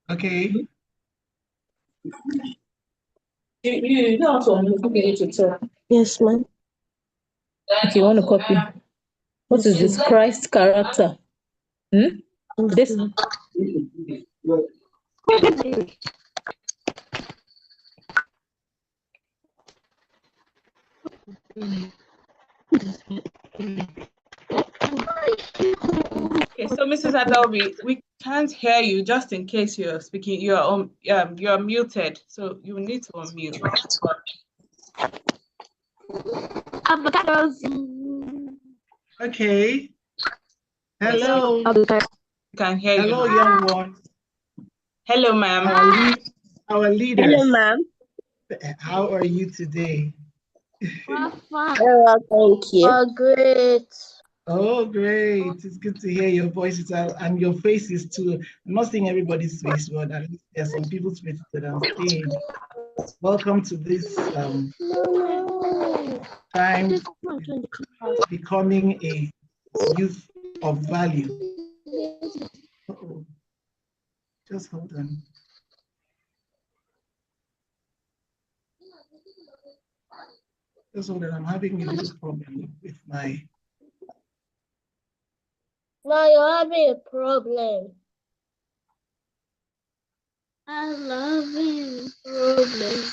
Okay. You know how to unmute to talk. Yes, ma'am. If you want to copy, what is this Christ character? This Okay, so Mrs. Adelby, we can't hear you. Just in case you're speaking, you're muted, so you need to unmute. Okay. Hello. We can hear you. Hello, young one. Hello, ma'am. Our leaders. Hello, ma'am. How are you today? Very well, thank you. Oh, great. Oh, great. It's good to hear your voices and your faces too. I'm not seeing everybody's face, but at least there's some people's faces that I'm seeing. Welcome to this time, becoming a youth of value. Uh-oh. Just hold on. Just hold on. I'm having a little problem with my. Now you're having a problem. I'm having a problem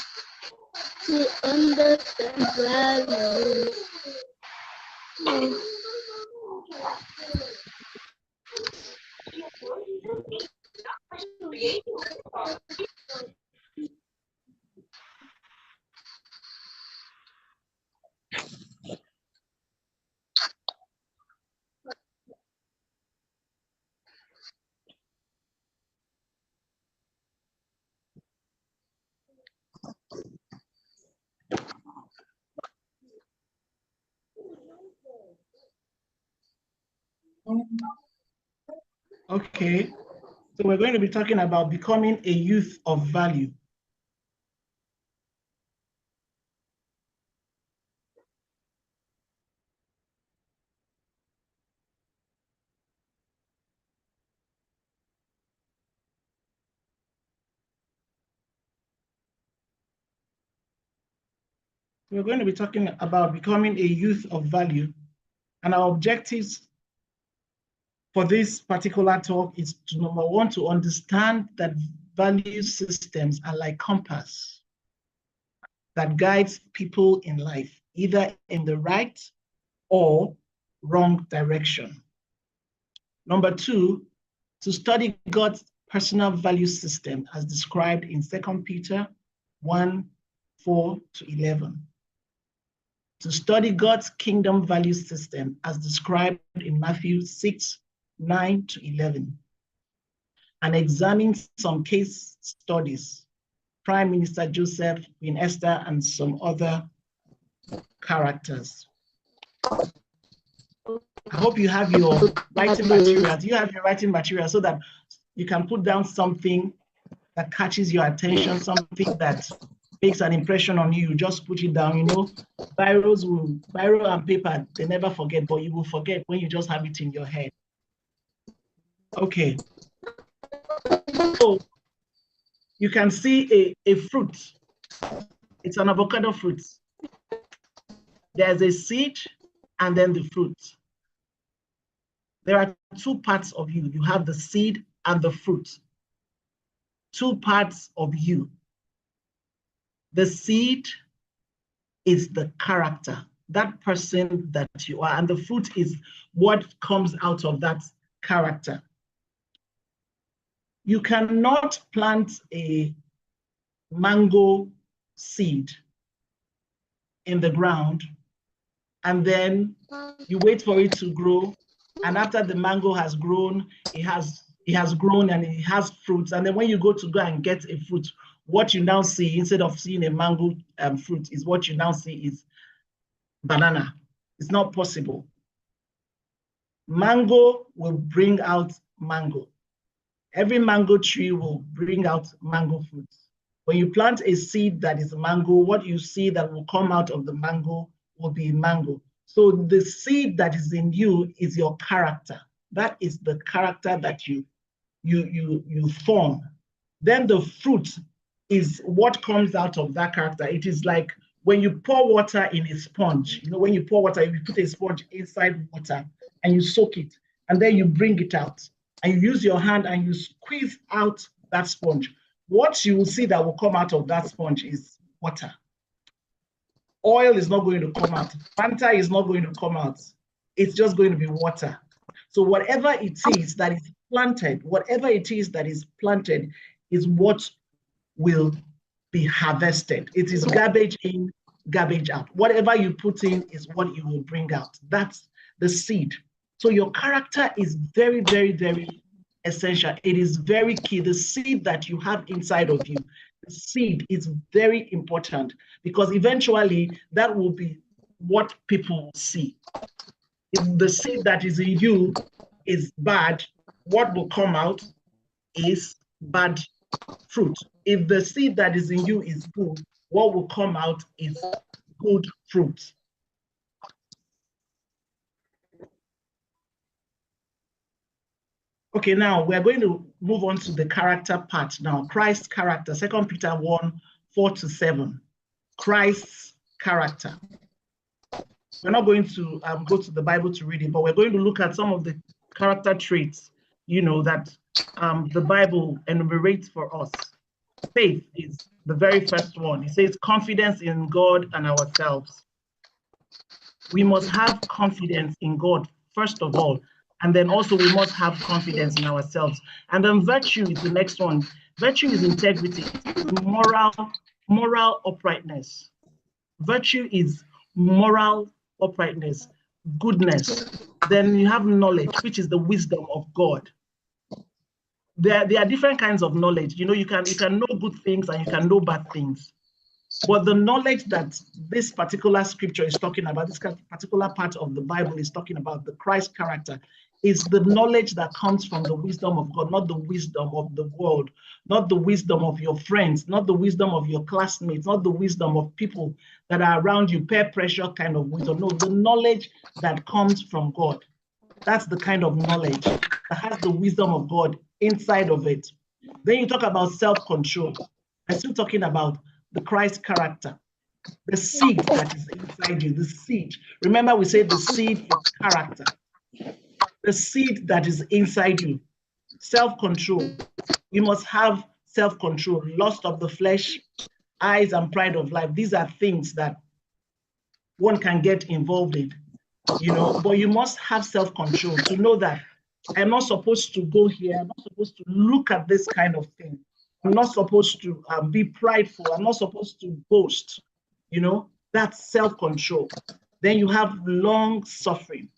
to understand value. Okay, so we're going to be talking about becoming a youth of value. We're going to be talking about becoming a youth of value, and our objectives for this particular talk is to, number one, to understand that value systems are like compass that guides people in life, either in the right or wrong direction. Number two, to study God's personal value system as described in 2 Peter 1:4-11. To study God's kingdom value system as described in Matthew 6:9-11. And examine some case studies, Prime Minister Joseph, Queen Esther, and some other characters. I hope you have your writing materials. You have your writing material so that you can put down something that catches your attention, something that makes an impression on you. Just put it down. You know, biro and paper, they never forget, but you will forget when you just have it in your head. Okay. So you can see a fruit. It's an avocado fruit. There's a seed and then the fruit. There are two parts of you. You have the seed and the fruit. Two parts of you. The seed is the character, that person that you are, and the fruit is what comes out of that character. You cannot plant a mango seed in the ground and then you wait for it to grow, and after the mango has grown, it has grown and it has fruits, and then when you go and get a fruit, what you now see, instead of seeing a mango fruit, is what you now see is banana. It's not possible. Mango will bring out mango. Every mango tree will bring out mango fruits. When you plant a seed that is a mango, what you see that will come out of the mango will be mango. So the seed that is in you is your character. That is the character that you form. Then the fruit is what comes out of that character. It is like when you pour water in a sponge. You know, when you pour water, you put a sponge inside water and you soak it, and then you bring it out, and you use your hand and you squeeze out that sponge. What you will see that will come out of that sponge is water. Oil is not going to come out. Fanta is not going to come out. It's just going to be water. So whatever it is that is planted, whatever it is that is planted is what will be harvested. It is garbage in, garbage out. Whatever you put in is what you will bring out. That's the seed. So your character is very, very, very essential. It is very key. The seed that you have inside of you, the seed is very important, because eventually that will be what people will see. If the seed that is in you is bad, what will come out is bad fruit. If the seed that is in you is good, what will come out is good fruit. Okay, now we're going to move on to the character part now. Christ's character, 2 Peter 1:4-7. Christ's character. We're not going to go to the Bible to read it, but we're going to look at some of the character traits, you know, that the Bible enumerates for us. Faith is the very first one. It says confidence in God and ourselves. We must have confidence in God, first of all, and then also we must have confidence in ourselves. And then virtue is the next one. Virtue is integrity, it's moral uprightness. Virtue is moral uprightness, goodness. Then you have knowledge, which is the wisdom of God. There are different kinds of knowledge. You know, you can know good things and you can know bad things. But the knowledge that this particular scripture is talking about, this particular part of the Bible is talking about, the Christ character, is the knowledge that comes from the wisdom of God, not the wisdom of the world, not the wisdom of your friends, not the wisdom of your classmates, not the wisdom of people that are around you, peer pressure kind of wisdom. No, the knowledge that comes from God. That's the kind of knowledge that has the wisdom of God inside of it. Then you talk about self-control. I'm still talking about the Christ character, the seed that is inside you, the seed. Remember, we said the seed is character. The seed that is inside you, self-control. You must have self-control, lust of the flesh, eyes and pride of life. These are things that one can get involved in, you know, but you must have self-control to know that I'm not supposed to go here. I'm not supposed to look at this kind of thing. I'm not supposed to be prideful. I'm not supposed to boast. You know, that's self-control. Then you have long suffering.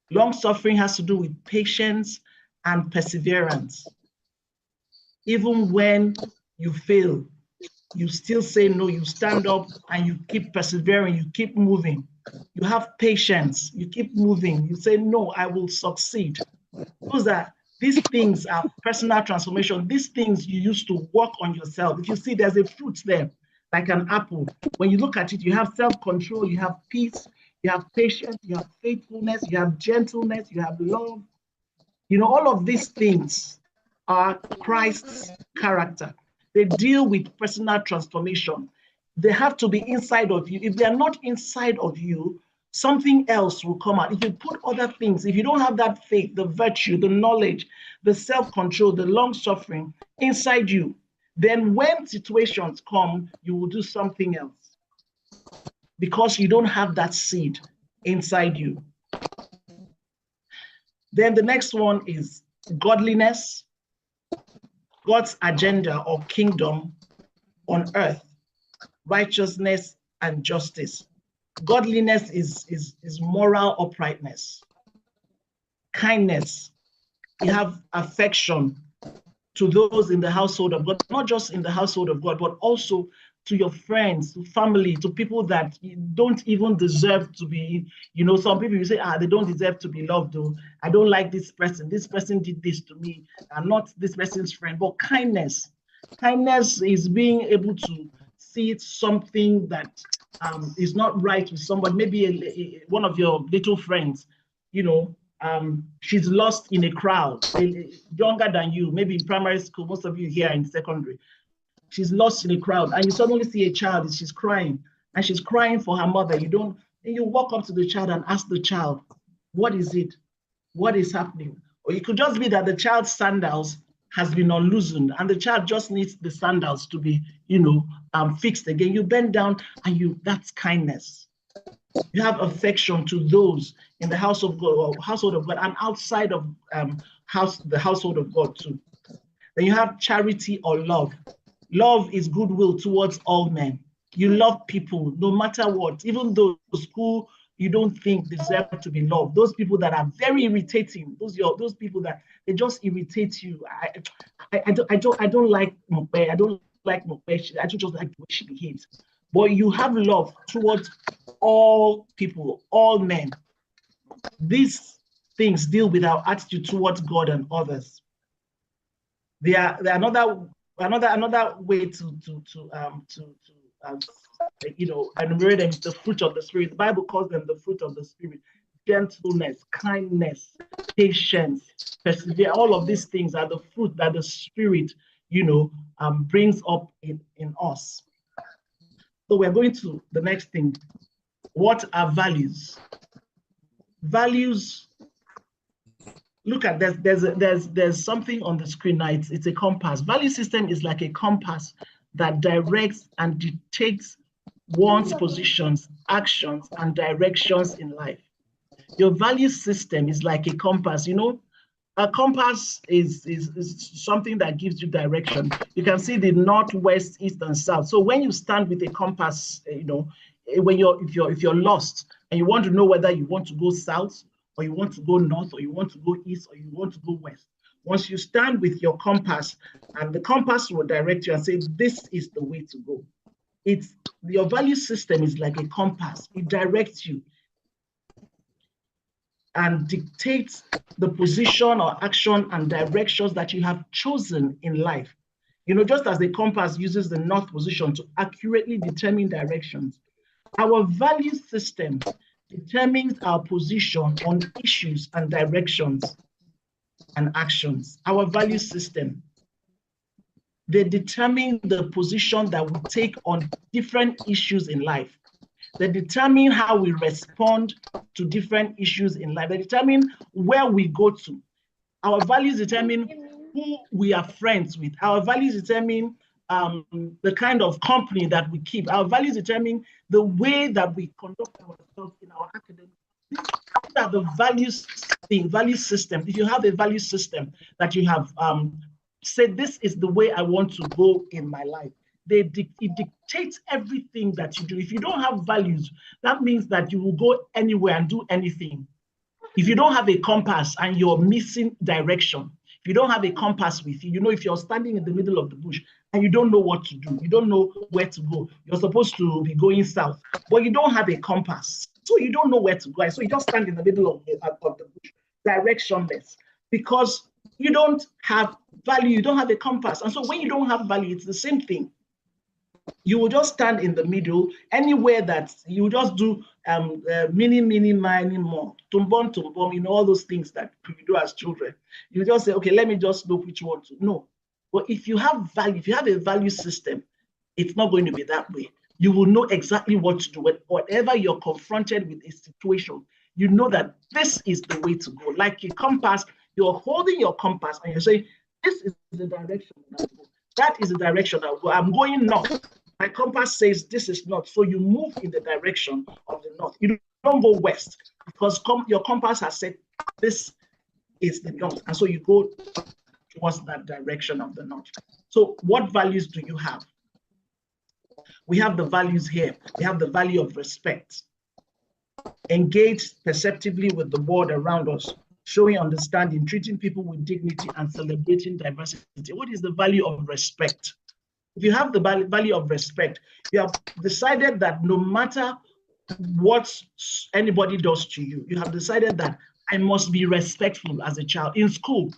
Long suffering has to do with patience and perseverance. Even when you fail, you still say no, you stand up and you keep persevering, you keep moving. You have patience, you keep moving. You say, no, I will succeed. These things are personal transformation. These things you used to work on yourself. If you see there's a fruit there, like an apple, when you look at it, you have self-control, you have peace, you have patience, you have faithfulness, you have gentleness, you have love. You know, all of these things are Christ's character. They deal with personal transformation. They have to be inside of you. If they are not inside of you, something else will come out. If you put other things, if you don't have that faith, the virtue, the knowledge, the self-control, the long-suffering inside you, then when situations come, you will do something else because you don't have that seed inside you. Then the next one is godliness, God's agenda or kingdom on earth, righteousness and justice. Godliness is moral uprightness, kindness. You have affection to those in the household of God, not just in the household of God, but also to your friends, to family, to people that you don't even deserve to be, you know, some people you say, they don't deserve to be loved, though. I don't like this person did this to me. I'm not this person's friend. But kindness is being able to see something that is not right with somebody, maybe one of your little friends, you know, she's lost in a crowd, younger than you, maybe in primary school, most of you here in secondary. She's lost in a crowd, and you suddenly see a child, she's crying, and she's crying for her mother. You walk up to the child and ask the child, what is it? What is happening? Or it could just be that the child's sandals has been unloosened, and the child just needs the sandals to be, you know, fixed again. You bend down, and that's kindness. You have affection to those in the house of God, or household of God, and outside of the household of God too. Then you have charity or love. Love is goodwill towards all men. You love people no matter what, even those who you don't think deserve to be loved. Those people that are very irritating, those people that they just irritate you. I don't like Mokpe. I don't like Mokpe. I just like the way she behaves. But you have love towards all people, all men. These things deal with our attitude towards God and others. They are another way to you know, enumerate them, the fruit of the Spirit. The Bible calls them the fruit of the Spirit: gentleness, kindness, patience, persevere. All of these things are the fruit that the Spirit, you know, brings up in us. So we're going to the next thing. What are values? Values. Look at there's something on the screen now. It's a compass. Value system is like a compass that directs and dictates one's positions, actions, and directions in life. Your value system is like a compass. You know, a compass is something that gives you direction. You can see the north, west, east, and south. So when you stand with a compass, you know, if you're lost and you want to know whether you want to go south, or you want to go north, or you want to go east, or you want to go west. Once you stand with your compass, and the compass will direct you and say, this is the way to go. Your value system is like a compass. It directs you and dictates the position or action and directions that you have chosen in life. You know, just as the compass uses the north position to accurately determine directions, our value system determines our position on issues and directions and actions. Our value system, they determine the position that we take on different issues in life. They determine how we respond to different issues in life. They determine where we go to. Our values determine who we are friends with. Our values determine the kind of company that we keep. Our values determine the way that we conduct ourselves in our academic. These are the value system. If you have a value system that you have said, this is the way I want to go in my life, it dictates everything that you do. If you don't have values, that means that you will go anywhere and do anything. If you don't have a compass and you're missing direction, if you don't have a compass with you, you know, if you're standing in the middle of the bush and you don't know what to do, you don't know where to go, you're supposed to be going south, but you don't have a compass, so you don't know where to go. And so you just stand in the middle of the bush, directionless, because you don't have value, you don't have a compass. And so when you don't have value, it's the same thing. You will just stand in the middle, anywhere that you just do mini, more, tumbom, you know, all those things that we do as children. You just say, okay, let me just know which one to know. But if you have value, if you have a value system, it's not going to be that way. You will know exactly what to do. Whatever you're confronted with a situation, you know that this is the way to go. Like a compass, you're holding your compass and you're saying, this is the direction that I go. That is the direction I go. I'm going north. My compass says this is north. So you move in the direction of the north. You don't go west because your compass has said this is the north. And so you go towards that direction of the north. So what values do you have? We have the values here. We have the value of respect. Engage perceptively with the world around us, showing understanding, treating people with dignity, and celebrating diversity. What is the value of respect? If you have the value of respect, you have decided that no matter what anybody does to you, you have decided that I must be respectful as a child. In school,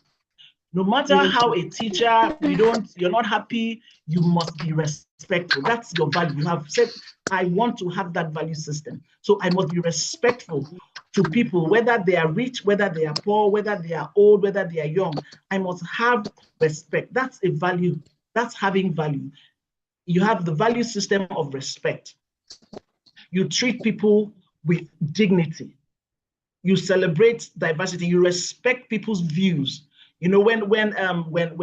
No matter how a teacher, you're not happy, you must be respectful. That's your value. You have said, I want to have that value system. So I must be respectful to people, whether they are rich, whether they are poor, whether they are old, whether they are young. I must have respect. That's a value. That's having value. You have the value system of respect. You treat people with dignity. You celebrate diversity. You respect people's views. You know, when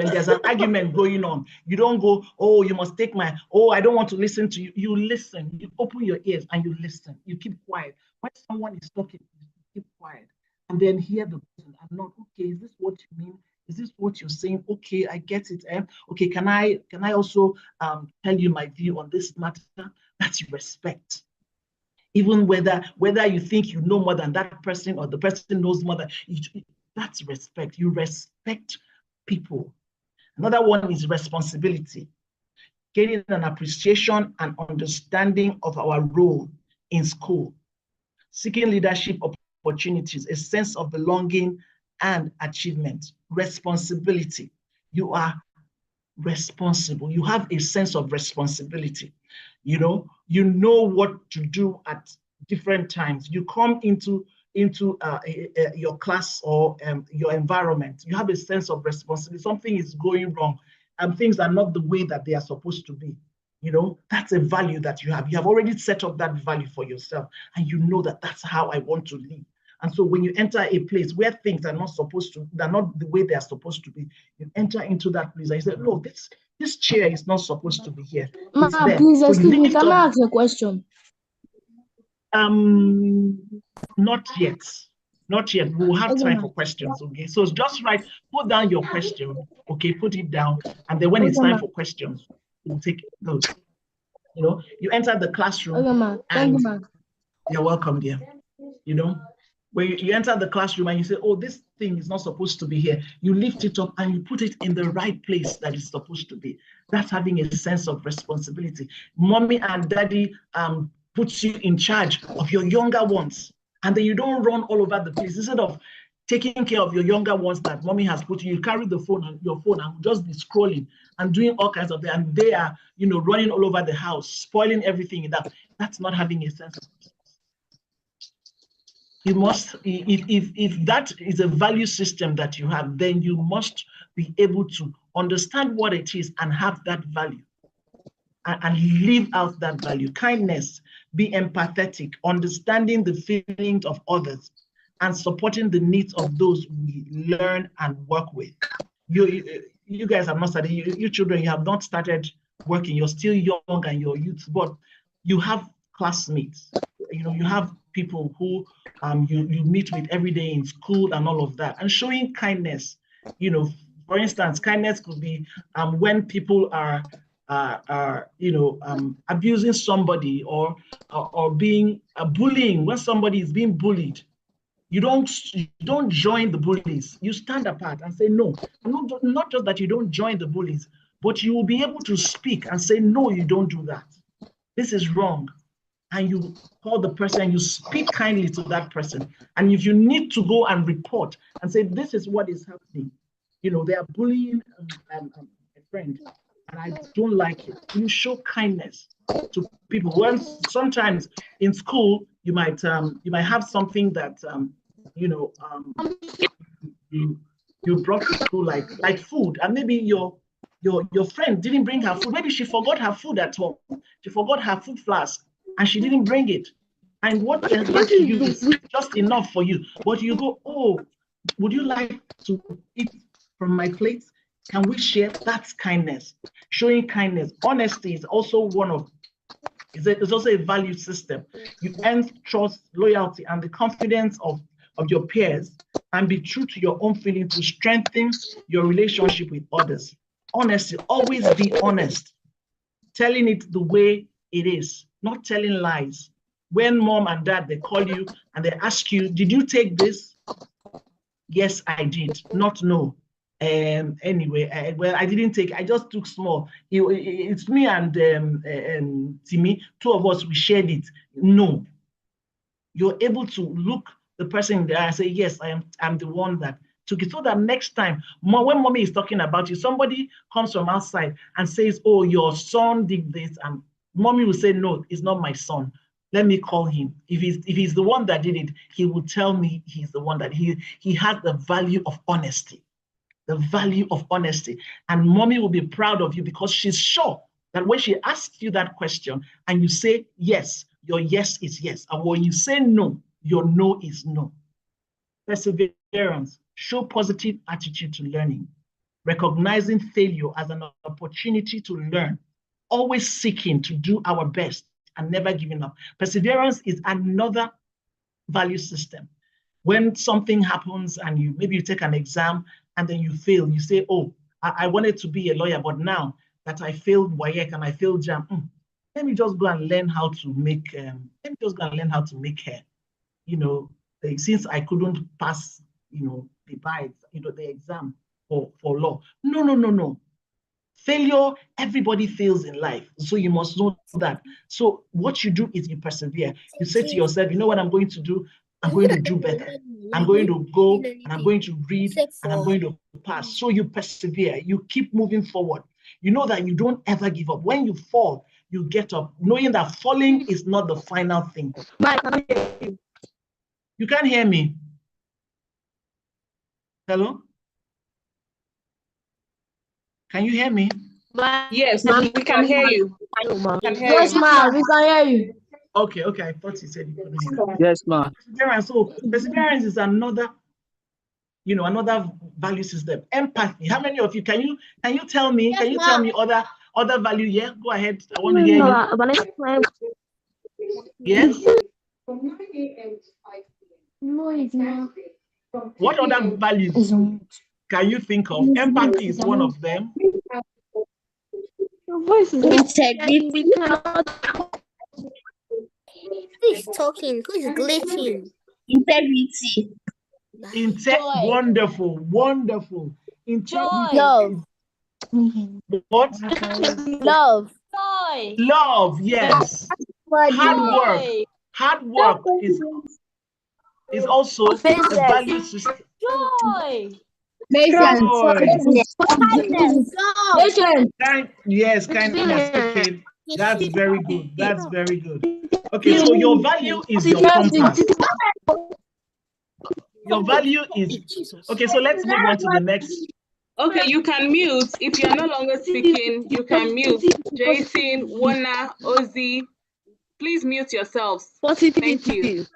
there's an argument going on, you don't go, oh, you must take my, oh, I don't want to listen to you. You listen. You open your ears and you listen. You keep quiet. When someone is talking, you keep quiet and then hear the person. I'm not, okay, is this what you mean? Is this what you're saying? Okay, I get it. Okay, can I also tell you my view on this matter? That's respect. Even whether you think you know more than that person or the person knows more than you, that's respect. You respect people. Another one is responsibility. Gaining an appreciation and understanding of our role in school. Seeking leadership opportunities, a sense of belonging and achievement. Responsibility. You are responsible. You have a sense of responsibility. You know what to do at different times. You come into your class or your environment. You have a sense of responsibility. Something is going wrong and things are not the way that they are supposed to be. That's a value that you have. You have already set up that value for yourself and you know that that's how I want to live. And so when you enter a place where things are not they're not the way they are supposed to be, you enter into that place and you say, no, this chair is not supposed to be here. Ma, please, excuse me, can I ask a question? Not yet. Not yet. We'll have time for questions, okay? So it's just right, put down your question, okay? Put it down, and then when it's time for questions, we'll take those. You enter the classroom. Okay, ma. Thank you, ma. You're welcome, dear. When you enter the classroom and you say, oh, this thing is not supposed to be here, you lift it up and you put it in the right place that it's supposed to be. That's having a sense of responsibility. Mommy and daddy puts you in charge of your younger ones, and then you don't run all over the place. Instead of taking care of your younger ones that mommy has put you carry your phone and just be scrolling and doing all kinds of things, and they are running all over the house, spoiling everything in that. That's not having a sense of responsibility. You must, if that is a value system that you have, then you must be able to understand what it is and have that value and live out that value. Kindness, be empathetic, understanding the feelings of others and supporting the needs of those we learn and work with. You guys have not started, you children, you have not started working. You're still young and you're youth, but you have classmates. You have people who you meet with every day in school and all of that, and showing kindness. For instance, kindness could be when people are abusing somebody or being bullying. When somebody is being bullied, you don't join the bullies. You stand apart and say no. Not just that you don't join the bullies, but you will be able to speak and say no, you don't do that. This is wrong. And you call the person and you speak kindly to that person. And if you need to go and report and say, this is what is happening, they are bullying a friend, and I don't like it. You show kindness to people. When sometimes in school, you might have something that, you brought to school like food, and maybe your friend didn't bring her food. Maybe she forgot her food at home. She forgot her food flask, and she didn't bring it. And what to you is just enough for you. But you go, oh, would you like to eat from my plate? Can we share? That's kindness. Showing kindness. Honesty is also it's also a value system. You earn trust, loyalty, and the confidence of your peers, and be true to your own feelings to strengthen your relationship with others. Honesty, always be honest. Telling it the way it is, not telling lies. When mom and dad, they call you and they ask you, did you take this? Yes, I did. Not no. Anyway, well, I didn't take, I just took small. It's me and Timmy, two of us, we shared it. No. You're able to look the person in the eye and say, yes, I'm the one that took it, so that next time when mommy is talking about you, somebody comes from outside and says, oh, your son did this, and mommy will say, no, it's not my son. Let me call him. If he's the one that did it, he will tell me he's the one that he has the value of honesty. The value of honesty. And mommy will be proud of you because she's sure that when she asks you that question and you say yes, your yes is yes. And when you say no, your no is no. Perseverance. Show positive attitude to learning. Recognizing failure as an opportunity to learn. Always seeking to do our best and never giving up. Perseverance is another value system. When something happens and maybe you take an exam and then you fail, you say, oh, I wanted to be a lawyer, but now that I failed WAEC and I failed JAM, let me just go and learn how to make hair. Since I couldn't pass, the exam for law. No. Failure, everybody fails in life. So you must know that. So what you do is you persevere. You say to yourself, you know what I'm going to do? I'm going to do better. I'm going to go and I'm going to read and I'm going to pass. So you persevere. You keep moving forward. You know that you don't ever give up. When you fall, you get up, knowing that falling is not the final thing. You can't hear me. Hello? Can you hear me? Yes, we can hear you. Yes, ma'am, we can hear you. Okay. I thought you said you couldn't hear me. Yes, ma'am. So perseverance is another value system. Empathy. How many of you can you tell me? Can you tell me other value? Yeah, go ahead. I want to hear you. Yes. No, it's not. What other values can you think of? Empathy is one of them. Your voice is Integrity. Who is talking? Who is glitching? Integrity. Wonderful. Integrity. Love. What? Love. Love, yes. Hard work is also a value system. joy. Yes, kindness. Okay, that's very good. Okay, so your value is your compass. Your value is okay. So let's move on to the next. Okay, you can mute. If you're no longer speaking, you can mute. Jason, Wana, Ozzy, please mute yourselves. Thank you.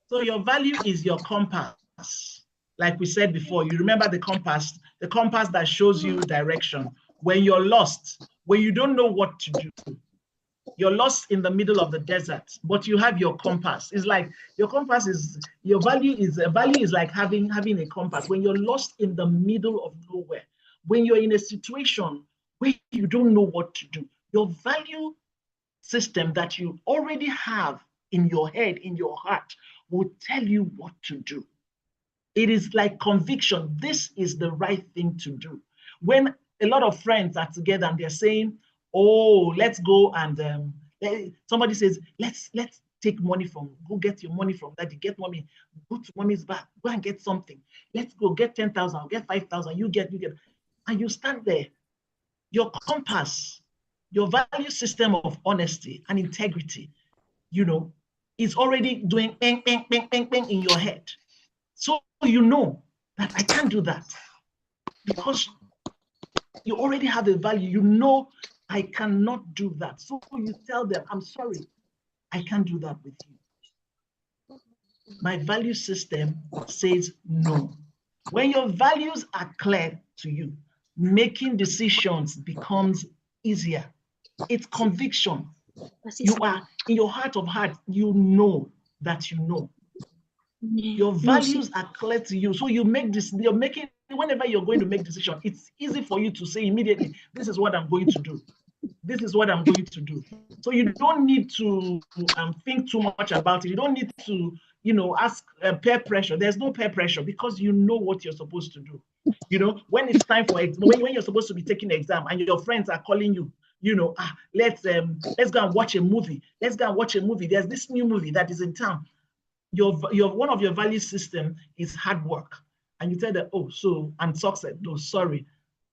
So your value is your compass. Like we said before, you remember the compass that shows you direction. When you're lost, when you don't know what to do, you're lost in the middle of the desert, but you have your compass. It's like your compass is your value is like having a compass. When you're lost in the middle of nowhere, when you're in a situation where you don't know what to do, your value system that you already have in your head, in your heart, will tell you what to do. It is like conviction. This is the right thing to do. When a lot of friends are together and they're saying, oh, let's go and somebody says, let's take money go get your money from daddy, get mommy, go to mommy's back, go and get something. Let's go get 10,000, I'll get 5,000, you get. And you stand there. Your compass, your value system of honesty and integrity, is already doing bang, bang, bang, bang, bang in your head. So you know that I can't do that because you already have a value. You know I cannot do that. So you tell them, I'm sorry, I can't do that with you. My value system says no. When your values are clear to you, making decisions becomes easier. It's conviction. You are in your heart of hearts, you know that you know. Your values are clear to you. So you make this, whenever you're going to make decision, it's easy for you to say immediately, this is what I'm going to do. This is what I'm going to do. So you don't need to think too much about it. You don't need to, ask peer pressure. There's no peer pressure because you know what you're supposed to do. When it's time for when you're supposed to be taking the exam and your friends are calling you, let's go and watch a movie. Let's go and watch a movie. There's this new movie that is in town. your one of your value system is hard work, and you tell them, oh, so I'm success. No, sorry,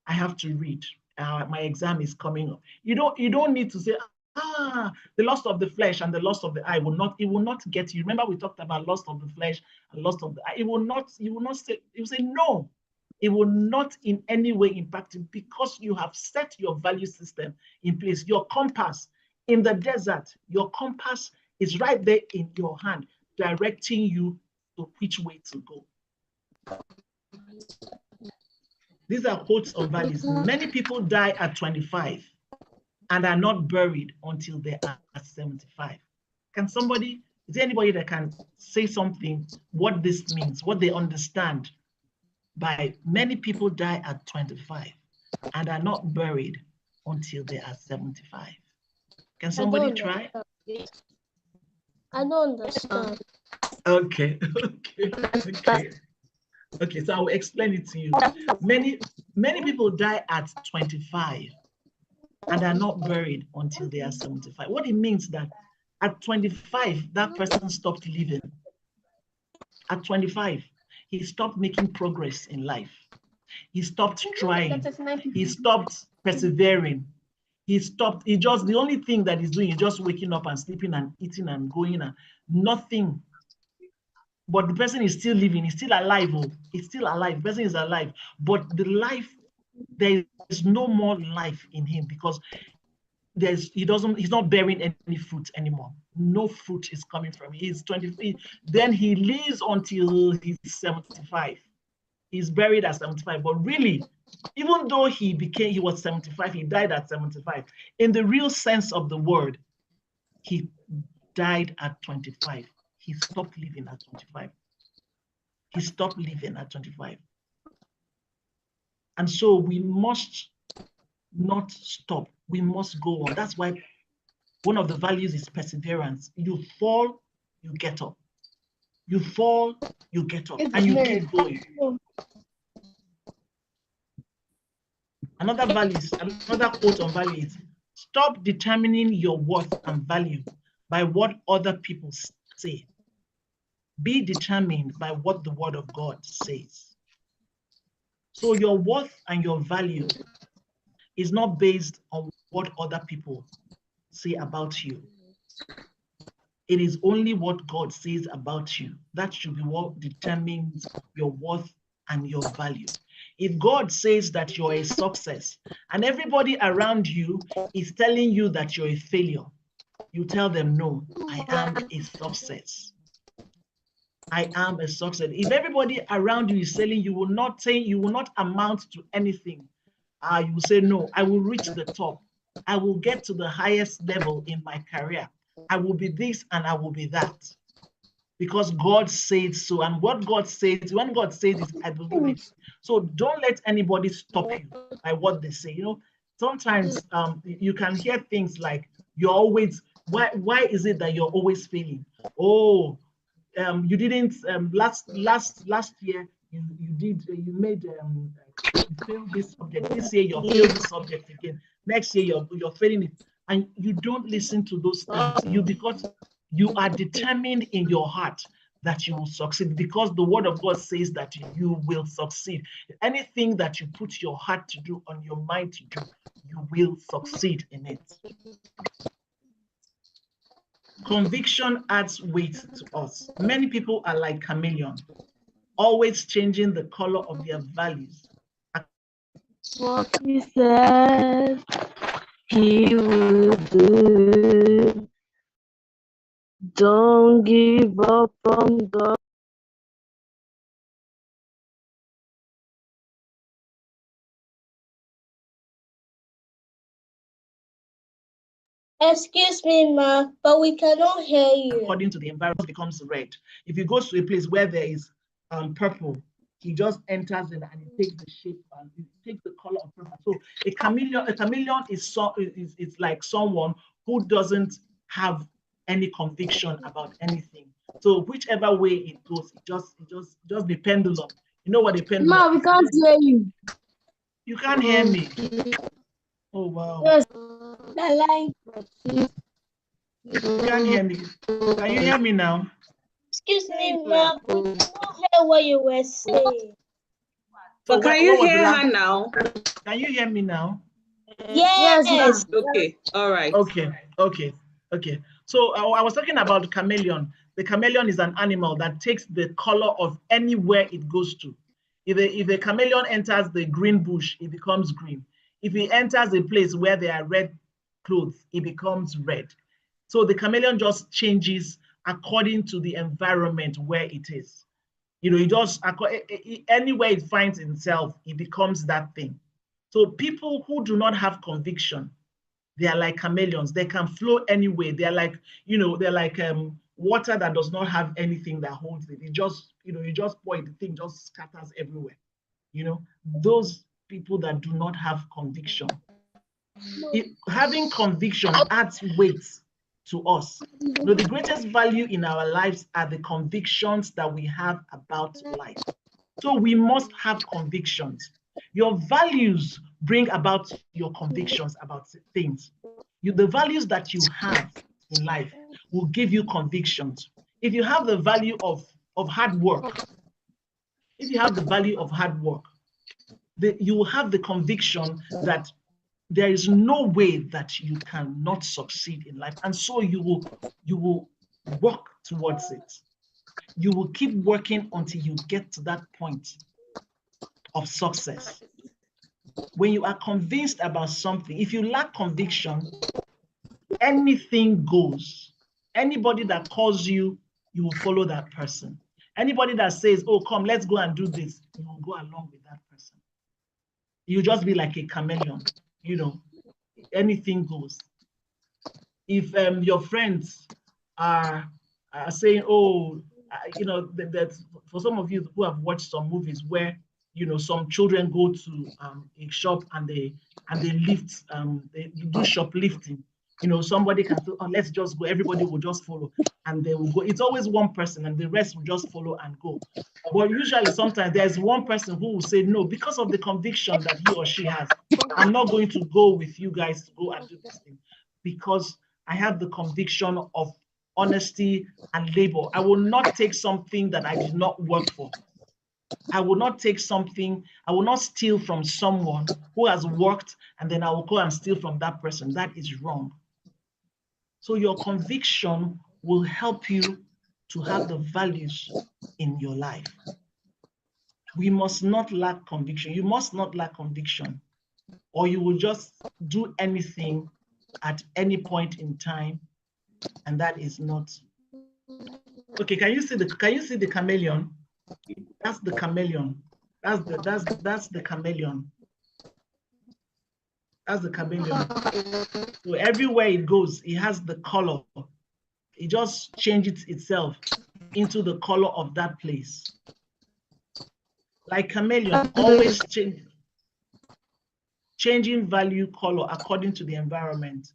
I have to read. My exam is coming up. You don't need to say, the lust of the flesh and the lust of the eye will not get you. Remember, we talked about lust of the flesh and lust of the eye. You will say no. It will not in any way impact you, because you have set your value system in place. Your compass in the desert, your compass is right there in your hand, directing you to which way to go. These are quotes on values. Many people die at 25 and are not buried until they are at 75. Is there anybody that can say something, what this means, what they understand by many people die at 25 and are not buried until they are 75? Can somebody try? I don't understand. Okay. Okay, so I will explain it to you. Many people die at 25 and are not buried until they are 75. What it means that at 25, that person stopped living. At 25, he stopped making progress in life. He stopped trying. He stopped persevering. The only thing that he's doing is just waking up and sleeping and eating and going and nothing. But the person is still living, he's still alive. He's still alive. The person is alive. But the life, there is no more life in him, because he's not bearing any fruit anymore. No fruit is coming from him. He's 23. Then he lives until he's 75. He's buried at 75. But really, even though he was 75, he died at 75. In the real sense of the word, he died at 25. He stopped living at 25. He stopped living at 25. And so we must not stop. We must go on. That's why one of the values is perseverance. You fall, you get up. You fall, you get up, and you keep going. Another quote on value is, stop determining your worth and value by what other people say. Be determined by what the word of God says. So your worth and your value is not based on what other people say about you. It is only what God says about you. That should be what determines your worth and your value. If God says that you're a success and everybody around you is telling you that you're a failure, you tell them, no, I am a success. I am a success. If everybody around you is telling you will not amount to anything, you will say, no, I will reach the top. I will get to the highest level in my career. I will be this and I will be that. Because God said so. And what God says, when God says it, I believe it. So don't let anybody stop you by what they say. You know, sometimes you can hear things like, you're always, why is it that you're always failing? Oh, you didn't last year you failed this subject. This year you failed this subject again. Next year you're failing it, and you don't listen to those things. Because you are determined in your heart that you will succeed, because the word of God says that you will succeed. Anything that you put your heart to do, on your mind to do, you will succeed in it. Conviction adds weight to us. Many people are like chameleons, always changing the color of their values. What he said he will do. Don't give up on God. Excuse me, ma, but we cannot hear you. According to the environment, becomes red. If he goes to a place where there is purple, he just enters in and he takes the shape and he takes the color of purple. So a chameleon is like someone who doesn't have any conviction about anything. So whichever way it goes, it just the pendulum. You know what a pendulum? Ma, we can't hear you. You can't hear me. Oh wow. Yes. The line. You can't hear me. Can you hear me now? Excuse me, ma'am. We did not hear what you were saying. But can you hear her now? Can you hear me now? Yes. Okay. All right. Okay. So I was talking about the chameleon. The chameleon is an animal that takes the color of anywhere it goes to. If a chameleon enters the green bush, it becomes green. If it enters a place where there are red clothes, it becomes red. So the chameleon just changes according to the environment where it is. It just anywhere it finds itself, it becomes that thing. So people who do not have conviction, they are like chameleons. They can flow anywhere. They're like, they're like water that does not have anything that holds it. It just, you just pour it, the thing just scatters everywhere. Those people that do not have conviction. Having conviction adds weight to us. The greatest value in our lives are the convictions that we have about life. So we must have convictions. Your values bring about your convictions about things. The values that you have in life will give you convictions. If you have the value of hard work, you will have the conviction that there is no way that you cannot succeed in life. And so you will work towards it. You will keep working until you get to that point of success. When you are convinced about something, if you lack conviction, anything goes. Anybody that calls you, you will follow that person. Anybody that says, oh, come, let's go and do this, you will go along with that person. You just be like a chameleon, anything goes. If your friends are saying, oh, that for some of you who have watched some movies where some children go to a shop and they lift, they do shoplifting. Somebody can say, oh, let's just go. Everybody will just follow, and they will go. It's always one person, and the rest will just follow and go. But usually, sometimes there's one person who will say no because of the conviction that he or she has. I'm not going to go with you guys to go and do this thing because I have the conviction of honesty and labor. I will not take something that I did not work for. I will not take something, I will not steal from someone who has worked and then I will go and steal from that person. That is wrong. So your conviction will help you to have the values in your life. We must not lack conviction. You must not lack conviction, or you will just do anything at any point in time, and that is not. Okay, can you see the chameleon? That's the chameleon. That's the chameleon. That's the chameleon. So everywhere it goes, it has the color. It just changes itself into the color of that place. Like chameleon, always changing value color according to the environment.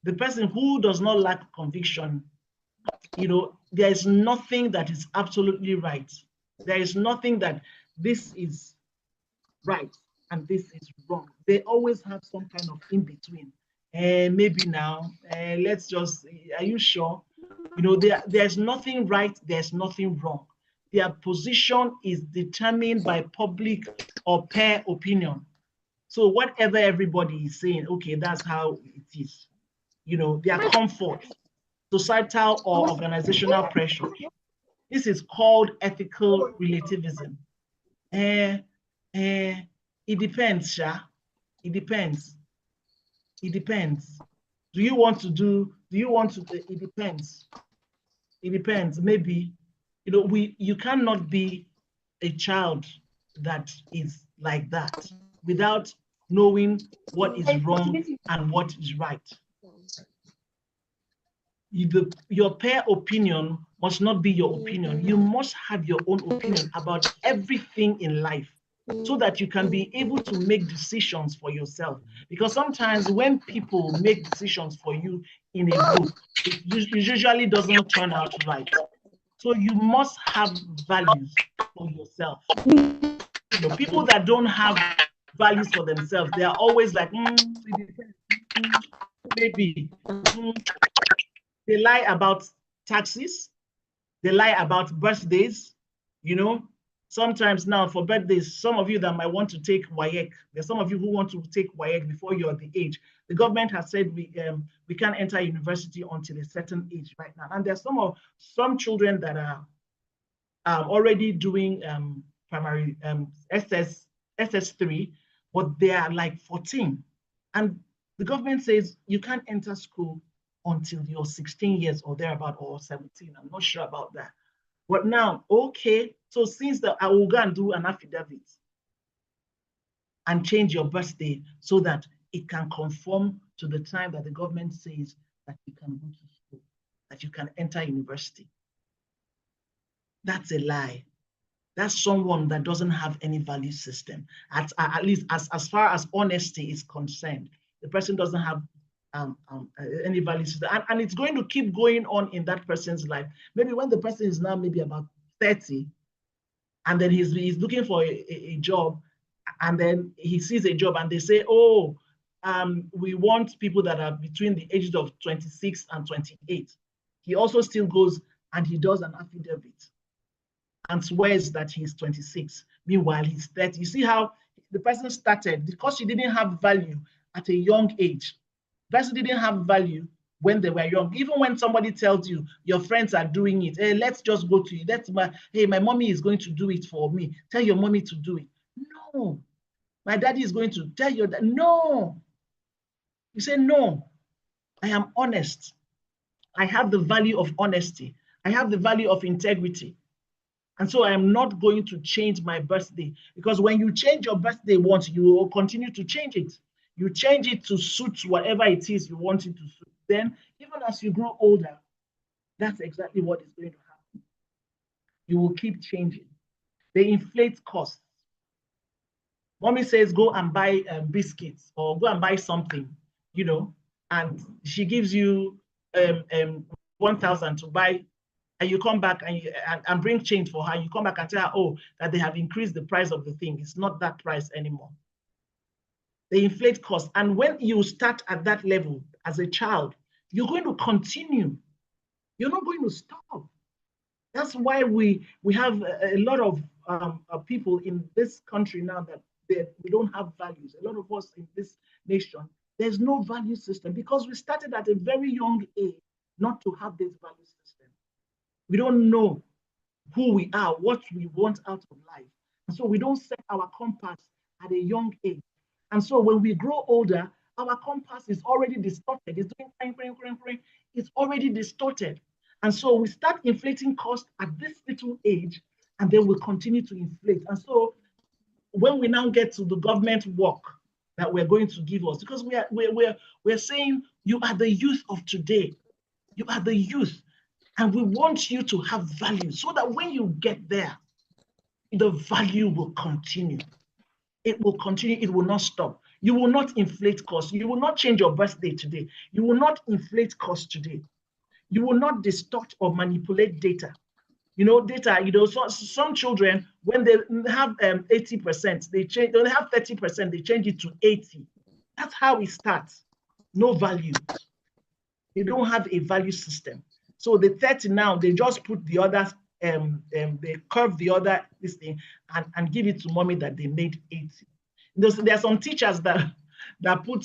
The person who does not lack conviction, there is nothing that is absolutely right. There is nothing that this is right and this is wrong. They always have some kind of in between. Maybe now, let's just, are you sure? There's nothing right, there's nothing wrong. Their position is determined by public or peer opinion. So whatever everybody is saying, okay, that's how it is. Their comfort, societal or organizational pressure. This is called ethical relativism. It depends, Sha. It depends. It depends. It depends. It depends. Maybe, you cannot be a child that is like that without knowing what is wrong and what is right. Your peer opinion must not be your opinion. You must have your own opinion about everything in life so that you can be able to make decisions for yourself. Because sometimes when people make decisions for you in a group, it usually doesn't turn out right. So you must have values for yourself. People that don't have values for themselves, they are always like, maybe. They lie about taxes. They lie about birthdays. You know, sometimes now for birthdays, some of you that might want to take WAEC, there's some of you who want to take WAEC before you're the age. The government has said we can't enter university until a certain age right now. And there's some children that are already doing primary SS3, but they are like 14. And the government says you can't enter school until you're 16 years or thereabout, or 17. I'm not sure about that. But now, okay, so since I will go and do an affidavit and change your birthday so that it can conform to the time that the government says that you can go to school, that you can enter university. That's a lie. That's someone that doesn't have any value system. At least as far as honesty is concerned, the person doesn't have any value system. And it's going to keep going on in that person's life. Maybe when the person is now maybe about 30, and then he's looking for a job, and then he sees a job and they say, oh, we want people that are between the ages of 26 and 28. He also still goes and he does an affidavit and swears that he's 26. Meanwhile, he's 30. You see how the person started because he didn't have value at a young age. The person didn't have value when they were young. Even when somebody tells you your friends are doing it, hey, let's just go to it. Hey, my mommy is going to do it for me. Tell your mommy to do it. No. My daddy is going to tell you that. No. You say, no, I am honest. I have the value of honesty. I have the value of integrity. And so I am not going to change my birthday, because when you change your birthday once, you will continue to change it. You change it to suit whatever it is you want it to suit. Then, even as you grow older, that's exactly what is going to happen. You will keep changing. They inflate costs. Mommy says, go and buy biscuits or go and buy something, you know, and she gives you 1,000 to buy, and you come back and bring change for her. You come back and tell her, oh, that they have increased the price of the thing. It's not that price anymore. They inflate costs. And when you start at that level as a child, you're going to continue. You're not going to stop. That's why we have a lot of people in this country now that we don't have values. A lot of us in this nation, there's no value system because we started at a very young age not to have this value system. We don't know who we are, what we want out of life. And so we don't set our compass at a young age. And so when we grow older, our compass is already distorted. It's doing it's already distorted. And so we start inflating costs at this little age, and then we'll continue to inflate. And so when we now get to the government work that we're going to give us, because we're saying you are the youth of today. You are the youth. And we want you to have value so that when you get there, the value will continue. It will continue. It will not stop. You will not inflate costs. You will not change your birthday today. You will not inflate costs today. You will not distort or manipulate data. You know, data, you know, so some children, when they have 80%, they have 30%, they change it to 80. That's how it starts. No value. They don't have a value system. So the 30 now, they just put the other, they curve the other this thing and give it to mommy that they made 80. There are some teachers that put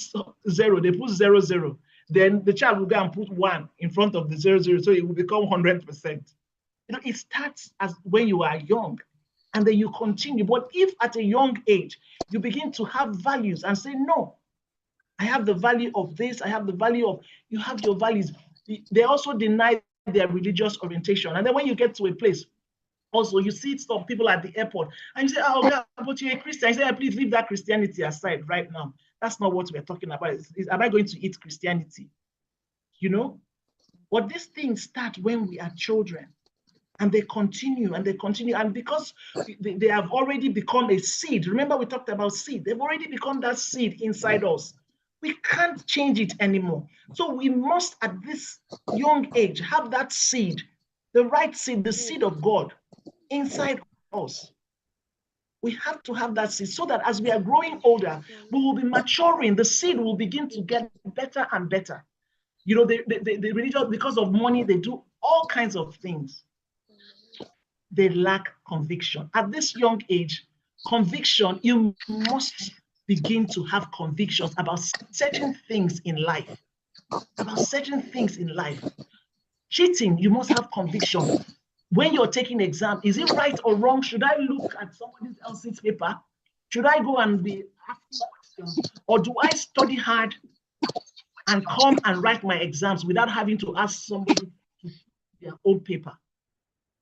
0, they put 0, 0. Then the child will go and put 1 in front of the 0, 0, so it will become 100%. You know, it starts as when you are young, and then you continue. But if at a young age, you begin to have values and say, no, I have the value of this, I have the value of, you have your values. They also deny their religious orientation. And then when you get to a place, also you see some people at the airport and you say, oh, God, but you're a Christian. I say, please leave that Christianity aside right now. That's not what we're talking about. Am I going to eat Christianity? You know? But these things start when we are children. And they continue and they continue. And because they have already become a seed. Remember we talked about seed. They've already become that seed inside us. We can't change it anymore. So we must, at this young age, have that seed, the right seed, the seed of God inside us. We have to have that seed so that as we are growing older, we will be maturing. The seed will begin to get better and better. You know, the religious, because of money, they do all kinds of things. they lack conviction. At this young age, conviction, you must begin to have convictions about certain things in life. About certain things in life. Cheating, you must have conviction. When you're taking exam, is it right or wrong? Should I look at somebody else's paper? Should I go and be asking questions? Or do I study hard and come and write my exams without having to ask somebody to their own paper?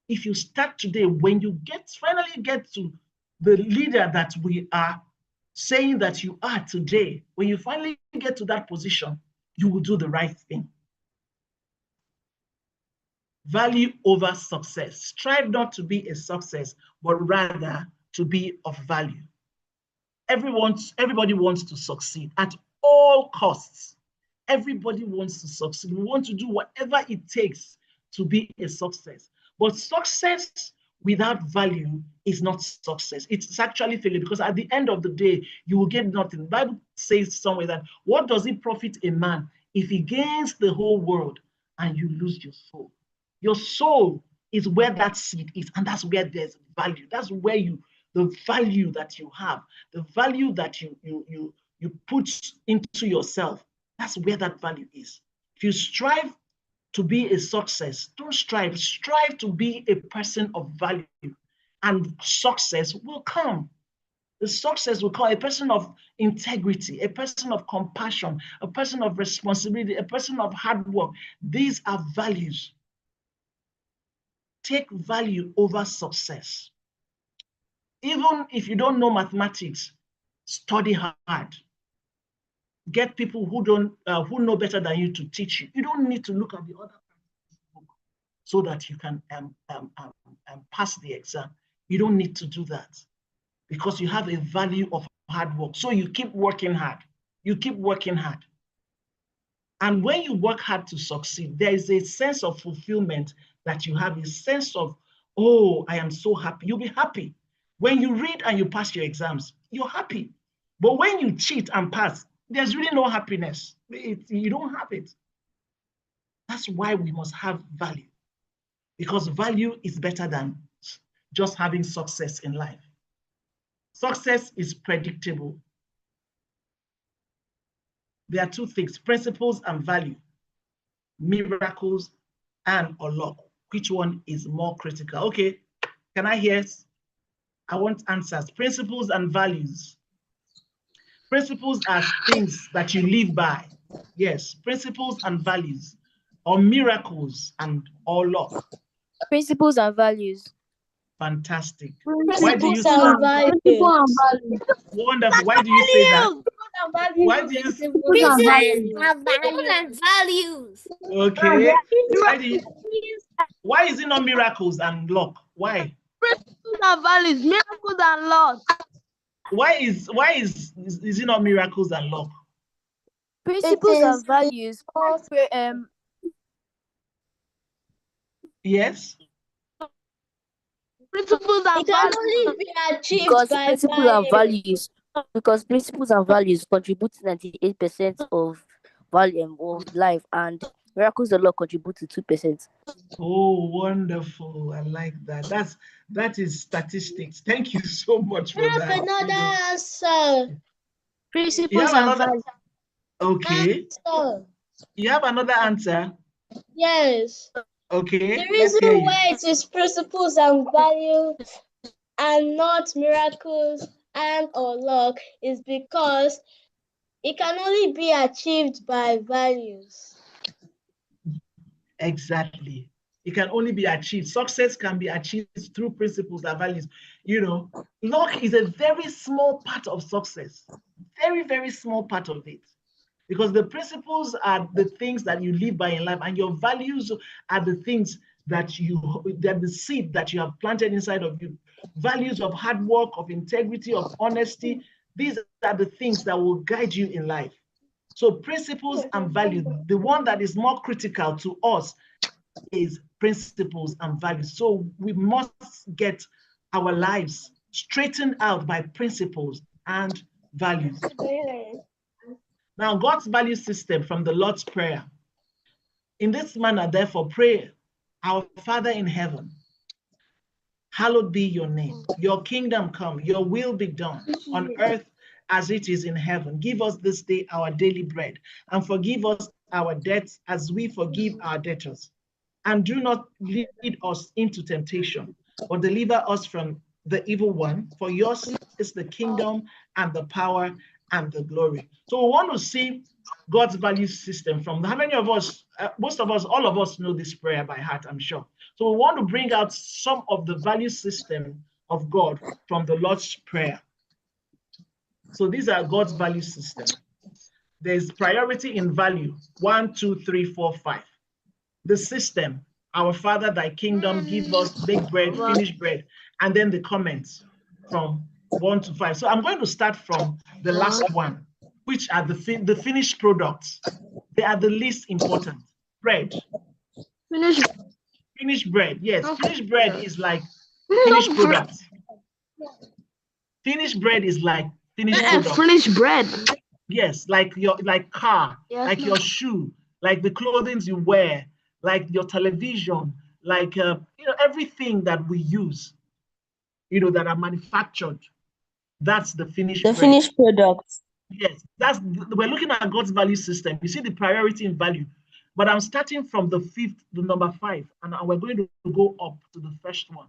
If you start today, when you finally get to the leader that we are saying that you are today, when you finally get to that position, you will do the right thing. Value over success. Strive not to be a success, but rather to be of value. Everybody wants to succeed at all costs. Everybody wants to succeed. We want to do whatever it takes to be a success. But success without value is not success. It's actually failure, because at the end of the day, you will get nothing. The Bible says somewhere that, what does it profit a man if he gains the whole world and you lose your soul? Your soul is where that seed is, and that's where there's value. That's where the value that you have, the value that you put into yourself, that's where that value is. If you strive to be a success, don't strive. Strive to be a person of value, and success will come. The success will come. A person of integrity, a person of compassion, a person of responsibility, a person of hard work. These are values. Take value over success. Even if you don't know mathematics, study hard. Get people who know better than you to teach you. You don't need to look at the other book so that you can pass the exam. You don't need to do that, because you have a value of hard work. So you keep working hard. You keep working hard. And when you work hard to succeed, there is a sense of fulfillment that you have, a sense of, oh, I am so happy. You'll be happy. When you read and you pass your exams, you're happy. But when you cheat and pass, there's really no happiness. You don't have it. That's why we must have value, because value is better than just having success in life. Success is predictable. There are two things: principles and value, miracles and or luck. Which one is more critical? Okay, can I hear? I want answers. Principles and values. Principles are things that you live by. Yes, principles and values, or miracles and or luck. Principles and values. Fantastic. Why do you say that? Wonderful. Why do you say that? Why do you say Principles and values. okay? Why is it not miracles and luck? Why? Principles and values, miracles and laws. Why is it not miracles and luck? Principles and values. Yes. Principles and values. Because principles and values. Because principles and values contribute to 98% of value of life, and miracles and luck contribute to 2%. Oh, wonderful! I like that. That is statistics. Thank you so much for that. Another answer. Principles and values. Okay. You have another answer? Yes. Okay. The reason why it is principles and values and not miracles and or luck is because it can only be achieved by values. Exactly. It can only be achieved. Success can be achieved through principles and values. You know, luck is a very small part of success. Very, very small part of it. Because the principles are the things that you live by in life, and your values are the things they're the seed that you have planted inside of you. Values of hard work, of integrity, of honesty. These are the things that will guide you in life. So principles and values, the one that is more critical to us is principles and values. So we must get our lives straightened out by principles and values. Now, God's value system from the Lord's Prayer. In this manner, therefore, pray, our Father in heaven, Hallowed be your name. Your kingdom come. Your will be done on earth as it is in heaven. Give us this day our daily bread, and forgive us our debts as we forgive our debtors. And do not lead us into temptation, but deliver us from the evil one. For yours is the kingdom and the power and the glory. So we want to see God's value system from how many of us, most of us, all of us know this prayer by heart, I'm sure. So we want to bring out some of the value system of God from the Lord's Prayer. So these are God's value system. There's priority in value, 1, 2, 3, 4, 5. The system, our Father, thy kingdom, give us, bake bread, finish bread, and then the comments from 1 to 5. So I'm going to start from the last one, which are the finished products. They are the least important. Bread. Finished bread, yes. Finished bread is like finished products. Finished bread is like finished products. Finished bread. Yes, like your car, like your shoe, like the clothing you wear, like your television, like everything that we use, that are manufactured. That's the finished bread. finished products. Yes, we're looking at God's value system. You see the priority in value, but I'm starting from the number 5, and we're going to go up to the first one.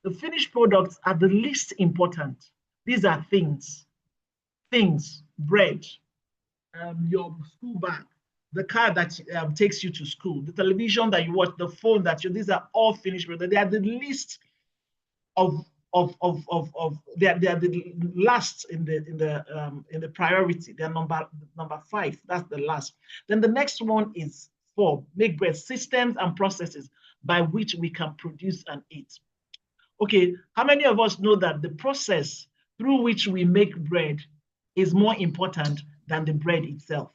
The finished products are the least important. These are things, bread, your school bag, the car that takes you to school, the television that you watch, the phone that these are all finished products. They are the least they are the last in the priority. They're number 5. That's the last. Then the next one is 4. Make bread, systems and processes by which we can produce and eat. Okay, how many of us know that the process through which we make bread is more important than the bread itself?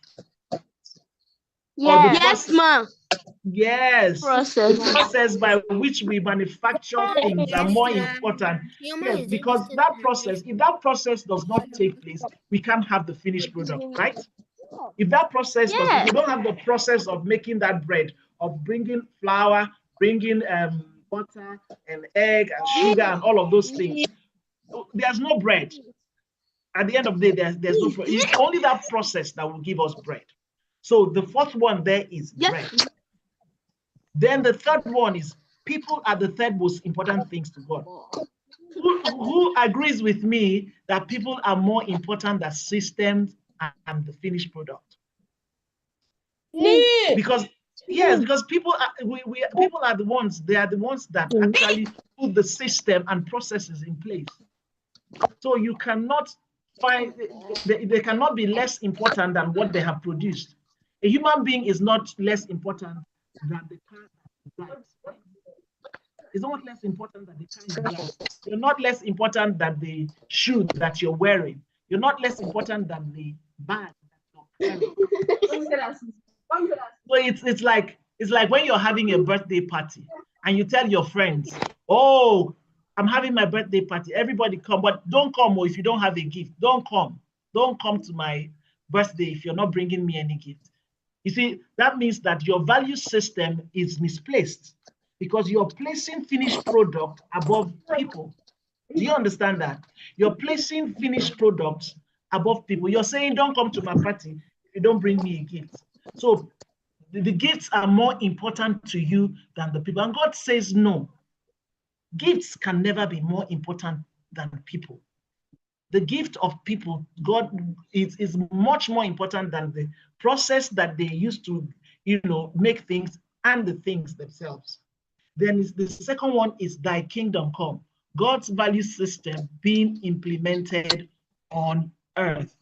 Yes, ma'am. Yes, the process by which we manufacture things are more important. Yes, because that process, if that process does not take place, we can't have the finished product, right? If that process, if we don't have the process of making that bread, of bringing flour, bringing butter and egg and sugar and all of those things, there's no bread. At the end of the day, there's no bread. It's only that process that will give us bread. So the 4th one there is bread. Then the 3rd one is people are the 3rd most important things to God. Who agrees with me that people are more important than systems and the finished product? Because people are the ones. They are the ones that actually put the system and processes in place. So you cannot find they cannot be less important than what they have produced. A human being is not less important than the car that drives. It's not less important than the car you drive. You're not less important than the shoe that you're wearing. You're not less important than the bag that you're carrying. So it's like when you're having a birthday party and you tell your friends, "Oh, I'm having my birthday party. Everybody come, but don't come if you don't have a gift. Don't come. Don't come to my birthday if you're not bringing me any gift." You see, that means that your value system is misplaced because you're placing finished product above people. Do you understand that? You're placing finished products above people. You're saying, "Don't come to my party if you don't bring me a gift." So the gifts are more important to you than the people. And God says, no, gifts can never be more important than people. The gift of people, God is much more important than the process that they use to, make things and the things themselves. Then the 2nd one is thy kingdom come. God's value system being implemented on earth.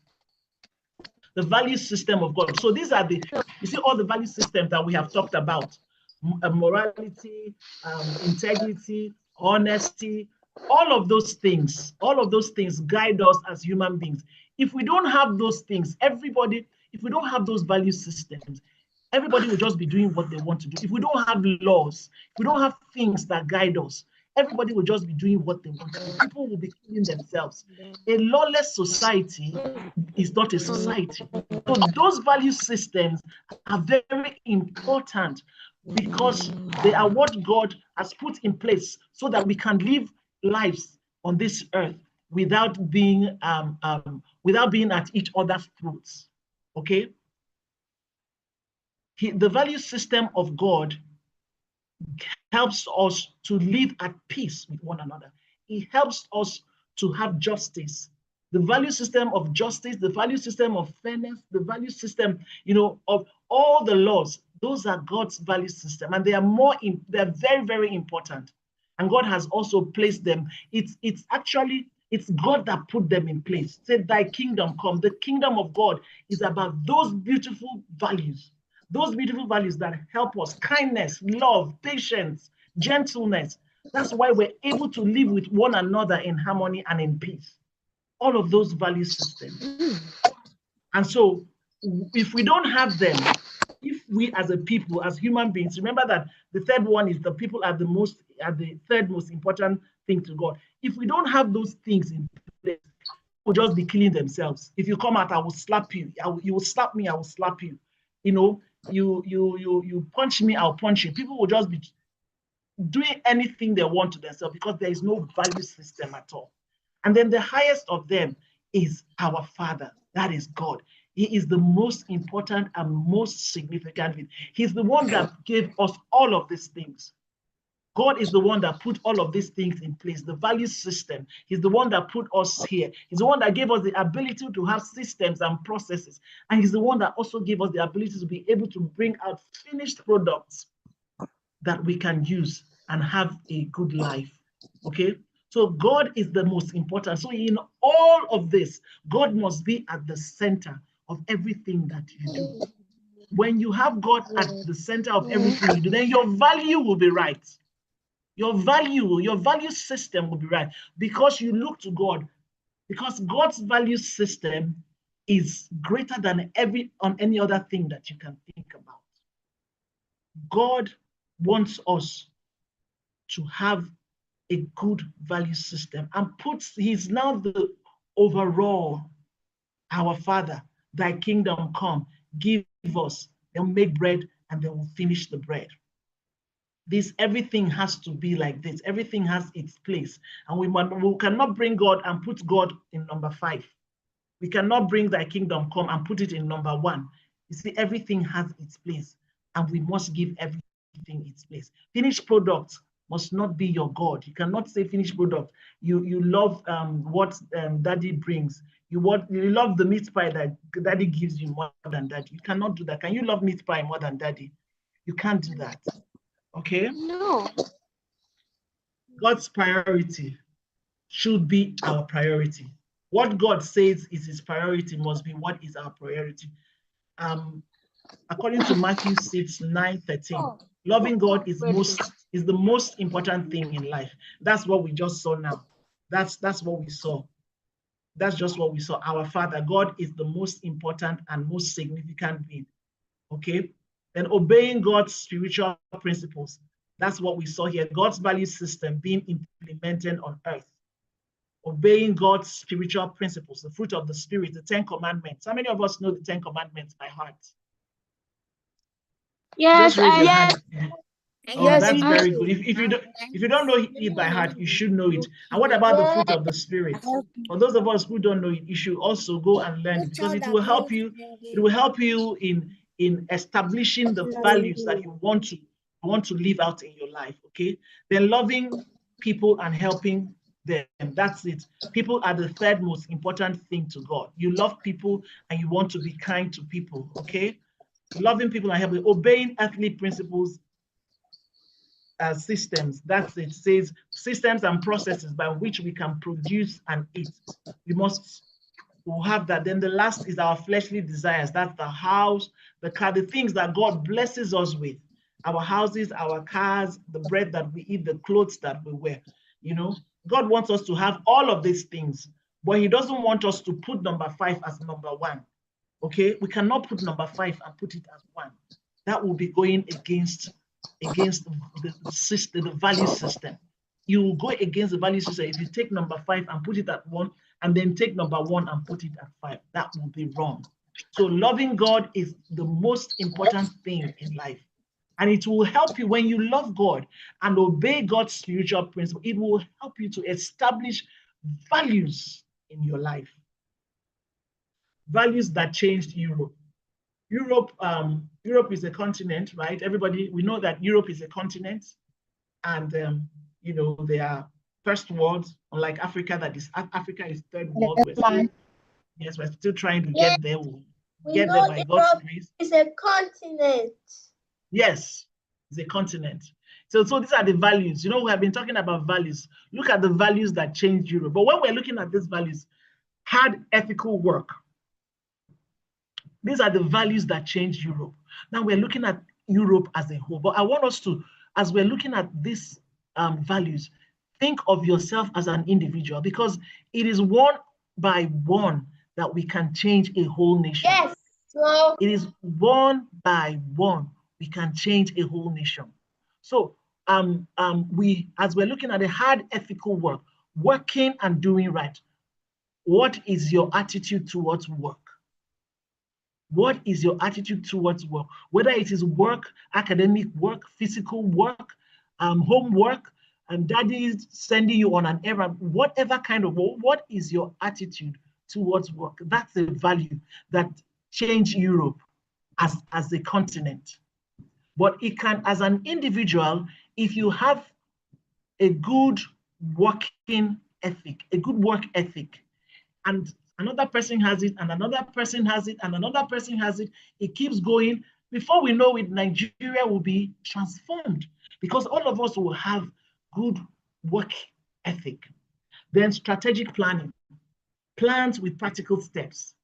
The value system of God. So these are you see all the value systems that we have talked about. Morality, integrity, honesty, all of those things guide us as human beings. If we don't have those things, if we don't have those value systems, everybody will just be doing what they want to do. If we don't have laws, if we don't have things that guide us, everybody will just be doing what they want to do. People will be killing themselves. A lawless society is not a society. So those value systems are very important. because they are what God has put in place so that we can live lives on this earth without being at each other's throats. Okay? The value system of God helps us to live at peace with one another. It helps us to have justice. The value system of justice, the value system of fairness, the value system, of all the laws, those are God's value system, and they are they're very, very important. And God has also placed them. It's God that put them in place. Say, thy kingdom come. The kingdom of God is about those beautiful values that help us: kindness, love, patience, gentleness. That's why we're able to live with one another in harmony and in peace. All of those value systems. And so if we don't have them, if we as a people, as human beings, remember that the third one is the people are the third most important thing to God. If we don't have those things in place, will just be killing themselves. If you come out, I will slap you. You will slap me, I will slap you. You punch me, I'll punch you. People will just be doing anything they want to themselves because there is no value system at all. And then the highest of them is our Father. That is God. He is the most important and most significant. He's the one that gave us all of these things. God is the one that put all of these things in place, the value system. He's the one that put us here. He's the one that gave us the ability to have systems and processes. And he's the one that also gave us the ability to be able to bring out finished products that we can use and have a good life. Okay? So God is the most important. So in all of this, God must be at the center of everything that you do. When you have God at the center of everything you do, then your value will be right. Your value system will be right because you look to God, because God's value system is greater than any other thing that you can think about. God wants us to have a good value system and he's now the overall, our Father, thy kingdom come, give us, then make bread, and then we'll finish the bread. Everything has to be like this. Everything has its place. And we cannot bring God and put God in number 5. We cannot bring thy kingdom come and put it in number 1. You see, everything has its place, and we must give everything its place. Finished product must not be your God. You cannot say finished product. You love what daddy brings. You love the meat pie that daddy gives you more than daddy. You cannot do that. Can you love meat pie more than daddy? You can't do that. Okay? No. God's priority should be our priority. What God says is his priority must be what is our priority. According to Matthew 6:9-13, loving God is the most important thing in life. That's what we just saw now. That's what we saw. That's just what we saw. Our Father, God, is the most important and most significant being. Okay? Then obeying God's spiritual principles. That's what we saw here. God's value system being implemented on earth. Obeying God's spiritual principles, the fruit of the Spirit, the 10 Commandments. How many of us know the 10 Commandments by heart? Yes, yes. Oh, Yes, that's we very do. good. If you don't know it by heart, you should know it. And what about the fruit of the Spirit? For those of us who don't know it, you should also go and learn it, because it will help you. It will help you in establishing the values that you want to live out in your life. Okay. Then loving people and helping them. That's it. People are the third most important thing to God. You love people and you want to be kind to people. Okay. Loving people and helping, obeying earthly principles. Systems, that's it. Says systems and processes by which we can produce and eat. We'll have that. Then the last is our fleshly desires. That's the house, the car, the things that God blesses us with. Our houses, our cars, the bread that we eat, the clothes that we wear. God wants us to have all of these things, but he doesn't want us to put number 5 as number 1. Okay, we cannot put number 5 and put it as 1. That will be going against the system, the value system. You will go against the value system if you take number 5 and put it at 1, and then take number 1 and put it at 5. That will be wrong. So loving God is the most important thing in life. And it will help you when you love God and obey God's spiritual principle. It will help you to establish values in your life. Values that changed Europe. Europe is a continent, right? Everybody, we know that Europe is a continent, and you know, they are first world, unlike Africa. Africa is third world. We're still trying to get there. We'll get there by God's grace. It's a continent. Yes, it's a continent. So these are the values. You know, we have been talking about values. Look at the values that changed Europe. But when we're looking at these values, hard ethical work. These are the values that changed Europe. Now we're looking at Europe as a whole. But I want us to, as we're looking at these values, think of yourself as an individual, because it is one by one that we can change a whole nation. Yes. So it is one by one we can change a whole nation. So as we're looking at the hard ethical work, working and doing right, what is your attitude towards work? What is your attitude towards work? Whether it is work, academic work, physical work, homework, and daddy is sending you on an errand, whatever kind of work, what is your attitude towards work? That's a value that changed Europe as a continent. But it can, as an individual, if you have a good working ethic, a good work ethic, and another person has it, and another person has it, and another person has it, it keeps going. Before we know it, Nigeria will be transformed, because all of us will have good work ethic. Then strategic planning, plans with practical steps.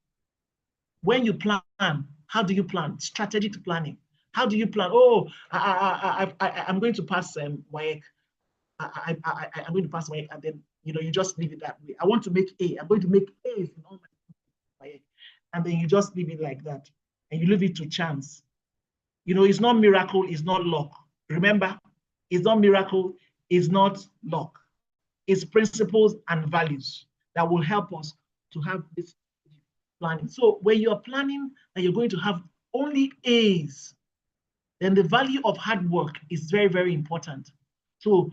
When you plan, how do you plan? Strategic planning. How do you plan? Oh, I'm going to pass WAEC. I'm going to pass WAEC, and then you just leave it that way. I want to make A. I'm going to make A's in all my WAEC, and then you just leave it like that, and you leave it to chance. It's not miracle, it's not luck. Remember, it's not miracle, it's not luck. It's principles and values that will help us to have this planning. So when you're planning that you're going to have only A's, then the value of hard work is very, very important. So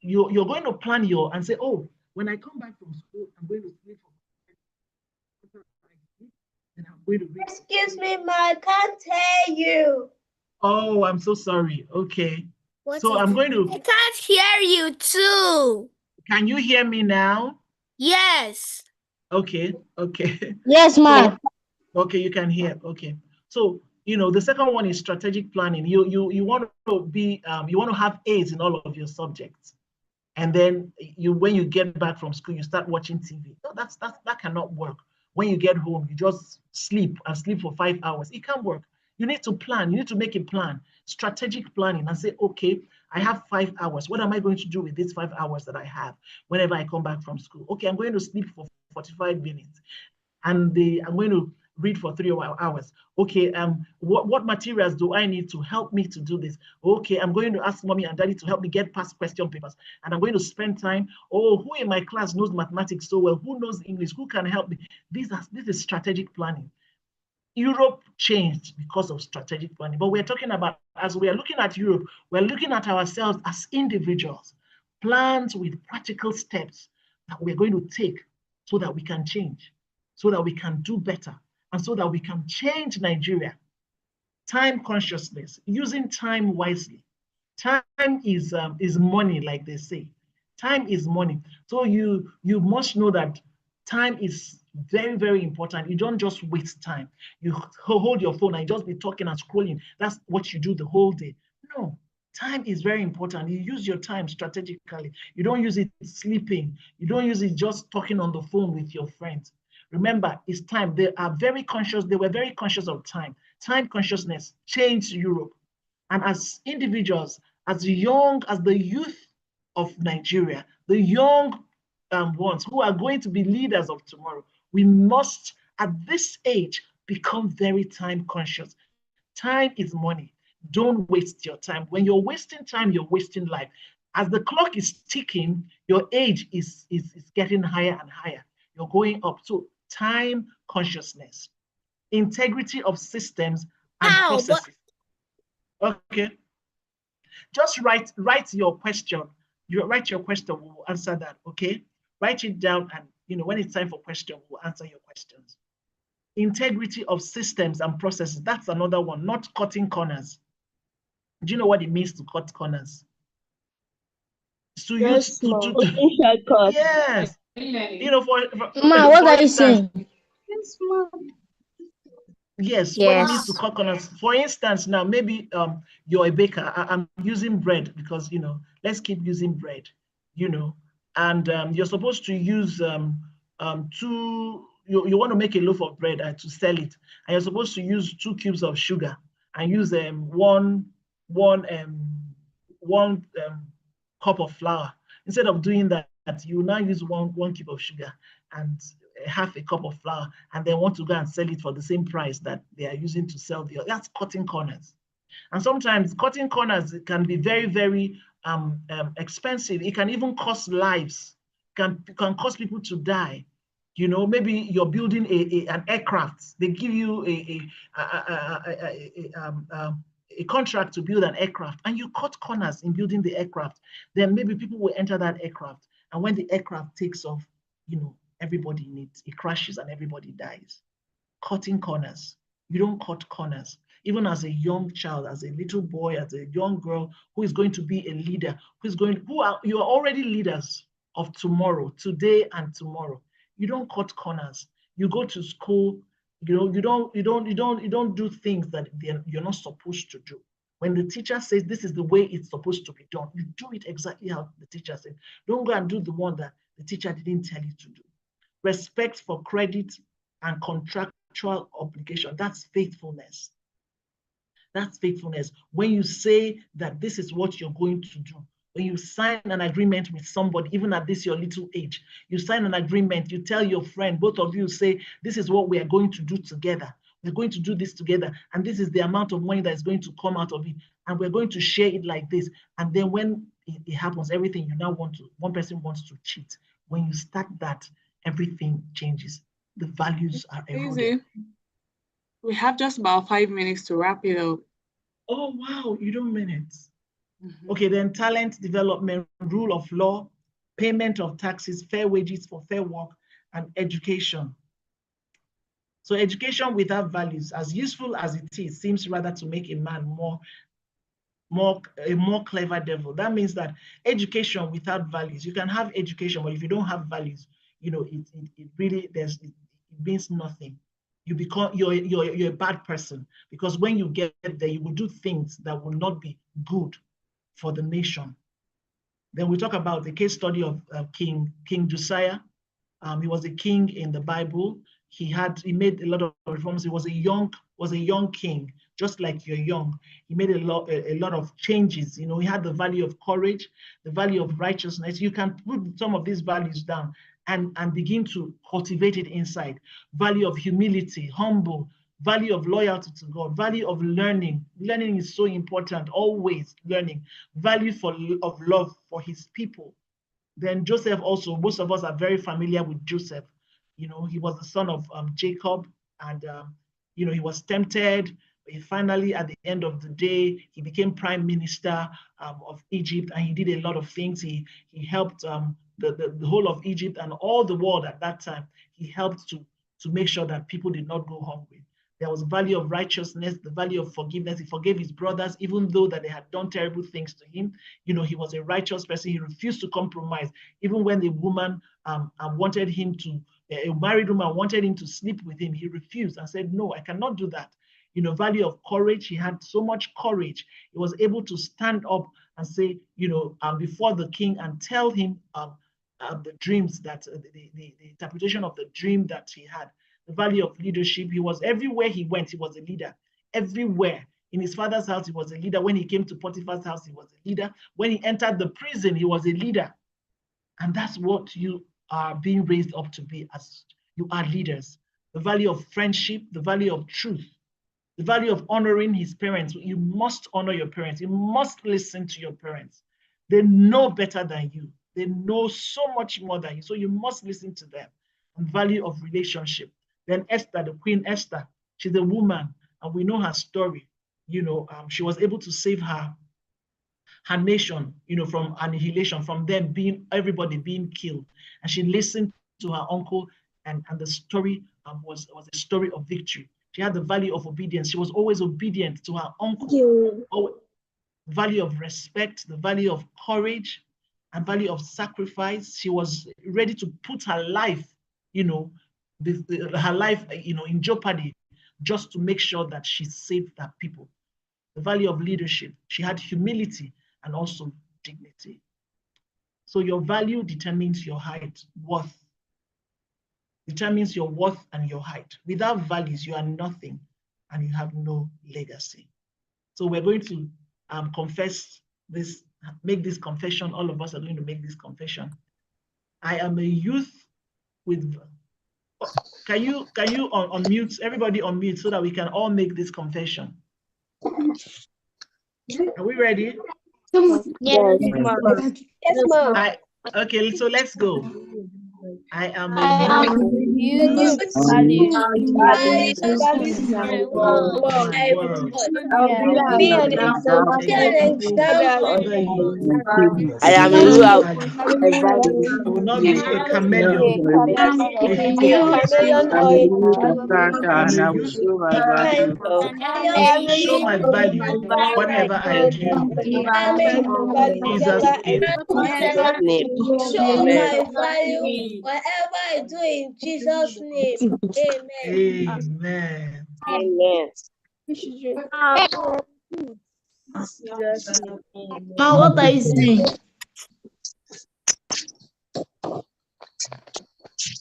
you're going to plan and say, oh, when I come back from school, I'm going to sleep for and I'm going to read. Excuse me, ma, I can't hear you. Oh, I'm so sorry. Okay. So I'm going to. I can't hear you too. Can you hear me now? Yes. Okay. Yes, ma. Okay, you can hear. Okay. So the second one is strategic planning. You want to be you want to have A's in all of your subjects, and then when you get back from school, you start watching TV. No, that cannot work. When you get home, you just sleep for 5 hours. It can't work. You need to plan. You need to make a plan, strategic planning, and say, okay, I have 5 hours. What am I going to do with these 5 hours that I have whenever I come back from school? Okay, I'm going to sleep for 45 minutes, and I'm going to read for 3 hours. Okay, what materials do I need to help me to do this? Okay, I'm going to ask mommy and daddy to help me get past question papers, and I'm going to spend time. Oh, who in my class knows mathematics so well? Who knows English? Who can help me? This is strategic planning. Europe changed because of strategic planning, but we're talking about, as we are looking at Europe, we're looking at ourselves as individuals, plans with practical steps that we're going to take so that we can change, so that we can do better, and so that we can change Nigeria. Time consciousness, using time wisely. Time is money, like they say. Time is money. So you must know that time is very, very important. You don't just waste time. You hold your phone and you just be talking and scrolling. That's what you do the whole day. No, time is very important. You use your time strategically. You don't use it sleeping. You don't use it just talking on the phone with your friends. Remember, it's time. They were very conscious of time. Time consciousness changed Europe. And as individuals, as the youth of Nigeria, the young ones who are going to be leaders of tomorrow, we must, at this age, become very time conscious. Time is money. Don't waste your time. When you're wasting time, you're wasting life. As the clock is ticking, your age is getting higher and higher. You're going up. So time consciousness, integrity of systems and processes. Okay. Just write your question. You write your question, we'll answer that, okay? Write it down, and when it's time for question, we'll answer your questions. Integrity of systems and processes, that's another one, not cutting corners. Do you know what it means to cut corners? So yes, Ma, what are you saying? Yes, what it means to cut corners. For instance, now maybe you're a baker. I'm using bread because let's keep using bread, and you're supposed to use you want to make a loaf of bread to sell it, and you're supposed to use 2 cubes of sugar and use one cup of flour. Instead of doing that, you now use one cube of sugar and half a cup of flour, and then want to go and sell it for the same price that they are using to sell the other. That's cutting corners. And sometimes cutting corners can be very, very expensive. It can even cost lives. Can cause people to die. Maybe you're building an aircraft. They give you a contract to build an aircraft, and you cut corners in building the aircraft. Then maybe people will enter that aircraft, and when the aircraft takes off, everybody in it crashes and everybody dies. Cutting corners. You don't cut corners. Even as a young child, as a little boy, as a young girl who is going to be a leader, you are already leaders of tomorrow, today and tomorrow. You don't cut corners. You go to school, you don't do things that you're not supposed to do. When the teacher says this is the way it's supposed to be done, you do it exactly how the teacher said. Don't go and do the one that the teacher didn't tell you to do. Respect for credit and contractual obligation, that's faithfulness. That's faithfulness. When you say that this is what you're going to do, when you sign an agreement with somebody, even at this your little age, you sign an agreement, you tell your friend, both of you say, this is what we are going to do together. We're going to do this together, and this is the amount of money that is going to come out of it, and we're going to share it like this. And then when it happens, everything one person wants to cheat. When you start that, everything changes. The values are eroded. We have just about 5 minutes to wrap it up. Oh, wow, you don't mean it. Okay, then talent development, rule of law, payment of taxes, fair wages for fair work, and education. So education without values, as useful as it is, seems rather to make a man a more clever devil. That means that education without values, you can have education, but if you don't have values, it really it means nothing. You're a bad person, because when you get there, you will do things that will not be good for the nation. Then we talk about the case study of King Josiah. He was a king in the Bible. He made a lot of reforms. He was a young king, just like you're young. He made a lot of changes. He had the value of courage, the value of righteousness. You can put some of these values down and begin to cultivate it inside. Value of humility, humble, value of loyalty to God, value of learning. Learning is so important, always learning. Value of love for his people. Then Joseph also, most of us are very familiar with Joseph. He was the son of Jacob, and he was tempted. Finally, at the end of the day, he became prime minister of Egypt, and he did a lot of things. He helped the whole of Egypt and all the world at that time. He helped to make sure that people did not go hungry. There was value of righteousness, the value of forgiveness. He forgave his brothers, even though that they had done terrible things to him. He was a righteous person. He refused to compromise. Even when the woman wanted him to, a married woman wanted him to sleep with him, he refused and said, no, I cannot do that. Value of courage. He had so much courage. He was able to stand up and say, before the king and tell him the dreams that, the interpretation of the dream that he had. The value of leadership. He was everywhere he went, he was a leader. Everywhere. In his father's house, he was a leader. When he came to Potiphar's house, he was a leader. When he entered the prison, he was a leader. And that's what you are being raised up to be, as you are leaders. The value of friendship, the value of truth, the value of honoring his parents. You must honor your parents. You must listen to your parents. They know better than you. They know so much more than you. So you must listen to them. And value of relationship. Then Esther, the Queen Esther, she's a woman, and we know her story. She was able to save her her nation, from annihilation, from them everybody being killed. And she listened to her uncle, and the story was a story of victory. She had the value of obedience. She was always obedient to her uncle. Value of respect, the value of courage, and value of sacrifice. She was ready to put her life, her life, in jeopardy, just to make sure that she saved her people. The value of leadership. She had humility and also dignity. So your value determines your height, worth. Determines your worth and your height. Without values, you are nothing and you have no legacy. So we're going to confess this, make this confession. All of us are going to make this confession. I am a youth with, can you unmute, everybody unmute so that we can all make this confession. Are we ready? Yes, ma'am. Yes, ma'am. Okay, so let's go. I am a youth. Be an example. I am a who I will not be a chameleon. Show my value whatever I do. Jesus name. Show my value whatever I do in Jesus' name. Amen. Amen. What are you saying?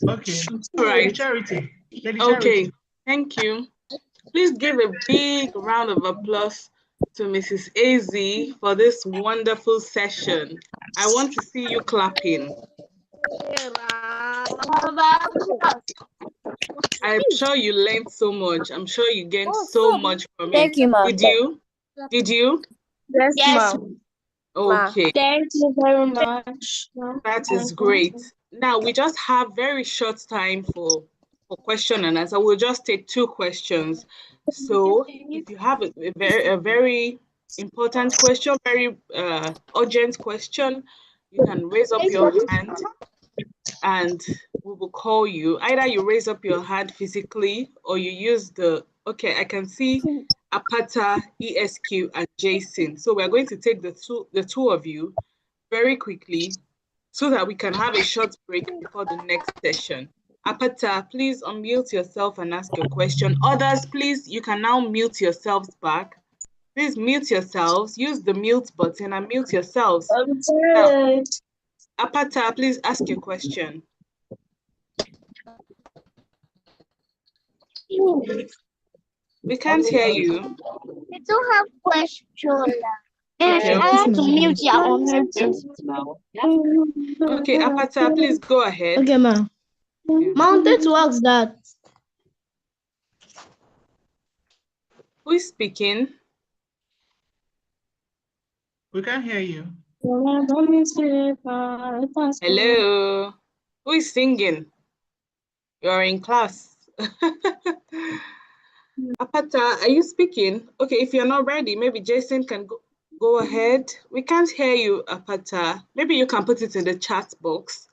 Okay. All right. Charity. Okay. Thank you. Please give a big round of applause to Mrs. AZ for this wonderful session. I want to see you clapping. I'm sure you learned so much. I'm sure you gained so much from it. Thank you, ma'am. Did you? Did you? Yes, ma'am. Okay. Thank you very much. That is great. Now we just have very short time for question and answer. We'll just take 2 questions. So if you have a very important question, very urgent question, you can raise up your hand and we will call you. Either you raise up your hand physically or you use okay, I can see Apata, ESQ, and Jason. So we're going to take the two of you very quickly so that we can have a short break before the next session. Apata, please unmute yourself and ask your question. Others, please, you can now mute yourselves back. Please mute yourselves. Use the mute button and mute yourselves. Now, Apata, please ask your question. We can't hear you. We don't have questions. Okay. I have to mute your own. Okay, Apata, please go ahead. Okay, ma'am. Yeah. Mounted to ask that. Who is speaking? We can't hear you. Hello. Who is singing? You're in class. Apata, are you speaking? Okay, if you're not ready, maybe Jason can go ahead. We can't hear you, Apata. Maybe you can put it in the chat box.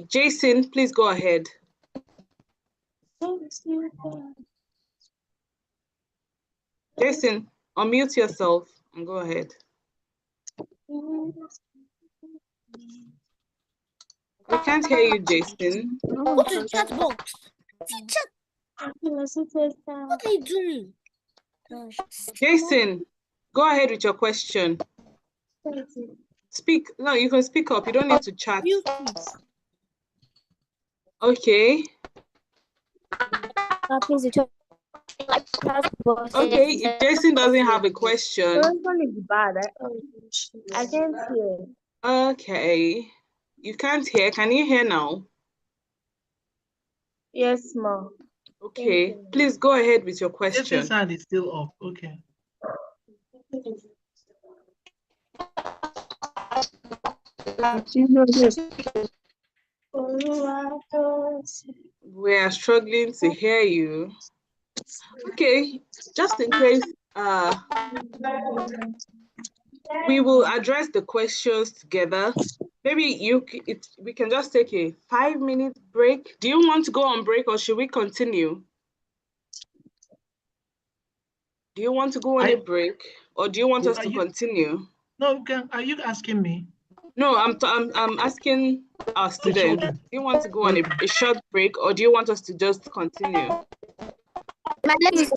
Jason, please go ahead. Jason, unmute yourself and go ahead. We can't hear you, Jason. Go to the chat box. What are you doing? Jason, go ahead with your question. Speak. No, you can speak up. You don't need to chat. Okay. Okay, if Jason doesn't have a question. I can't hear. Okay. You can't hear. Can you hear now? Yes, ma'am. Okay. Please go ahead with your question. Jason's hand is still up. Okay. We are struggling to hear you. Okay, just in case we will address the questions together. Maybe we can just take a 5-minute break. Do you want to go on break or should we continue? Do you want to go on a break or do you want us to continue? No, are you asking me? No, I'm asking our students. Do you want to go on a short break or do you want us to just continue? Let's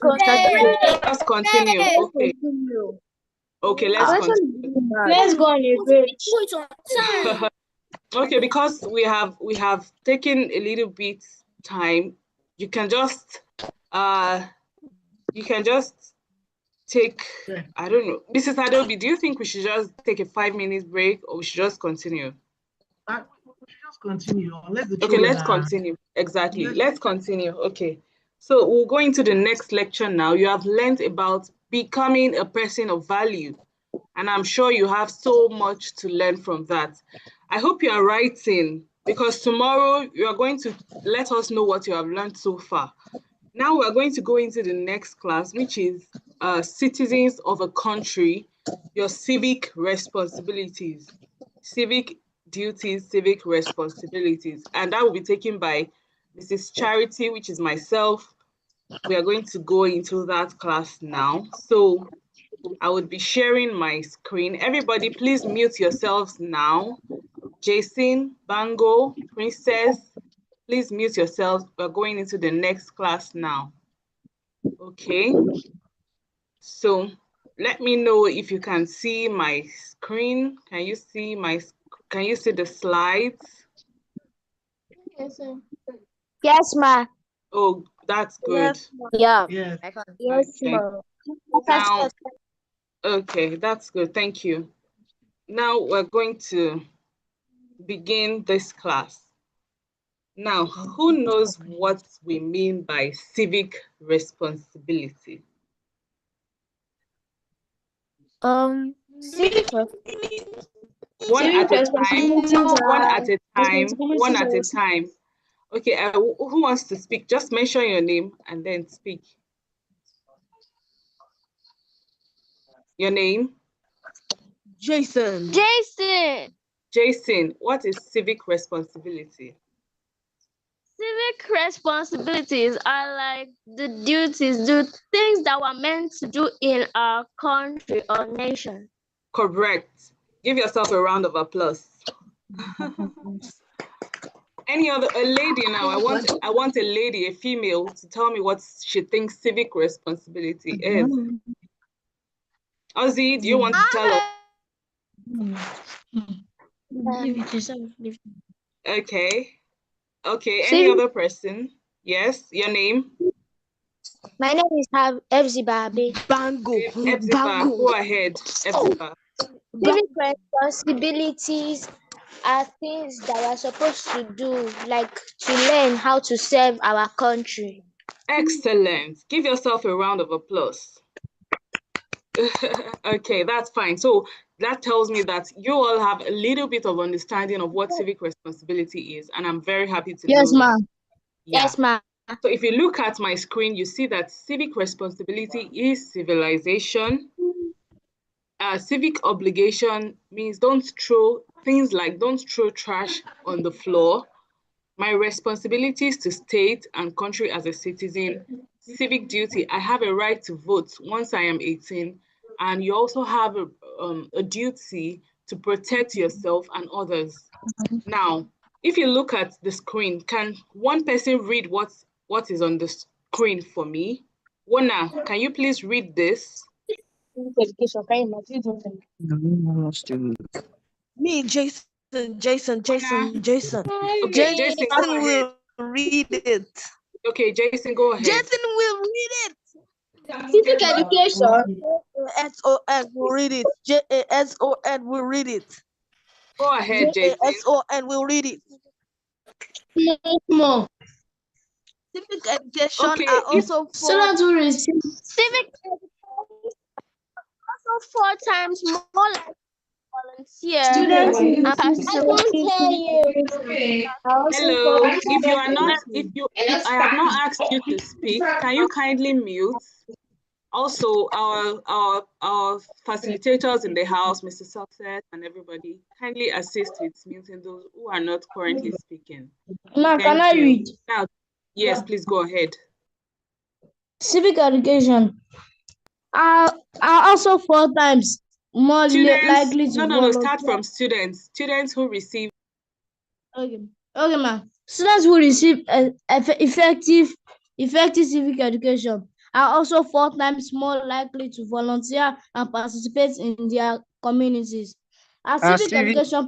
Let's continue. Okay. Okay, let's continue. Let's go on a break. Okay, because we have taken a little bit time, you can just take, I don't know, Mrs. Adobe, do you think we should just take a 5-minute break or we should just continue? We should just continue. Okay, let's continue. Exactly. Let's continue. Okay. So we'll go into the next lecture now. You have learned about becoming a person of value. And I'm sure you have so much to learn from that. I hope you are writing because tomorrow you are going to let us know what you have learned so far. Now we're going to go into the next class, which is citizens of a country, your civic responsibilities, civic duties, civic responsibilities. And that will be taken by Mrs. Charity, which is myself. We are going to go into that class now. So I would be sharing my screen. Everybody, please mute yourselves now. Jason, Bango, Princess, please mute yourselves. We're going into the next class now. Okay. So let me know if you can see my screen. Can you see the slides? Yes, sir. Yes, ma. Oh, that's good. Yeah. Yes, ma. Now, okay, that's good. Thank you. Now we're going to begin this class. Now, who knows what we mean by civic responsibility? Civic One at a time. Okay, who wants to speak? Just mention your name and then speak. Your name? Jason. Jason, what is civic responsibility? Civic responsibilities are like the duties, the things that we're meant to do in our country or nation. Correct. Give yourself a round of applause. Any other, a lady now, I want a lady, a female, to tell me what she thinks civic responsibility is. Ozzy, do you want to tell us? Okay. Okay, any other person? Yes, your name? My name is Ebziba. Bango. Ebziba, go ahead, Ebziba. Civic responsibilities are things that we're supposed to do, like to learn how to serve our country. Excellent. Give yourself a round of applause. Okay, that's fine. So that tells me that you all have a little bit of understanding of what civic responsibility is, and I'm very happy to know. Yes, ma'am. Yeah. Yes, ma'am. So if you look at my screen, you see that civic responsibility is civilization. Civic obligation means don't throw trash on the floor. My responsibilities to state and country as a citizen. Civic duty, I have a right to vote once I am 18, and you also have a duty to protect yourself and others. Now, if you look at the screen, can one person read what is on the screen for me? Wona, can you please read this? Me, Jason. Okay, Jason will read it. Okay, Jason, go ahead. Jason will read it. Civic education. SON will read it. JASON will read it. Go ahead, Jason. SON will read it. More. Civic education Okay, are also for Students will receive civic education also 4 times more like volunteer. Students and Hello. If I have not asked you to speak, can you kindly mute? Also, our facilitators in the house, Mr. Success and everybody, kindly assist with muting those who are not currently speaking. Ma, can Thank I you. read? Now, yes, please go ahead. Civic education are also 4 times more Students, likely to no, volunteer. start from students. Students who receive. Okay, ma. Students who receive effective civic education are also 4 times more likely to volunteer and participate in their communities. As civic education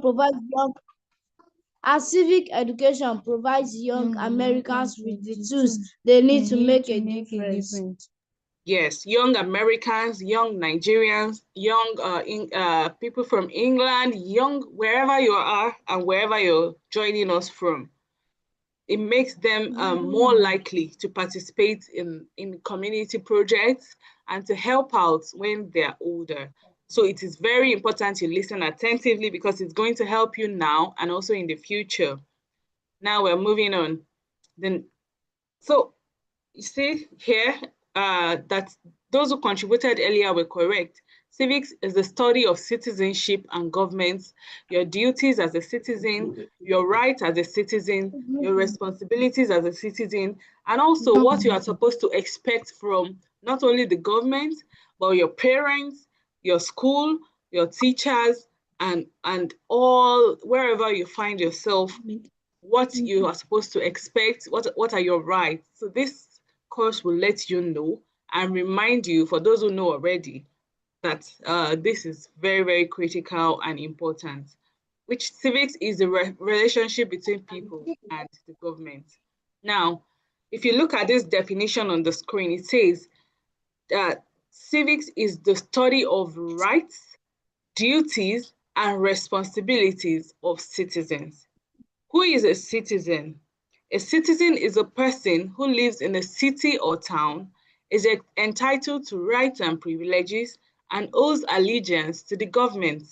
provides young Americans with the tools they need to make a difference. Yes, young Americans, young Nigerians, young people from England, young wherever you are and wherever you're joining us from. It makes them more likely to participate in community projects and to help out when they're older. So it is very important you listen attentively because it's going to help you now and also in the future. Now we're moving on. So you see here that those who contributed earlier were correct. Civics is the study of citizenship and government, your duties as a citizen, your rights as a citizen, your responsibilities as a citizen, and also what you are supposed to expect from not only the government, but your parents, your school, your teachers, and all wherever you find yourself, what you are supposed to expect, what are your rights. So this course will let you know and remind you, for those who know already, that this is very, very critical and important. Which civics is the relationship between people and the government. Now, if you look at this definition on the screen, it says that civics is the study of rights, duties, and responsibilities of citizens. Who is a citizen? A citizen is a person who lives in a city or town, is entitled to rights and privileges, and owes allegiance to the government.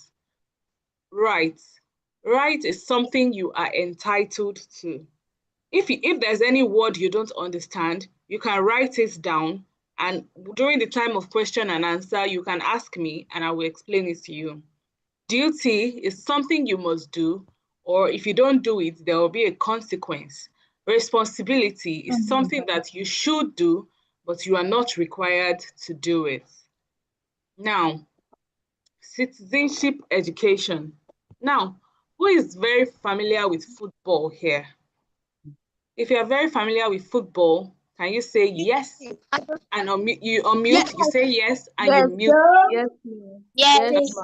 Rights. Right is something you are entitled to. If there's any word you don't understand, you can write it down, and during the time of question and answer, you can ask me and I will explain it to you. Duty is something you must do, or if you don't do it, there will be a consequence. Responsibility is something that you should do, but you are not required to do it. Now, citizenship education. Now, who is very familiar with football here? If you are very familiar with football, can you say yes? And you unmute, you say yes, and you mute. Yes. Yes.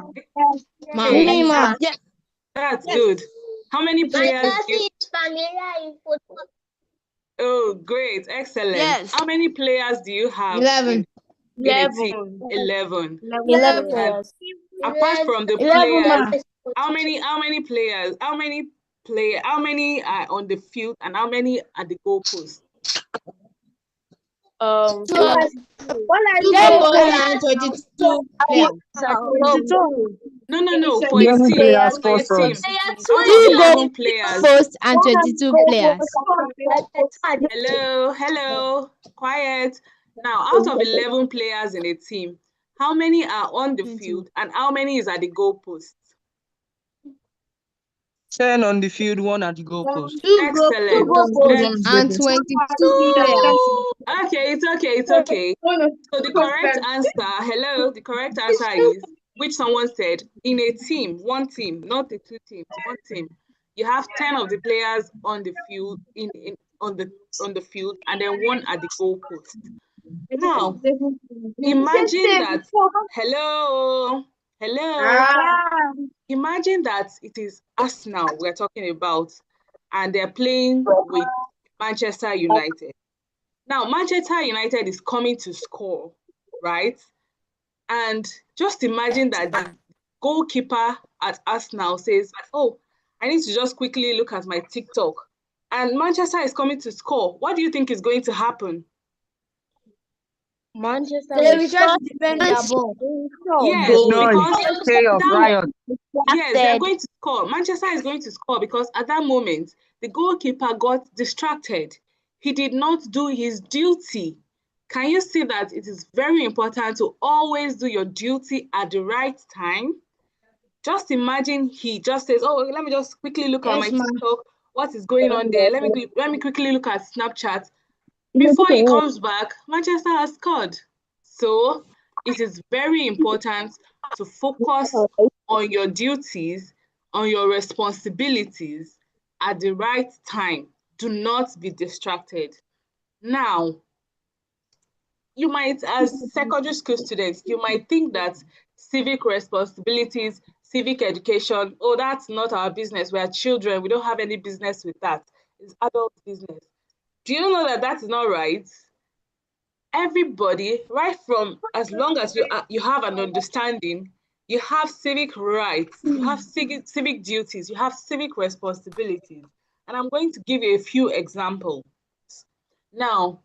That's good. How many players? My cousin is familiar in football. Oh, great. Excellent. Yes. How many players do you have? 11. In a team? 11. 11 players. Apart from the 11, players, how many players? How many are on the field and how many at the goalpost? 22. No. For a team. players, For a team. Out of 2 11 players. goalposts and 22 players. Hello. Quiet. Now, out of 11 players in a team, how many are on the field and how many is at the goalpost? 10 on the field, 1 at the goalpost. Excellent. And 22 players. Okay, it's okay. So the correct answer is, which someone said, in a team, one team, not the 2 teams, one team. You have 10 of the players on the field, on the field, and then 1 at the goalpost. Now, imagine that. Hello. Imagine that it is Arsenal we're talking about, and they're playing with Manchester United. Now, Manchester United is coming to score, right? And just imagine that the goalkeeper at Arsenal says, oh, I need to just quickly look at my TikTok. And Manchester is coming to score. What do you think is going to happen? Manchester will try to defend their ball. Yes, because Chaos, riot. yes, they're going to score. Manchester is going to score because at that moment, the goalkeeper got distracted. He did not do his duty. Can you see that it is very important to always do your duty at the right time? Just imagine he just says, oh, let me just quickly look at my TikTok. What is going on there? Let me quickly look at Snapchat. Before he comes back, Manchester has scored. So it is very important to focus on your duties, on your responsibilities at the right time. Do not be distracted. Now, you might, as secondary school students, you might think that civic responsibilities, civic education, oh, that's not our business. We are children. We don't have any business with that. It's adult business. Do you know that that is not right? Everybody, right from as long as you have an understanding, you have civic rights, you have civic duties, you have civic responsibilities. And I'm going to give you a few examples. Now,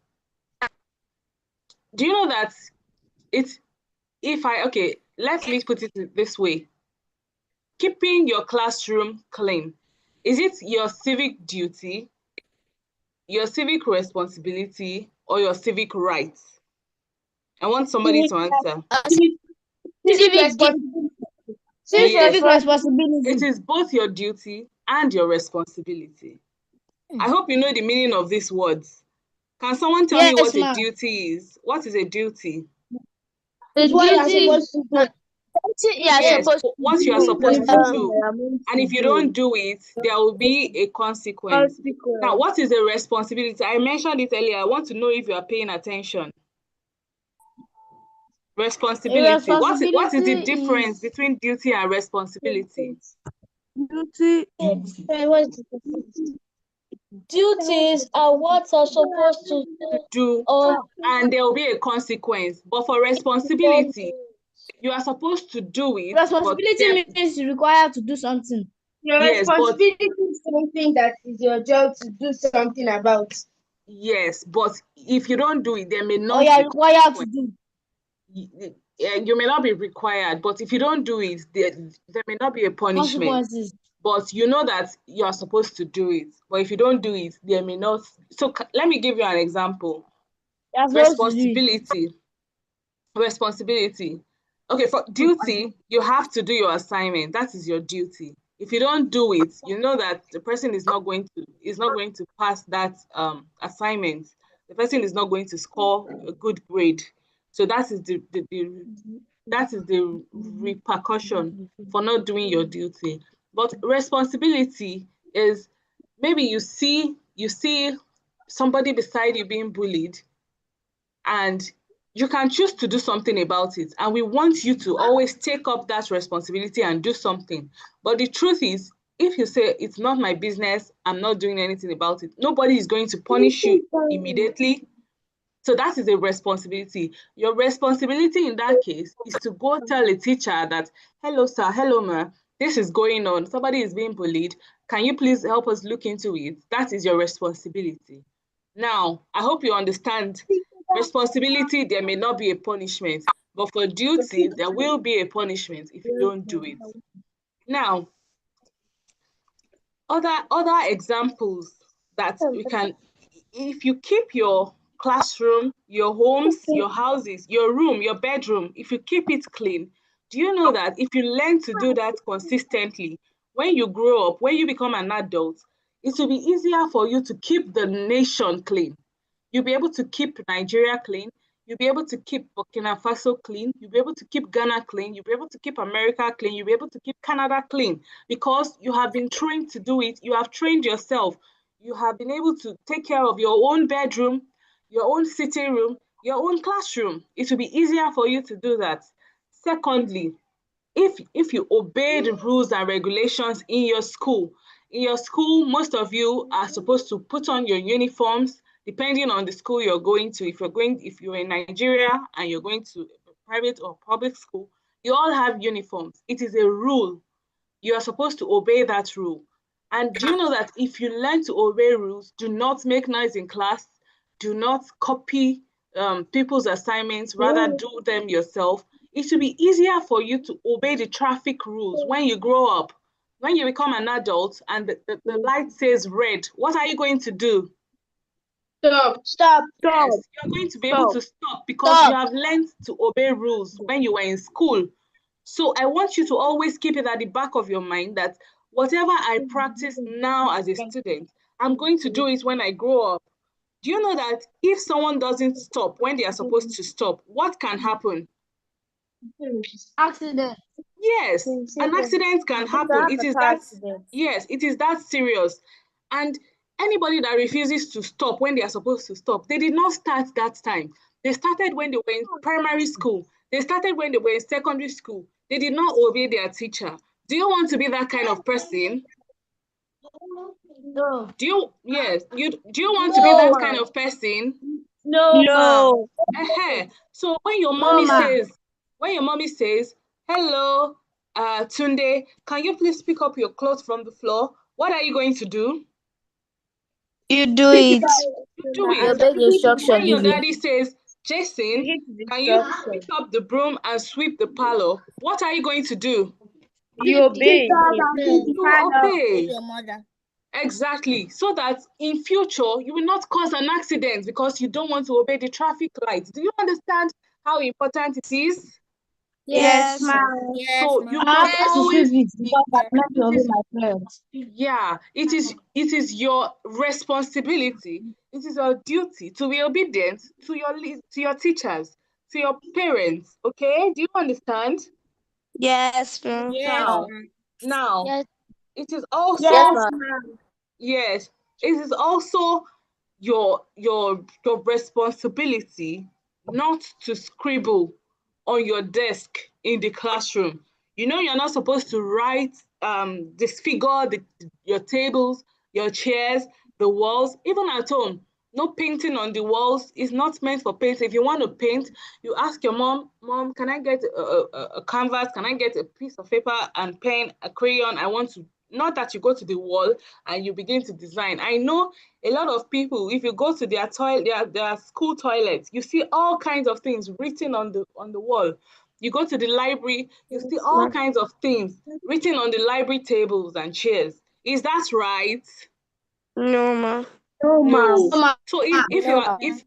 do you know that let me put it this way. Keeping your classroom clean, is it your civic duty, your civic responsibility, or your civic rights? I want somebody to answer. Civic responsibility. It is both your duty and your responsibility. I hope you know the meaning of these words. Can someone tell me what a duty is? What is a duty? It's what you're supposed to do. Yes, what you are supposed to do. And if you don't do it, there will be a consequence. Now, what is a responsibility? I mentioned it earlier. I want to know if you are paying attention. Responsibility. What is the difference between duty and responsibility? Duties are what you're supposed to do, and there will be a consequence. But for responsibility, you are supposed to do it. Responsibility means you're required to do something. Your responsibility is something that is your job to do something about. Yes, but if you don't do it, there may not. Or you're required to do. You may not be required, but if you don't do it, there may not be a punishment. But you know that you are supposed to do it. But if you don't do it, there may not. So let me give you an example. Responsibility. Okay, for duty, you have to do your assignment. That is your duty. If you don't do it, you know that the person is not going to pass that assignment. The person is not going to score a good grade. So that is the repercussion for not doing your duty. But responsibility is maybe you see somebody beside you being bullied, and you can choose to do something about it. And we want you to always take up that responsibility and do something. But the truth is, if you say, it's not my business, I'm not doing anything about it, nobody is going to punish you immediately. So that is a responsibility. Your responsibility in that case is to go tell a teacher that, hello, sir, hello, ma, this is going on. Somebody is being bullied. Can you please help us look into it? That is your responsibility. Now, I hope you understand. Responsibility, there may not be a punishment, but for duty, there will be a punishment if you don't do it. Now, other examples that we can, if you keep your classroom, your homes, your houses, your room, your bedroom, if you keep it clean, do you know that if you learn to do that consistently, when you grow up, when you become an adult, it will be easier for you to keep the nation clean. You'll be able to keep Nigeria clean. You'll be able to keep Burkina Faso clean. You'll be able to keep Ghana clean. You'll be able to keep America clean. You'll be able to keep Canada clean because you have been trained to do it. You have trained yourself. You have been able to take care of your own bedroom, your own sitting room, your own classroom. It will be easier for you to do that. Secondly, if you obey the rules and regulations in your school, most of you are supposed to put on your uniforms, depending on the school you're going to. If you're in Nigeria and you're going to a private or public school, you all have uniforms. It is a rule. You are supposed to obey that rule. And do you know that if you learn to obey rules, do not make noise in class, do not copy people's assignments, rather do them yourself, it will be easier for you to obey the traffic rules when you grow up. When you become an adult and the light says red, what are you going to do? Stop. Yes, you're going to be able to stop because you have learned to obey rules when you were in school. So I want you to always keep it at the back of your mind that whatever I practice now as a student, I'm going to do it when I grow up. Do you know that if someone doesn't stop when they are supposed to stop, what can happen? Accident. Yes, an accident can happen. It is that, yes, it is that serious. And anybody that refuses to stop when they are supposed to stop, they did not start that time. They started when they were in primary school. They started when they were in secondary school. They did not obey their teacher. Do you want to be that kind of person? No. Do you want to be that kind of person? No. So when your mommy says, hello, Tunde, can you please pick up your clothes from the floor? What are you going to do? You do it. You do You it. obey the instruction When your given. daddy says, Jason, can you pick up the broom and sweep the parlor? What are you going to do? You obey. You obey. Your mother. Exactly. So that in future, you will not cause an accident because you don't want to obey the traffic lights. Do you understand how important it is? Yes, ma'am. Yes, So ma'am. you must always, parents. yeah, it is your responsibility. It is your duty to be obedient to your teachers, to your parents. Okay, do you understand? Yes, ma'am. Yes, Now, ma'am. now, Yes. it is also Yes, ma'am. yes, it is also your responsibility not to scribble on your desk in the classroom. You know you're not supposed to write disfigure your tables, your chairs, the walls, even at home. No painting on the walls is not meant for painting. If you want to paint, you ask your mom, can I get a canvas? Can I get a piece of paper and pen, a crayon? I want to, not that you go to the wall and you begin to design. I know a lot of people, if you go to their school toilets, you see all kinds of things written on the wall. You go to the library, you see all kinds of things written on the library tables and chairs. Is that right? No, ma'am. No. So if you No, are ma'am.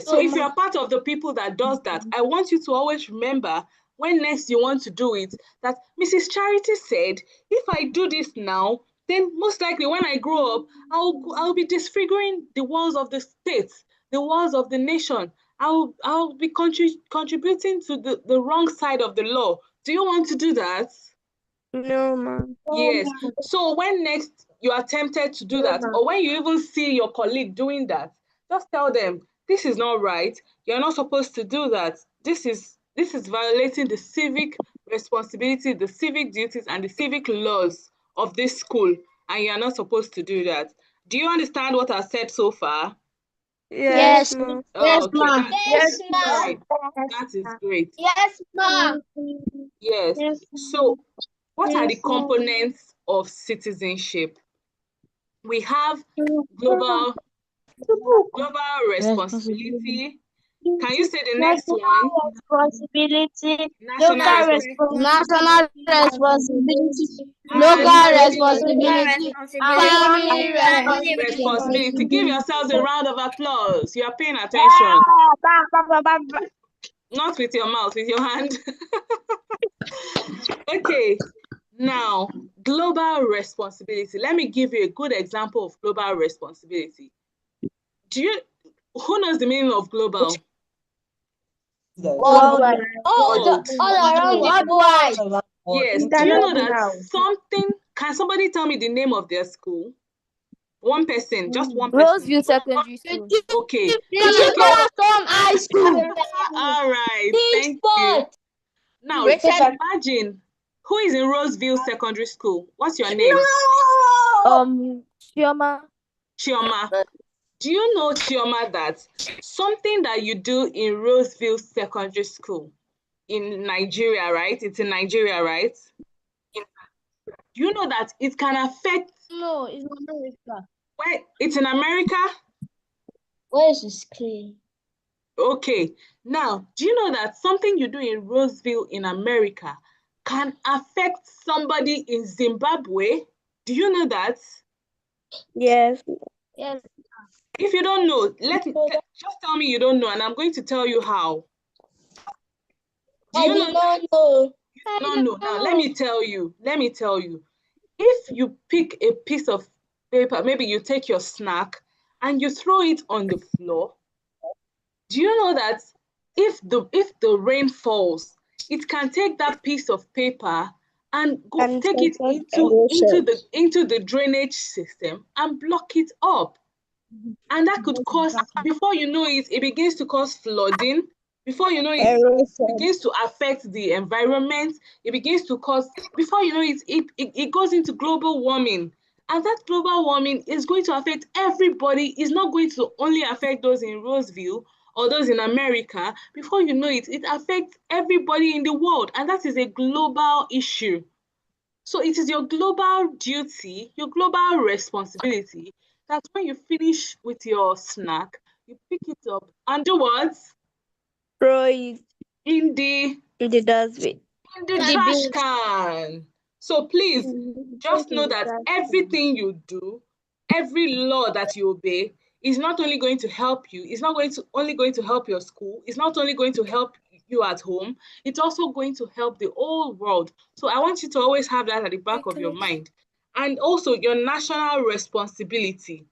so if you are part of the people that does that, I want you to always remember when next you want to do it, that Mrs. Charity said, if I do this now, then most likely when I grow up, I'll be disfiguring the walls of the state, the walls of the nation. I'll be contributing to the wrong side of the law. Do you want to do that? No, ma'am. Yes. So when next you are tempted to do that, or when you even see your colleague doing that, just tell them, this is not right. You're not supposed to do that. This is violating the civic responsibility, the civic duties, and the civic laws of this school, and you're not supposed to do that. Do you understand what I said so far? Yes, ma'am. Oh, okay. Yes, ma'am. Great. That is great. Yes, ma'am. Yes. So what are the components of citizenship? We have global responsibility. Can you say the next one? Responsibility. National responsibility. National responsibility. And Local responsibility. Family Family responsibility. Give yourselves a round of applause. You are paying attention. Not with your mouth, with your hand. Okay. Now, global responsibility. Let me give you a good example of global responsibility. Who knows the meaning of global? Worldwide. All around worldwide. Yes. Do you know that can somebody tell me the name of their school? One person, just one person. Roseville Secondary School. Okay. High School. All right. Thank you. Now, imagine who is in Roseville Secondary School. What's your name? Chioma. Chioma. Do you know, Chioma, that something that you do in Roseville Secondary School in Nigeria, right? It's in Nigeria, right? Do you know that it can affect? No, it's in America. Where? It's in America? Where is the screen? Okay. Now, do you know that something you do in Roseville in America can affect somebody in Zimbabwe? Do you know that? Yes. Yes. If you don't know, just tell me you don't know, and I'm going to tell you how. Do you know? Not know. You don't know. Now, let me tell you. If you pick a piece of paper, maybe you take your snack and you throw it on the floor, do you know that if the rain falls, it can take that piece of paper and take it into the drainage system and block it up? And that could cause, before you know it, it begins to cause flooding. Before you know it, it begins to affect the environment. It begins to cause, before you know it, it goes into global warming. And that global warming is going to affect everybody. It's not going to only affect those in Roseville or those in America. Before you know it, it affects everybody in the world. And that is a global issue. So it is your global duty, your global responsibility, that when you finish with your snack, you pick it up and do what? Throw it in the dustbin. In the trash can. So please, just know that everything you do, every law that you obey, is not only going to help you, it's not only going to help your school, it's not only going to help you at home, it's also going to help the whole world. So I want you to always have that at the back of your mind. And also your national responsibility.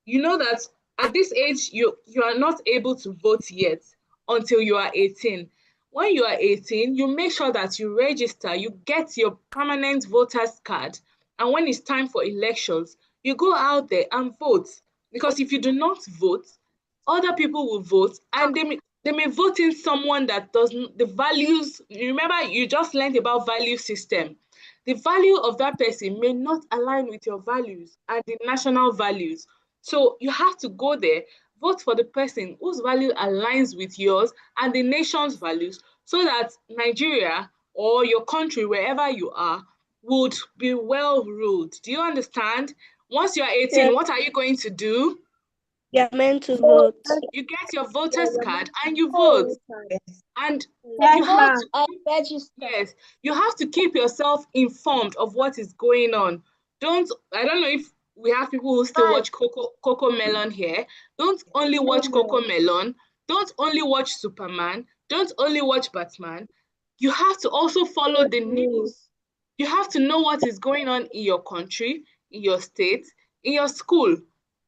You know that at this age, you are not able to vote yet until you are 18. When you are 18, you make sure that you register, you get your permanent voter's card, and when it's time for elections, you go out there and vote. Because if you do not vote, other people will vote, and they may vote in someone that doesn't, the values, remember you just learned about value system. The value of that person may not align with your values and the national values. So you have to go there, vote for the person whose value aligns with yours and the nation's values, so that Nigeria or your country, wherever you are, would be well ruled. Do you understand? Once you're 18, what are you going to do? You're meant to vote. You get your voter's card and you vote. And you have to, yes, you have to keep yourself informed of what is going on. I don't know if we have people who still watch Coco Melon here. Don't only watch Coco Melon. Don't only watch Superman. Don't only watch Batman. You have to also follow the news. You have to know what is going on in your country, in your state, in your school.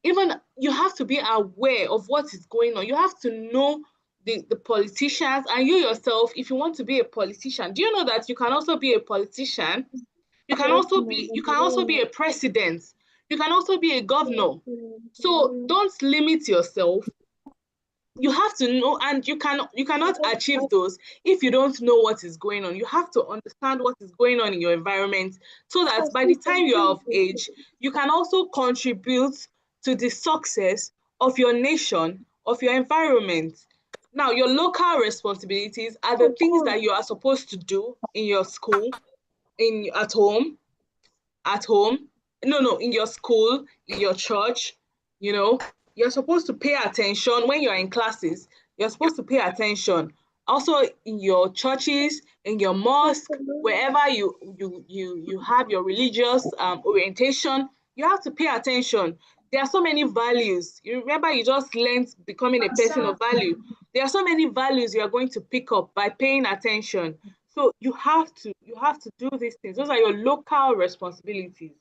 Even you have to be aware of what is going on. You have to know the politicians, and you yourself, if you want to be a politician, do you know that you can also be a politician? You can also be a president. You can also be a governor. So don't limit yourself. You have to know, and you cannot achieve those if you don't know what is going on. You have to understand what is going on in your environment, so that by the time you are of age, you can also contribute to the success of your nation, of your environment. Now, your local responsibilities are the things that you are supposed to do in your school, at home, in your school, in your church. You're supposed to pay attention when you're in classes. You're supposed to pay attention. Also in your churches, in your mosque, wherever you have your religious orientation, you have to pay attention. There are so many values. You remember you just learned becoming a person of value. There are so many values you are going to pick up by paying attention. So you have to do these things. Those are your local responsibilities.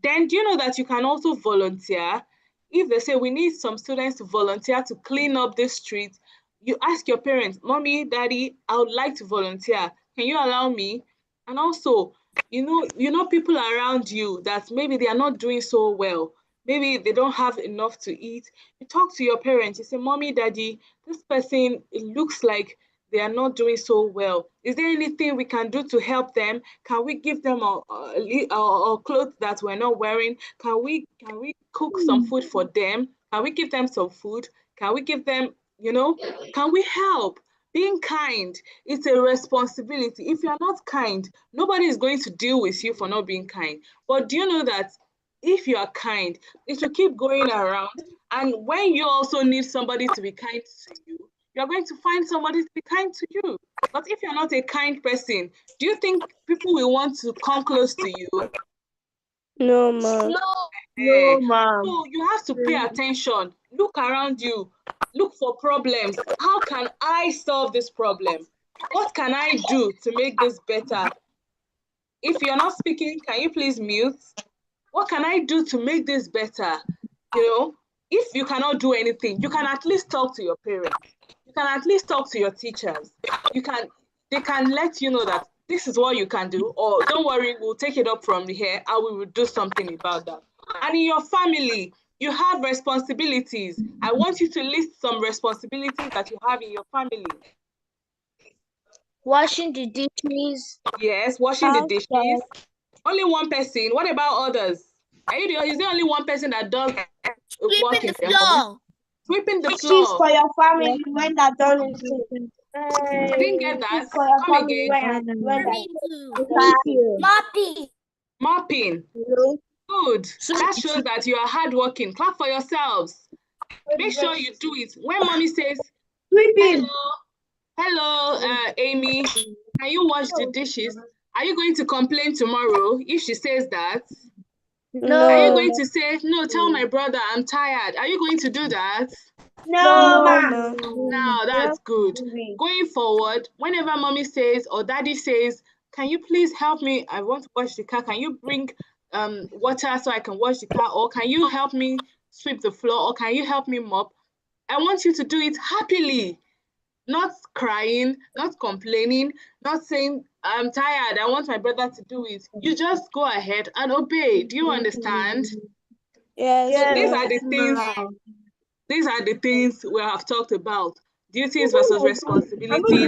Then do you know that you can also volunteer? If they say we need some students to volunteer to clean up the street, you ask your parents, Mommy, Daddy, I would like to volunteer. Can you allow me? And also, you know people around you that maybe they are not doing so well. Maybe they don't have enough to eat. You talk to your parents. You say, Mommy, Daddy, this person, it looks like they are not doing so well. Is there anything we can do to help them? Can we give them a clothes that we're not wearing? Can we cook some food for them? Can we give them some food? Can we give them, can we help? Being kind, it's a responsibility. If you're not kind, nobody is going to deal with you for not being kind. But do you know that if you are kind, it will keep going around. And when you also need somebody to be kind to you, you're going to find somebody to be kind to you. But if you're not a kind person, do you think people will want to come close to you? No, ma'am. No, ma'am. So you have to pay attention. look around you, look for problems. How can I solve this problem? What can I do to make this better? If you're not speaking, can you please mute? What can I do to make this better? You know, if you cannot do anything, you can at least talk to your parents. You can at least talk to your teachers. They can let you know that this is what you can do, or don't worry, we'll take it up from here and we will do something about that. And in your family, you have responsibilities. I want you to list some responsibilities that you have in your family. Washing the dishes. Yes, washing the dishes. Only one person. What about others? Is there only one person that does work in the floor? Sweeping the floor. She's for your family when they're done with it. I didn't get that. For your Come family again. Mopping. Good. That shows that you are hardworking. Clap for yourselves. Make sure you do it. When mommy says, hello, Amy, can you wash the dishes? Are you going to complain tomorrow if she says that? No. Are you going to say, no, tell my brother I'm tired? Are you going to do that? No. No, that's good. Going forward, whenever mommy says or daddy says, can you please help me? I want to wash the car. Can you bring water so I can wash the car? Or can you help me sweep the floor? Or can you help me mop? I want you to do it happily, not crying, not complaining, not saying, I'm tired, I want my brother to do it. You just go ahead and obey. Do you understand? Yes. So these are the things. These are the things we have talked about. Duties versus responsibilities.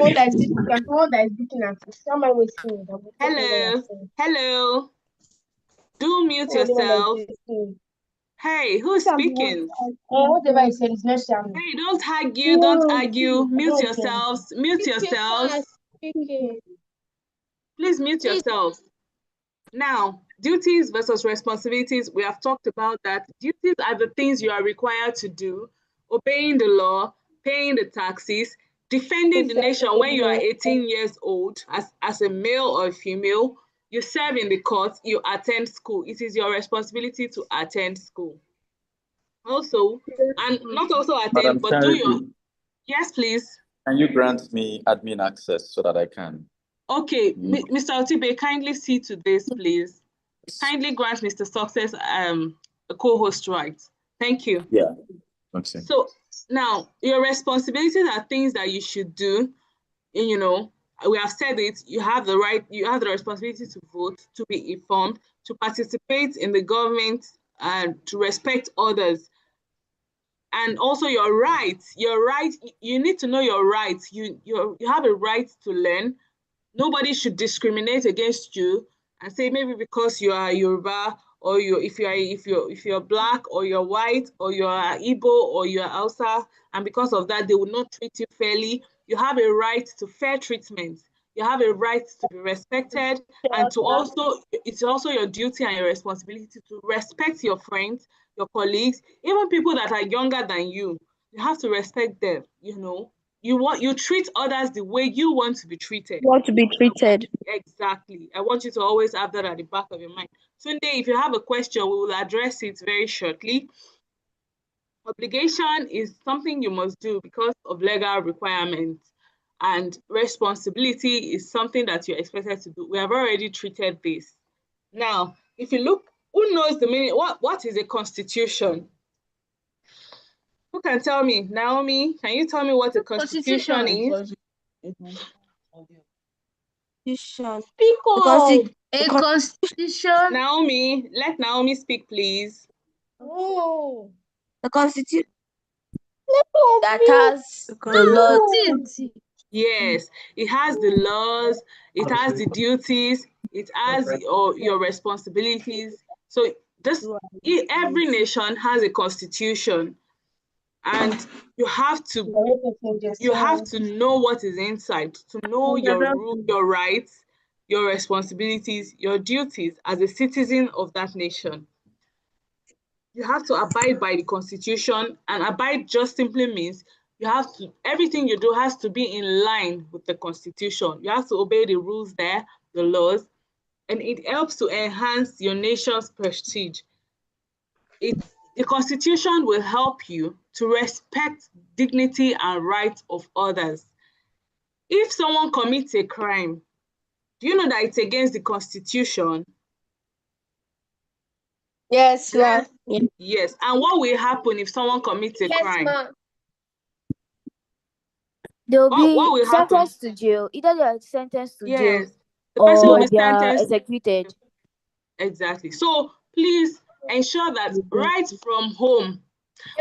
Hello. Do mute yourself. Hey, who's speaking? Whatever I said is not sound. Hey, don't argue. Mute yourselves. Please mute yourselves. Now, duties versus responsibilities, we have talked about that. Duties are the things you are required to do: obeying the law, paying the taxes, defending the nation when you are 18 years old as a male or a female. You serve in the court, you attend school. It is your responsibility to attend school. Also, and not also attend, but do your... Yes, please. Can you grant me admin access so that I can? Okay, Mr. Otibe, kindly see to this, please. Kindly grant Mr. Success a co-host right. Thank you. Yeah. Okay. So now your responsibilities are things that you should do. And, you know, we have said it, you have the right, you have the responsibility to vote, to be informed, to participate in the government, and to respect others. And also your rights, you need to know your rights. You have a right to learn. Nobody should discriminate against you and say maybe because you are Yoruba, or if you're black, or you're white, or you're Igbo, or you're Hausa, and because of that they will not treat you fairly. You have a right to fair treatment. You have a right to be respected, and it's also your duty and your responsibility to respect your friends, your colleagues, even people that are younger than you. You have to respect them, you know. You treat others the way you want to be treated. Exactly. I want you to always have that at the back of your mind. Sunday, if you have a question, we will address it very shortly. Obligation is something you must do because of legal requirements, and responsibility is something that you're expected to do. We have already treated this. Now, if you look, who knows the meaning? What is a constitution? Who can tell me? Naomi, can you tell me what a constitution is? Speak up. A constitution. Naomi, let Naomi speak, please. Oh. The constitution that has the laws. Yes, it has the laws, it has the duties, it has your responsibilities. So every nation has a constitution, and you have to know what is inside, to know your rules, your rights, your responsibilities, your duties as a citizen of that nation. You have to abide by the constitution, and abide just simply means everything you do has to be in line with the constitution. You have to obey the rules there, the laws, and it helps to enhance your nation's prestige. the Constitution will help you to respect dignity and rights of others. If someone commits a crime, do you know that it's against the Constitution? Yes, ma'am. Yes. And what will happen if someone commits a crime? Ma'am. They'll What be will happen? sentenced to jail. Either they are sentenced to jail Yes. The person will or be they are sentenced. executed. Exactly. So please ensure that right from home,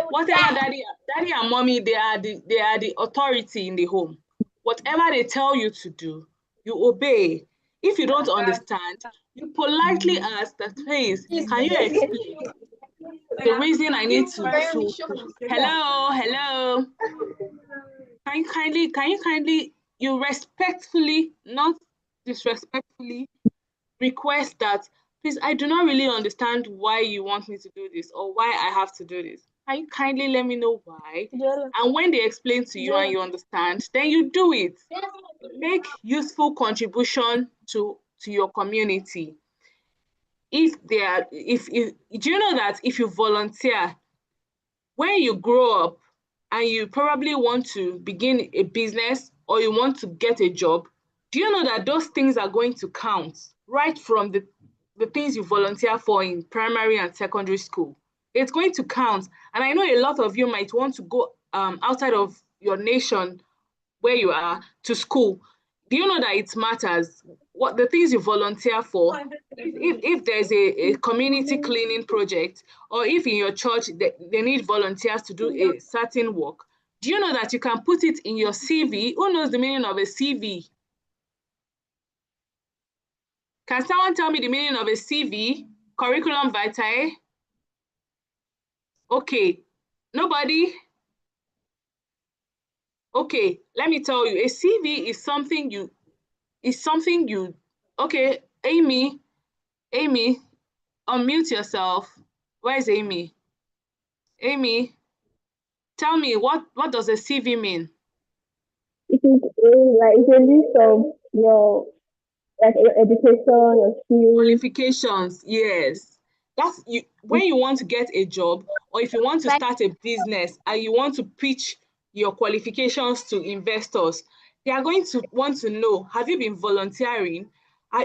whatever daddy and mommy, they are the authority in the home. Whatever they tell you to do, you obey. If you don't understand, you politely ask that, please, can you explain the reason I need to hello. Can you kindly, you respectfully, not disrespectfully, request that, please, I do not really understand why you want me to do this or why I have to do this. Can you kindly let me know why? And when they explain to you and you understand, then you do it. Make useful contribution to your community. Do you know that if you volunteer, when you grow up and you probably want to begin a business or you want to get a job, do you know that those things are going to count right from the things you volunteer for in primary and secondary school? It's going to count. And I know a lot of you might want to go outside of your nation where you are to school. Do you know that it matters what the things you volunteer for? If there's a community cleaning project, or if in your church they need volunteers to do a certain work, do you know that you can put it in your CV? Who knows the meaning of a CV? Can someone tell me the meaning of a CV? Curriculum vitae? Okay, nobody? Okay, let me tell you, a CV is something you, okay, Amy, unmute yourself. Where's Amy? Amy, tell me, what does a CV mean? It is a list of your education, your skills. Qualifications, yes. That's you when you want to get a job, or if you want to start a business and you want to pitch your qualifications to investors, they are going to want to know, have you been volunteering?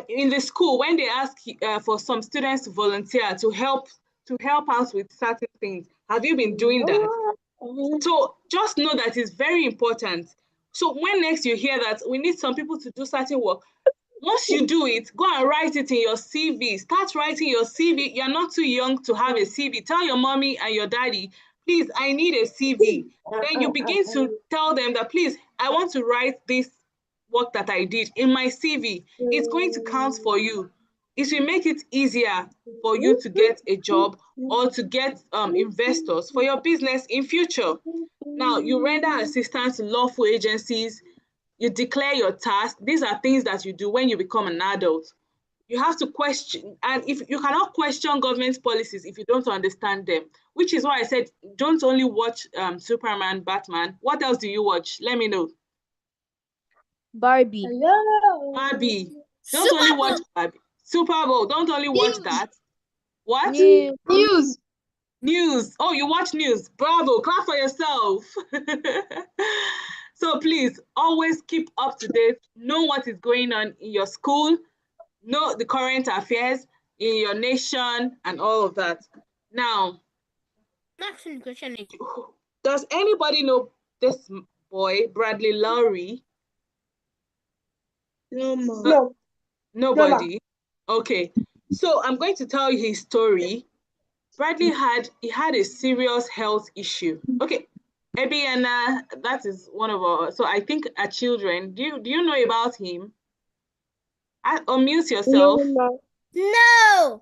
In the school, when they ask for some students to volunteer to help out with certain things, have you been doing that? So just know that it's very important. So when next you hear that we need some people to do certain work, once you do it, go and write it in your CV. Start writing your CV. You're not too young to have a CV. Tell your mommy and your daddy, please, I need a CV. Then you begin to tell them that, please, I want to write this work that I did in my CV. It's going to count for you. It will make it easier for you to get a job or to get investors for your business in future. Now, you render assistance to lawful agencies. You declare your task. These are things that you do when you become an adult. You have to question, and if you cannot question government policies if you don't understand them, which is why I said don't only watch Superman, Batman. What else do you watch? Let me know. Barbie. Hello. Barbie. Don't only watch Barbie. Super Bowl. Don't only watch that. What? News. News. Oh, you watch news. Bravo. Clap for yourself. So please always keep up to date. Know what is going on in your school. Know the current affairs in your nation and all of that. Now, does anybody know this boy, Bradley Lowry? No. Nobody? Okay. So I'm going to tell you his story. Bradley had a serious health issue. Okay. Ebiana, that is one of our, so I think our children, do you know about him? Unmute yourself. No.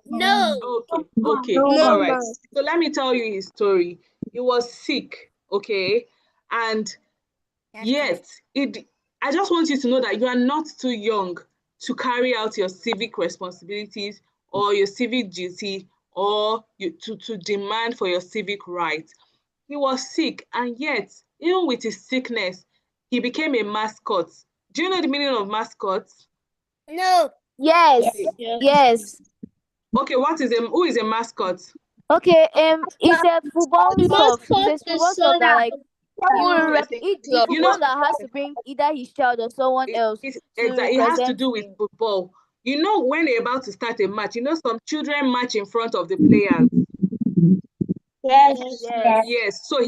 Okay. All right. So let me tell you his story. He was sick, okay? And yet, I just want you to know that you are not too young to carry out your civic responsibilities or your civic duty or to demand for your civic rights. He was sick, and yet, even with his sickness, he became a mascot. Do you know the meaning of mascot? No. Yes. Yes. Okay, who is a mascot? Okay, it's a football The stuff. It's a mascot football is stuff that Sonia. like the You know, footballer has to bring either his child or someone else to exactly, it has to represent do with him. football. You know, when they're about to start a match, you know, some children march in front of the players. Yes. Yes, so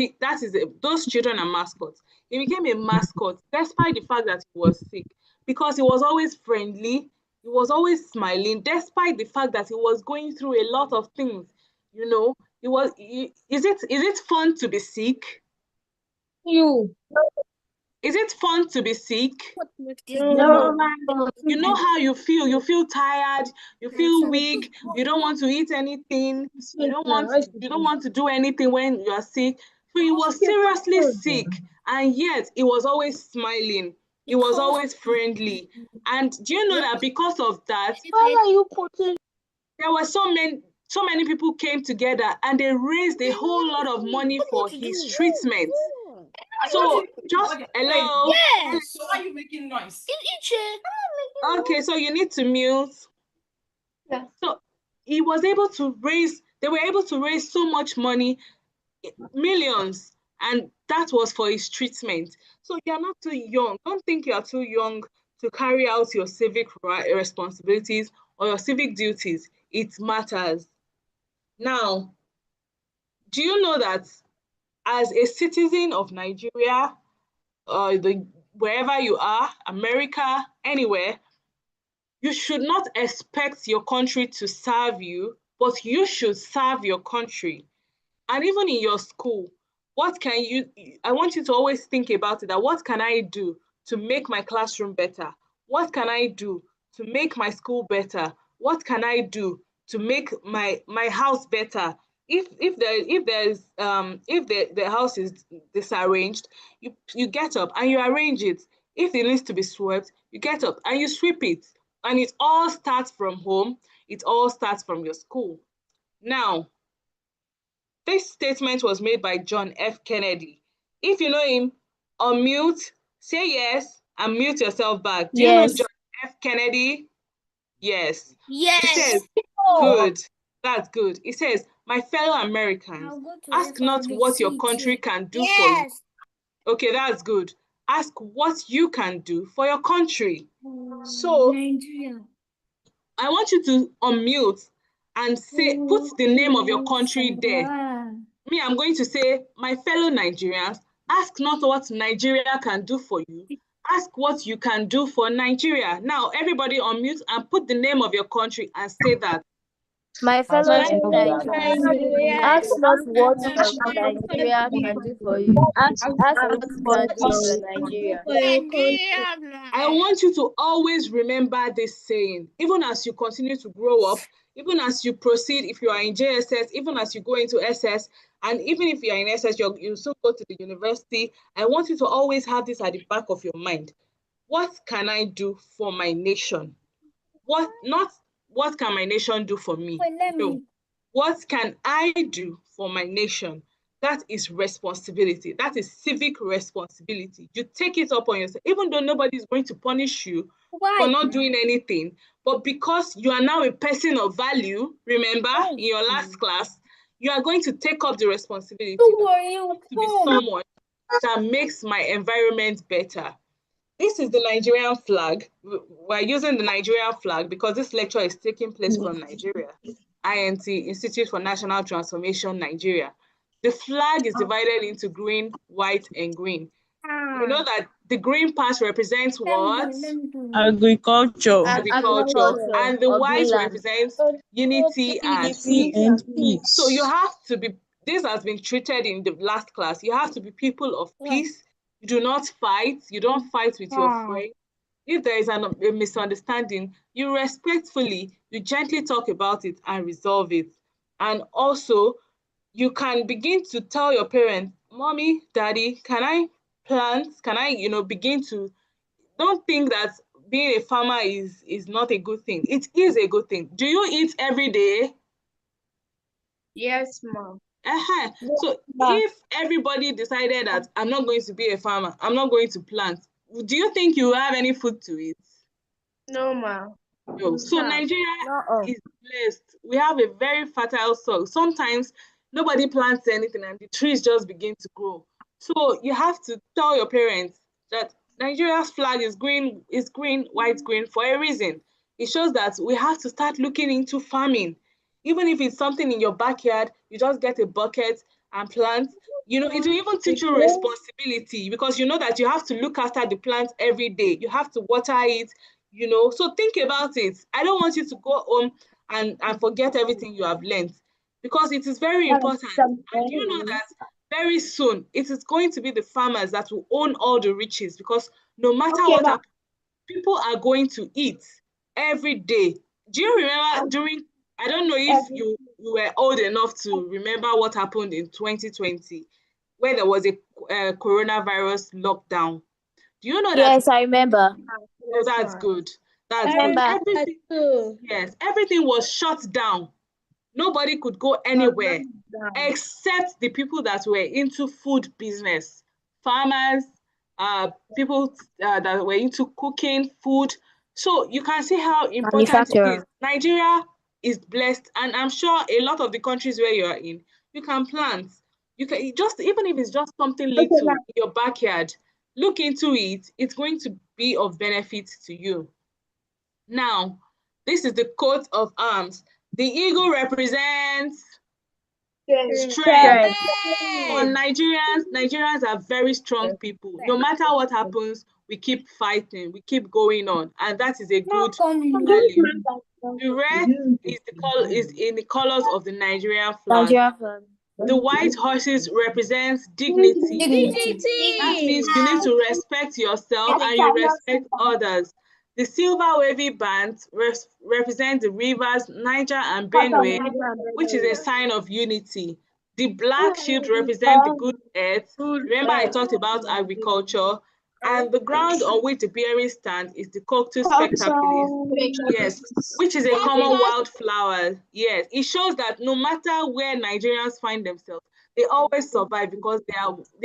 those children are mascots. He became a mascot despite the fact that he was sick, because he was always friendly, he was always smiling, despite the fact that he was going through a lot of things. You know, is it fun to be sick? Is it fun to be sick? No. You know how you feel. You feel tired, you feel weak, you don't want to eat anything, you don't want to do anything when you are sick. So he was seriously sick, and yet he was always smiling, he was always friendly. And do you know that because of that, there were so many people came together and they raised a whole lot of money for his treatment. So just hello. Yes. Why are you making noise? Okay, so you need to mute. Yeah. So they were able to raise so much money, millions, and that was for his treatment. So you're not too young. Don't think you are too young to carry out your civic responsibilities or your civic duties. It matters. Now, do you know that as a citizen of Nigeria, wherever you are, America, anywhere, you should not expect your country to serve you, but you should serve your country. And even in your school, I want you to always think about it, that what can I do to make my classroom better? What can I do to make my school better? What can I do to make my house better? If the house is disarranged, you get up and you arrange it. If it needs to be swept, you get up and you sweep it. And it all starts from home. It all starts from your school. Now, this statement was made by John F. Kennedy. If you know him, unmute, say yes, and mute yourself back. Do you know John F. Kennedy? Yes. Yes. He says, good. That's good. He says, my fellow Americans, ask not what your country can do for you. Okay, that's good. Ask what you can do for your country. So, I want you to unmute and say, put the name of your country there. Me, I'm going to say, my fellow Nigerians, ask not what Nigeria can do for you. Ask what you can do for Nigeria. Now, everybody unmute and put the name of your country and say that. My fellow Nigerians, ask not what Nigeria can do for you. Ask what you can do for Nigeria. I want you to always remember this saying, even as you continue to grow up, even as you proceed, if you are in JSS, even as you go into SS, and even if you are in SS, you still go to the university. I want you to always have this at the back of your mind. What can I do for my nation? Not what can my nation do for me? No. What can I do for my nation? That is responsibility. That is civic responsibility. You take it up on yourself, even though nobody is going to punish you for not doing anything. But because you are now a person of value, remember, in your last class, you are going to take up the responsibility to be someone that makes my environment better. This is the Nigerian flag. We're using the Nigerian flag because this lecture is taking place from Nigeria. INT, Institute for National Transformation, Nigeria. The flag is divided into green, white, and green. You know that the green part represents what? Agriculture. Agriculture. And the white represents unity and peace. So you have to be, this has been treated in the last class, you have to be people of peace. You do not fight. You don't fight with your friends. If there is a misunderstanding, you respectfully, you gently talk about it and resolve it. And also, you can begin to tell your parents, Mommy, Daddy, can I plant? Can I, begin to, don't think that being a farmer is not a good thing. It is a good thing. Do you eat every day? Yes, ma'am. So if everybody decided that I'm not going to be a farmer, I'm not going to plant, do you think you have any food to eat? No, ma'am. No. So Nigeria is blessed. We have a very fertile soil. Sometimes nobody plants anything and the trees just begin to grow. So you have to tell your parents that Nigeria's flag is green, white, green for a reason. It shows that we have to start looking into farming. Even if it's something in your backyard, you just get a bucket and plant. You know, it will even teach you responsibility because you know that you have to look after the plant every day. You have to water it, you know. So think about it. I don't want you to go home and forget everything you have learned because it is very important. And you know that very soon it is going to be the farmers that will own all the riches because no matter what happens, people are going to eat every day. Do you remember during, I don't know if you were old enough to remember what happened in 2020 where there was a coronavirus lockdown. Do you know that? Yes, I remember. Oh, that's good. That's good. Everything was shut down. Nobody could go anywhere except the people that were into food business, farmers, people that were into cooking, food. So you can see how important it is. Nigeria is blessed, and I'm sure a lot of the countries where you are in, you can plant. You can just, even if it's just something little in your backyard, look into it. It's going to be of benefit to you. Now, this is the coat of arms. The eagle represents strength. For Nigerians are very strong people. No matter what happens, we keep fighting, we keep going on, and that is a good value. The red is in the colors of the Nigerian flag. The white horses represent dignity. That means you need to respect yourself and you respect others. The silver wavy bands represent the rivers Niger and Benue, which is a sign of unity. The black shield represents the good earth. Remember I talked about agriculture. And the ground on which the berries stand is the Coctus spectaculis, yes, which is a common wildflower. Yes, it shows that no matter where Nigerians find themselves, they always survive because they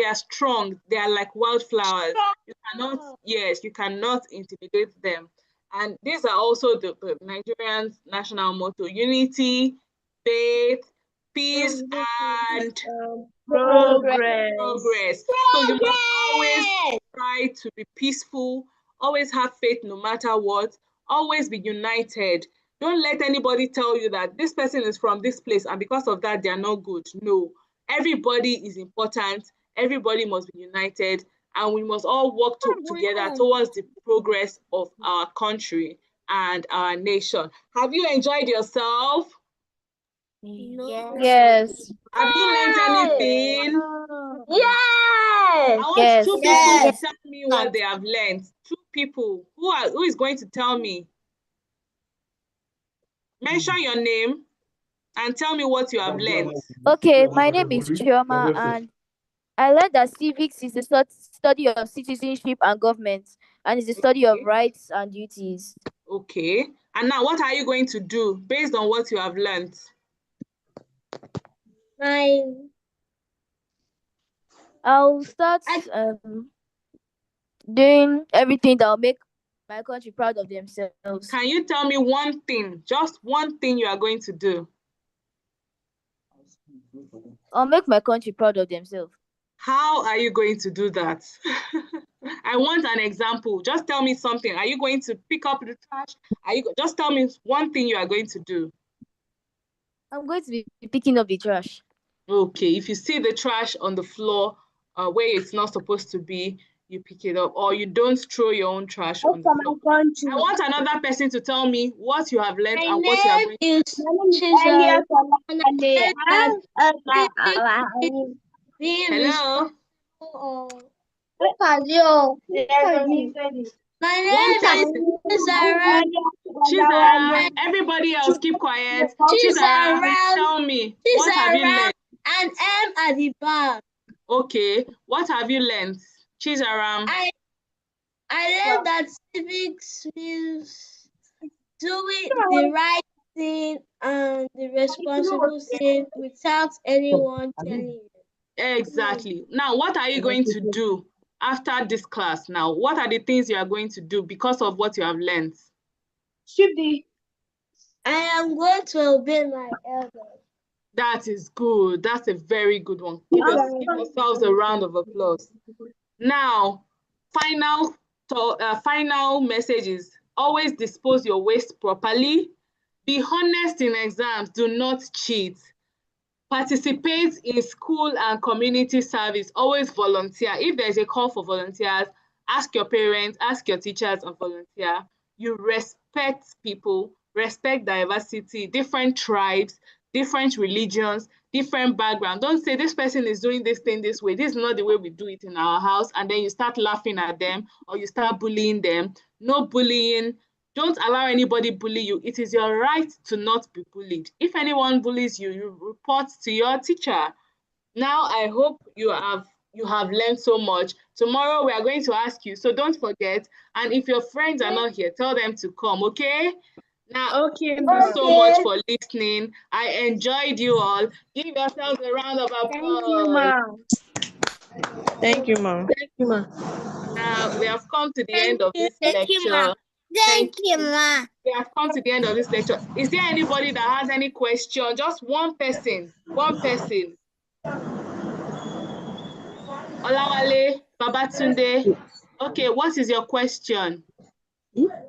are strong. They are like wildflowers. You cannot intimidate them. And these are also the Nigerians' national motto: unity, faith, peace, and progress. So you must always try to be peaceful, always have faith no matter what, always be united. Don't let anybody tell you that this person is from this place and because of that they are not good. No, everybody is important, everybody must be united, and we must all work together towards the progress of our country and our nation. Have you enjoyed yourself? Yes. Have you learned anything? Yes. I want two people to tell me what they have learned. Two people. Who is going to tell me? Mention your name and tell me what you have learned. Okay, my name is Chioma, and I learned that civics is the study of citizenship and government, and it's the study of rights and duties. Okay. And now what are you going to do based on what you have learned? I'll start doing everything that will make my country proud of themselves. Can you tell me one thing, just one thing you are going to do? I'll make my country proud of themselves. How are you going to do that? I want an example. Just tell me something. Are you going to pick up the trash? Just tell me one thing you are going to do. I'm going to be picking up the trash. Okay, if you see the trash on the floor where it's not supposed to be, you pick it up, or you don't throw your own trash on the floor. I want another person to tell me what you have learned and what you are going to do. Hello? Chizara, everybody else keep quiet. Chizara, tell me, what have you learned? An M at the back. Okay, what have you learned? Chizaram. I learned that civics means doing the right thing and the responsible thing without anyone telling you. Exactly. Now, what are you going to do after this class now? What are the things you are going to do because of what you have learned? Shifty. I am going to obey my elders. That is good. That's a very good one. Give yourselves a round of applause. Now, final message is always dispose your waste properly. Be honest in exams. Do not cheat. Participate in school and community service. Always volunteer. If there's a call for volunteers, ask your parents, ask your teachers and volunteer. You respect people, respect diversity, different tribes, different religions, different background. Don't say this person is doing this thing this way. This is not the way we do it in our house. And then you start laughing at them or you start bullying them. No bullying. Don't allow anybody bully you. It is your right to not be bullied. If anyone bullies you, you report to your teacher. Now, I hope you have learned so much. Tomorrow, we are going to ask you, so don't forget. And if your friends are not here, tell them to come, okay? Now, Okay, thank you so much for listening. I enjoyed you all. Give yourselves a round of applause. Thank you, ma'am. Thank you, ma. Now, we have come to the end of this lecture. Thank you, ma. We have come to the end of this lecture. Is there anybody that has any question? Just one person. One person. Olawale, Babatunde. Okay, what is your question?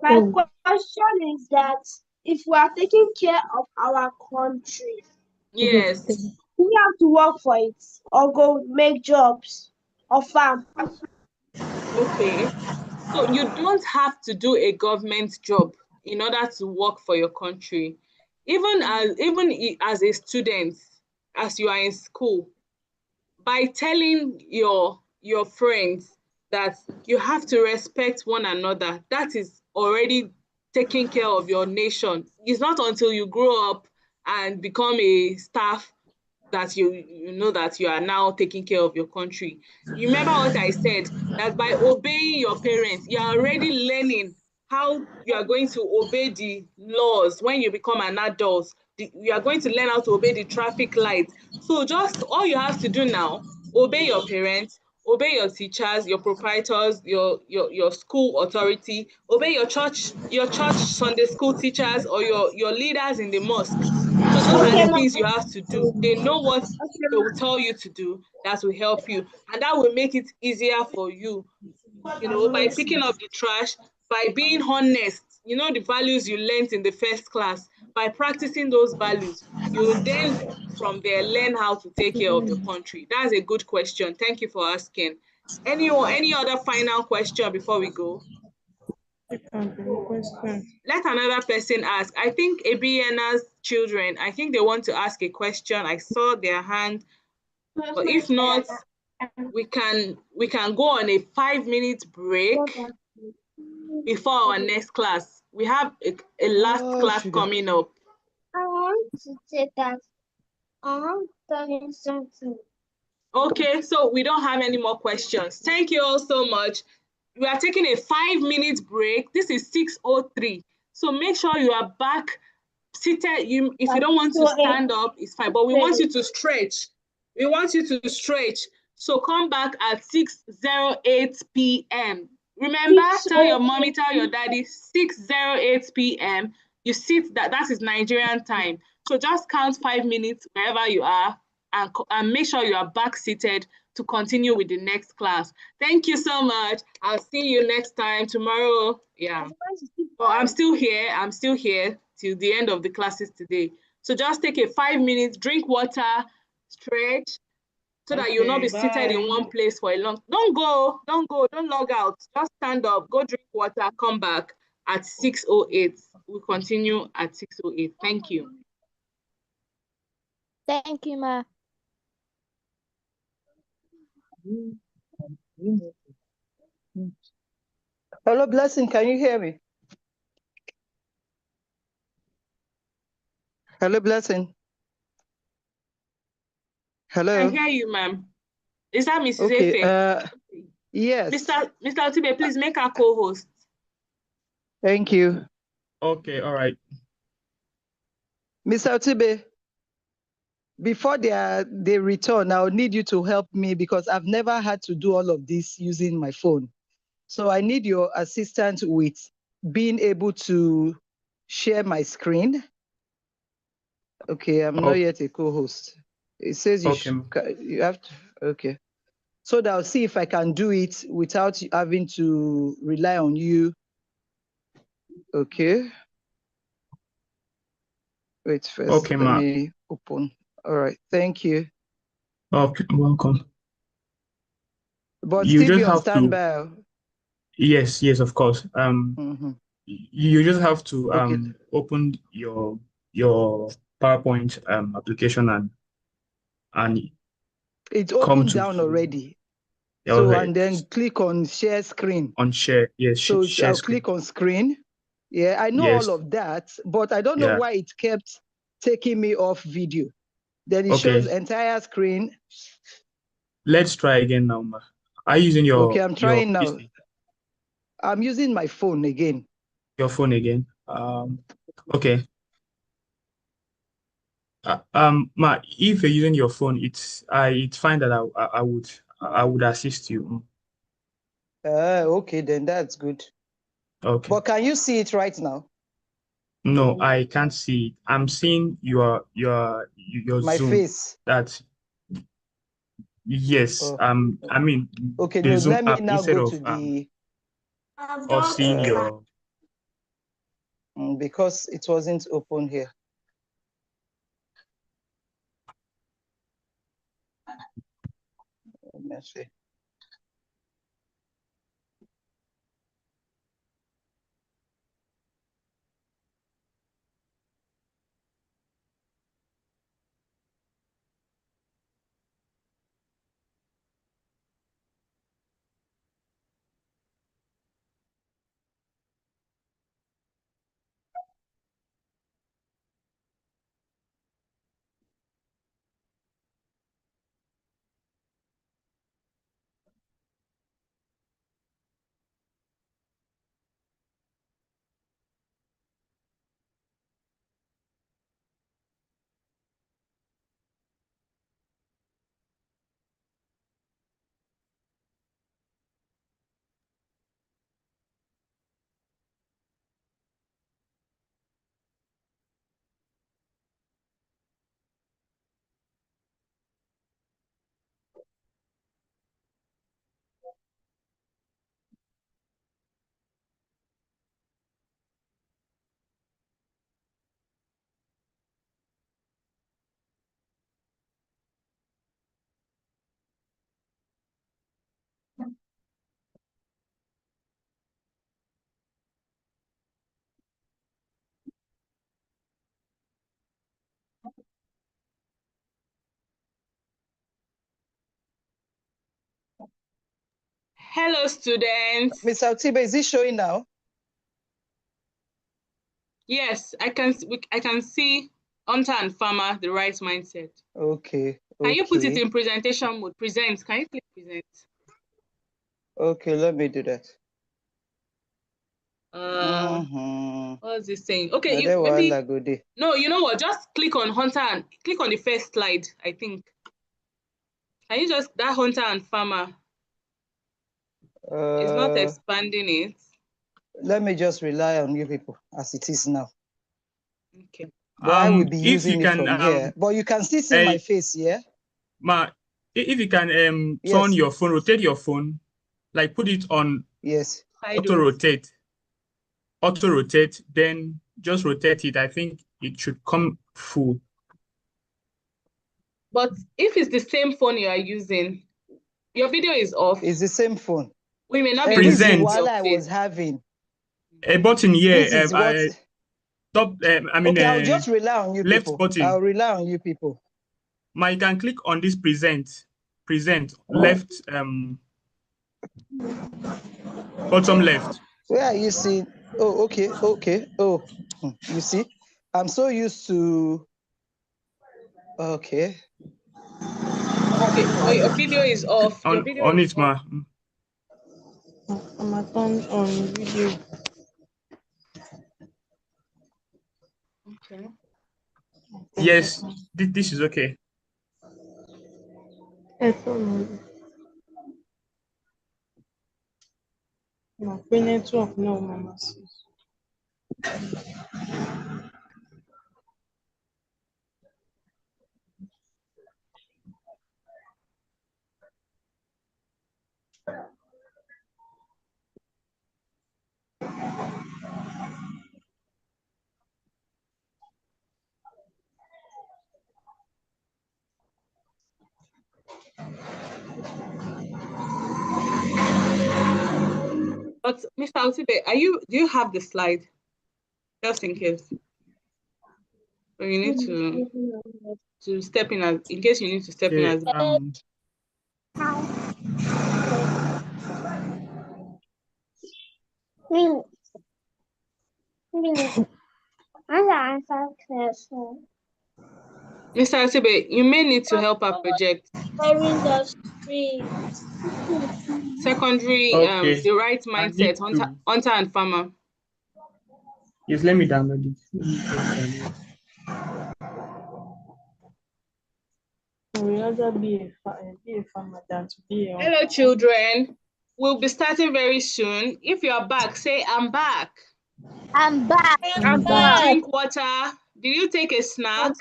My question is that if we are taking care of our country, Yes. we have to work for it or go make jobs or farm. Okay. So you don't have to do a government job in order to work for your country. Even as a student, as you are in school, by telling your friends that you have to respect one another, that is already taking care of your nation. It's not until you grow up and become a staff that you know that you are now taking care of your country. You remember what I said, that by obeying your parents, you are already learning how you are going to obey the laws when you become an adult. You are going to learn how to obey the traffic lights. So just all you have to do now, obey your parents, obey your teachers, your proprietors, your school authority, obey your church Sunday school teachers or your leaders in the mosque. So those are the things you have to do. They know what they will tell you to do. That will help you. And that will make it easier for you, by picking up the trash, by being honest, the values you learned in the first class. By practicing those values, you will then from there learn how to take care of your country. That's a good question. Thank you for asking. Any other final question before we go? Let another person ask. I think Abiena's children, I think they want to ask a question. I saw their hand. But if not, we can go on a 5-minute break before our next class. We have a last class coming up. I want to say that I want to tell you something. Okay, so we don't have any more questions. Thank you all so much. We are taking a 5-minute break. This is 6:03. So make sure you are back seated. If you don't want to stand up, it's fine. But we want you to stretch. We want you to stretch. So come back at 6:08 p.m. Remember, tell your mommy, tell your daddy, 6:08 p.m. You sit, that is Nigerian time. So just count 5 minutes wherever you are and make sure you are back seated to continue with the next class. Thank you so much. I'll see you next time tomorrow. Yeah. But I'm still here till the end of the classes today. So just take a 5 minutes, drink water, stretch, so that you'll not be seated in one place for a long. Don't log out. Just stand up, go drink water, come back at 6:08. We'll continue at 6:08. Thank you. Thank you, ma. Hello, Blessing, can you hear me? Hello, Blessing. Hello. I hear you, ma'am. Is that Mrs. Okay, Efe? yes. Mr. Otibe, please make our co-host. Thank you. Okay, all right. Mr. Otibe, before they return, I'll need you to help me because I've never had to do all of this using my phone. So I need your assistance with being able to share my screen. Okay, I'm not yet a co-host. It says you have to, okay. So that I'll see if I can do it without having to rely on you. Okay. Wait first, Okay, let me open. All right, thank you. Okay, welcome. But You still just be on have to, standby. yes, of course. You just have to open your PowerPoint application and it's come opened to down already. Yeah, So okay. and then click on share screen. On share, yes. So Share I'll screen. click on screen. Yeah, I know Yes. all of that, but I don't know Yeah. why it kept taking me off video. Then it Okay. shows entire screen. Let's try again now, ma. Are you using your Okay, I'm trying now. PC? I'm using my phone again. Your phone again. Okay. Ma, if you're using your phone, it's fine that I would assist you. Okay, then that's good. Okay. But can you see it right now? No, I can't see it. I'm seeing your My Zoom. face. Yes. I mean okay, the no, Zoom let me app now instead go of to the seeing your because it wasn't open here. Let me see. Hello, students. Ms. Altiba, is it showing now? Yes, I can see Hunter and Farmer, the right mindset. Okay. Can you put it in presentation mode? Present. Can you click present? Okay, let me do that. What's this saying? Okay, no, you know what? Just click on Hunter and click on the first slide, I think. Can you just that Hunter and Farmer? It's not expanding it. Let me just rely on you people as it is now. Okay. But I will be if using you can, it from here. But you can still see my face, yeah? Ma, if you can turn your phone, rotate your phone, like put it on auto rotate, then just rotate it. I think it should come full. But if it's the same phone you are using, your video is off. It's the same phone. We may not be present. While I was having a button here. This is what... top. Okay, I'll just rely on you left people. Button. I'll rely on you people. Ma, you can click on this present, left, bottom left. Where are you seeing? Oh, okay. Oh, you see, I'm so used to. Okay. Okay, but your video is off. Your video on is it, ma. I'm on video. Okay. Yes, this is okay. My network no, mama. But Mr. Otibe, do you have the slide? Just in case. So you need to step in in case you need to step in as Mr. Otibe, you may need to help our project. Secondary, the right mindset, hunter and farmer. Yes, let me download it. We'd rather be a farmer than to be a... Hello, children. We'll be starting very soon. If you're back, say, I'm back. I'm back. I'm back. Drink water. Did you take a snack?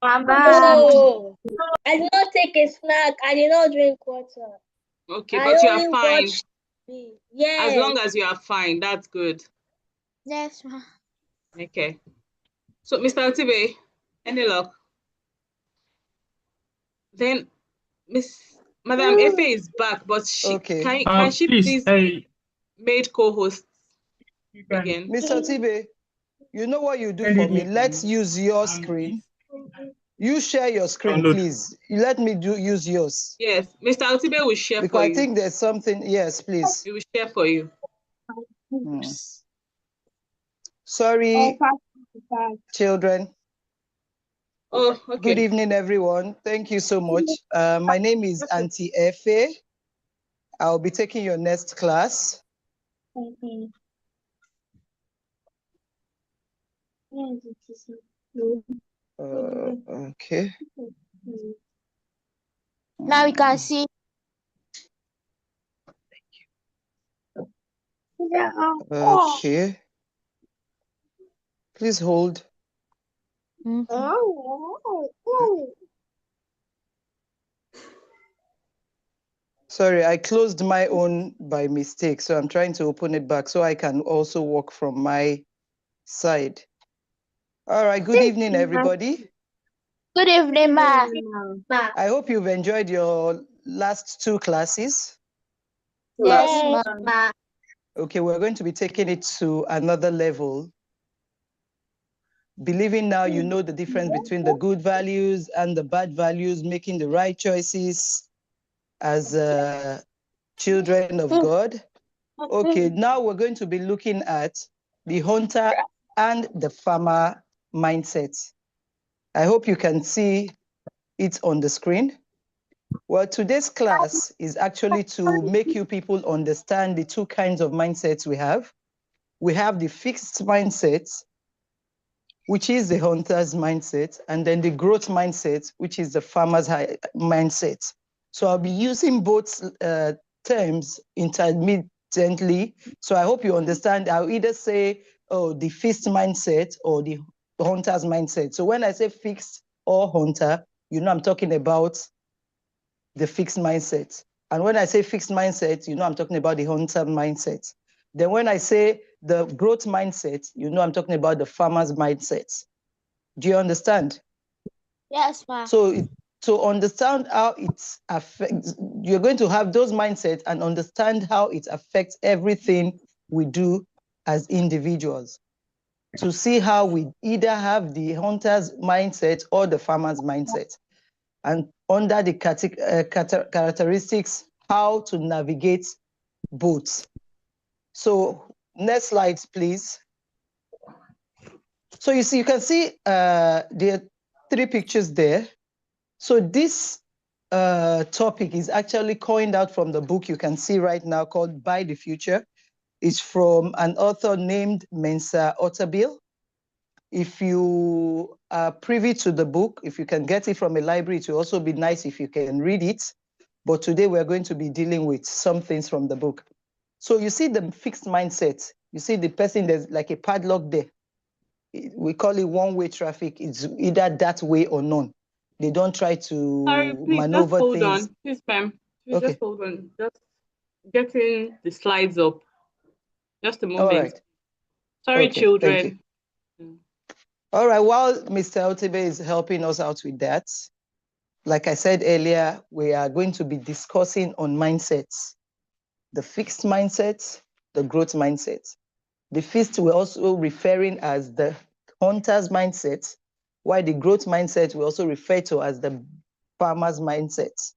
I'm back. No, I did not take a snack. I did not drink water. Okay, but you are fine. Yes. As long as you are fine, that's good. Yes, ma'am. Okay. So, Mr. Otibe, any luck? Then Madam Efe is back, but she can she please made co-host again? Mr. Otibe, you know what you do for me? Let's use your screen. You share your screen, please. Let me use yours. Yes, Mr. Otibe will share because for you. I think there's something. Yes, please. He will share for you. Sorry, children. Oh, okay. Good evening, everyone. Thank you so much. My name is Auntie Efe. I'll be taking your next class. Okay. Now we can see. Okay. Please hold. Sorry, I closed my own by mistake, so I'm trying to open it back so I can also work from my side. All right, good evening, everybody. Good evening, ma. I hope you've enjoyed your last 2 classes. Yes, ma. Okay, we're going to be taking it to another level. Believing now you know the difference between the good values and the bad values, making the right choices as children of God. Okay, now we're going to be looking at the hunter and the farmer mindset. I hope you can see it on the screen. Well, today's class is actually to make you people understand the 2 kinds of mindsets we have. We have the fixed mindset, which is the hunter's mindset, and then the growth mindset, which is the farmer's mindset. So I'll be using both terms intermittently. So I hope you understand. I'll either say, oh, the fixed mindset or the hunter's mindset. So when I say fixed or hunter, you know I'm talking about the fixed mindset. And when I say fixed mindset, you know I'm talking about the hunter mindset. Then when I say the growth mindset, you know I'm talking about the farmer's mindset. Do you understand? Yes, ma'am. So to understand how it affects, you're going to have those mindsets and understand how it affects everything we do as individuals. To see how we either have the hunter's mindset or the farmer's mindset. And under the characteristics, how to navigate both. So next slide, please. So you see, you can see there are 3 pictures there. So this topic is actually coined out from the book you can see right now called By the Future. It's from an author named Mensa Otabil. If you are privy to the book, if you can get it from a library, it will also be nice if you can read it. But today we're going to be dealing with some things from the book. So you see the fixed mindset You see the person, there's like a padlock there. We call it one-way traffic. It's either that way or none. They don't try to Sorry, please maneuver just hold things. on. Please, ma'am. Please Okay. just hold on. Just getting the slides up. Just a moment. All right. Sorry, Okay, children. All right, while Mr. Otebe is helping us out with that, like I said earlier, we are going to be discussing on mindsets, the fixed mindset, the growth mindset. The fixed we're also referring as the hunter's mindset, while the growth mindset we also refer to as the farmer's mindset.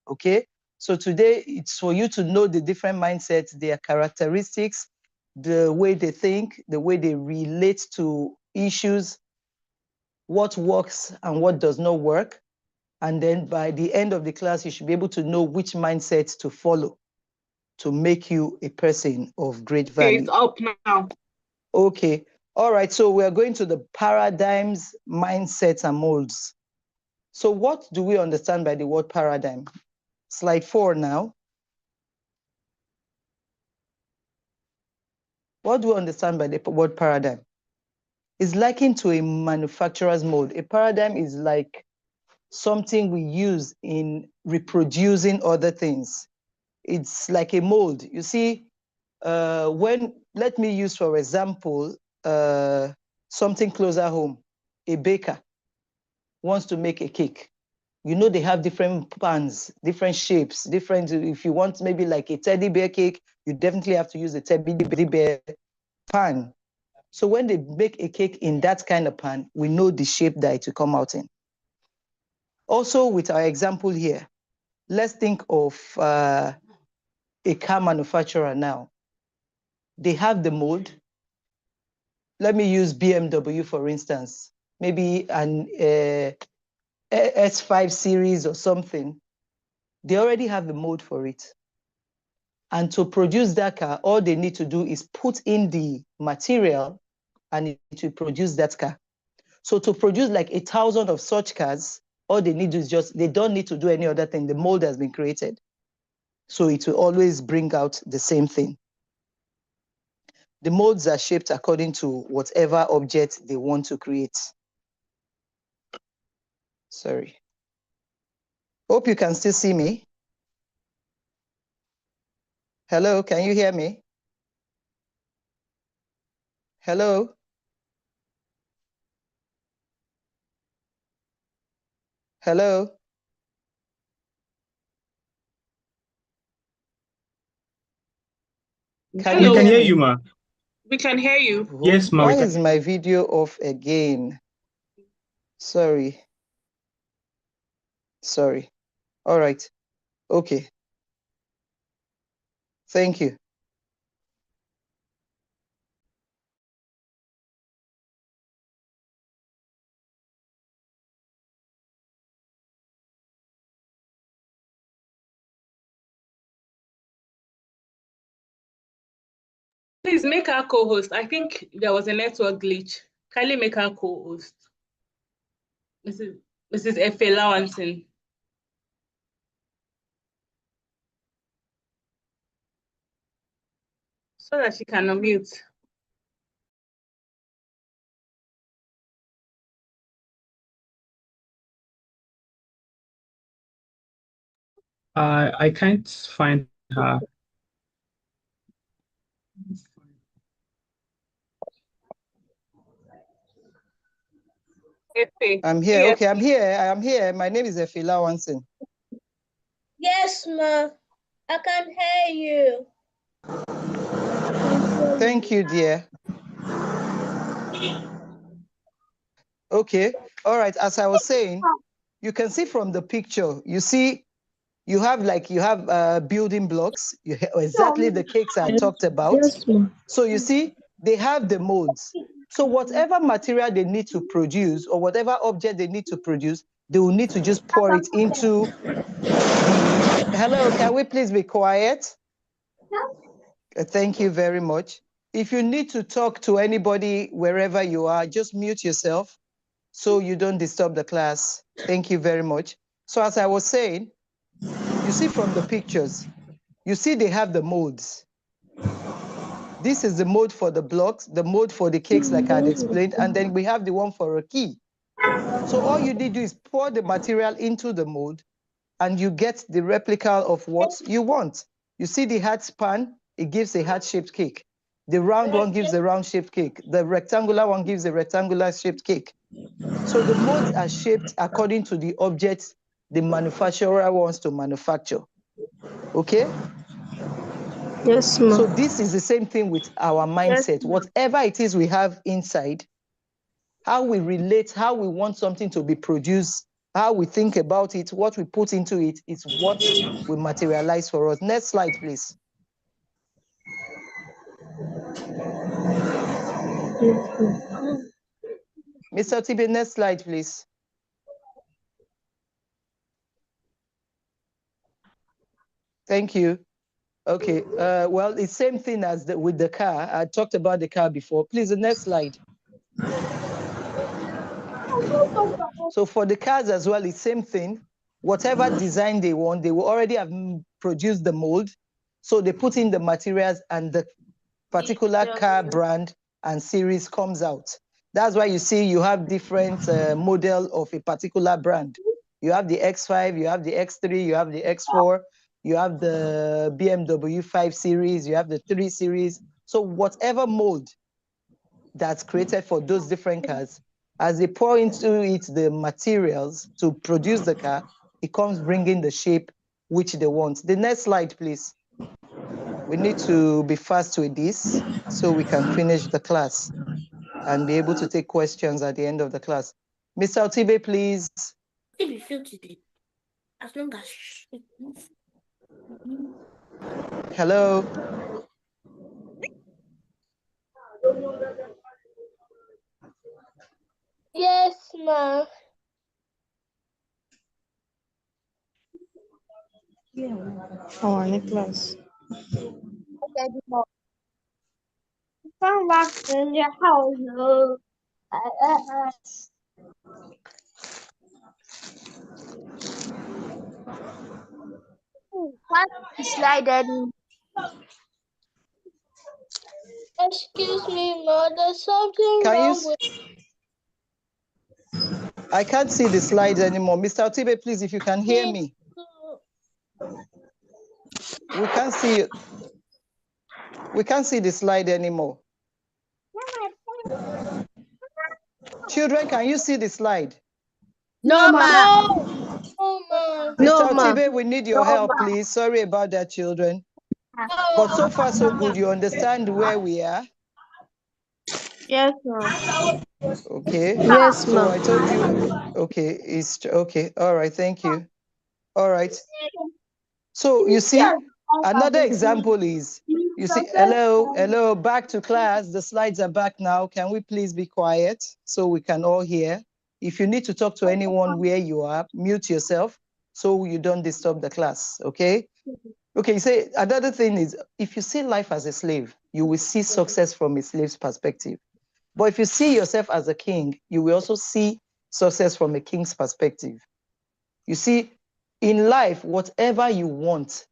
Okay, so today it's for you to know the different mindsets, their characteristics, the way they think, the way they relate to issues, what works and what does not work. And then by the end of the class, you should be able to know which mindset to follow to make you a person of great value. Okay, it's up now. Okay, all right, so we're going to the paradigms, mindsets, and molds. So what do we understand by the word paradigm? Slide 4 now. What do we understand by the word paradigm? It's likened to a manufacturer's mold. A paradigm is like something we use in reproducing other things. It's like a mold. You see, let me use, for example, something closer home. A baker wants to make a cake. You know, they have different pans, different shapes, different, if you want maybe like a teddy bear cake, you definitely have to use a teddy bear pan. So when they make a cake in that kind of pan, we know the shape that it will come out in. Also with our example here, let's think of a car manufacturer now. They have the mold. Let me use BMW, for instance, maybe an S5 series or something. They already have the mold for it. And to produce that car, all they need to do is put in the material and it will produce that car. So to produce like 1,000 of such cars, all they need to is just, they don't need to do any other thing. The mold has been created. So it will always bring out the same thing. The molds are shaped according to whatever object they want to create. Sorry. Hope you can still see me. Hello, can you hear me? Hello? Hello? We can hear you, ma. We can hear you. Yes, ma. Why is my video off again? Sorry. Sorry. All right. Okay. Thank you. Please make her co-host. I think there was a network glitch. Kindly make her co-host. Mrs. Efe Lawanson. So that she can unmute. I can't find her. I'm here. Yes. Okay, I'm here. I'm here. My name is Efe Lawanson. Yes, ma. I can hear you. Thank you, dear. Okay. All right. As I was saying, you can see from the picture, you see, you have building blocks, exactly the cakes I talked about. Yes, so you see, they have the molds. So whatever material they need to produce or whatever object they need to produce, they will need to just pour it into the... Hello, can we please be quiet? Thank you very much. If you need to talk to anybody wherever you are, just mute yourself so you don't disturb the class. Thank you very much. So as I was saying, you see from the pictures, you see they have the molds. This is the mode for the blocks, the mode for the cakes like I had explained, and then we have the one for a key. So all you need to do is pour the material into the mold and you get the replica of what you want. You see the heart span, it gives a heart-shaped cake. The round one gives a round-shaped cake. The rectangular one gives a rectangular-shaped cake. So the molds are shaped according to the objects the manufacturer wants to manufacture. Okay? Yes, ma'am. So this is the same thing with our mindset. Yes, whatever it is we have inside, how we relate, how we want something to be produced, how we think about it, what we put into it is what will materialize for us. Next slide, please. Mr. Tibe, next slide, please. Thank you. Okay, well, it's the same thing as with the car. I talked about the car before. Please, the next slide. So for the cars as well, it's the same thing. Whatever design they want, they will already have produced the mold. So they put in the materials and the particular car brand and series comes out. That's why you see you have different model of a particular brand. You have the X5, you have the X3, you have the X4, you have the BMW 5 Series, you have the 3 Series. So whatever mold that's created for those different cars, as they pour into it the materials to produce the car, it comes bringing the shape which they want. The next slide, please. We need to be fast with this so we can finish the class and be able to take questions at the end of the class. Mr. Otibe, please. Hello. Yes, ma'am. Oh, Nicholas. Come back in your house. What slide? Excuse me, ma. There's something wrong with. I can't see the slides anymore. Mr. Otibe, please, if you can hear me. We can't see it. We can't see the slide anymore. Children, can you see the slide? No, ma'am. Mr. Otibe, we need your help, please. Sorry about that, children. But so far, so good. You understand where we are? Yes, ma'am. Okay. Yes, so ma'am. I told you, okay, it's okay. All right, thank you. All right. So you see, another example is, you see, hello, back to class. The slides are back now. Can we please be quiet so we can all hear? If you need to talk to anyone where you are, mute yourself so you don't disturb the class, okay? Okay, so another thing is, if you see life as a slave, you will see success from a slave's perspective. But if you see yourself as a king, you will also see success from a king's perspective. You see, in life, whatever you want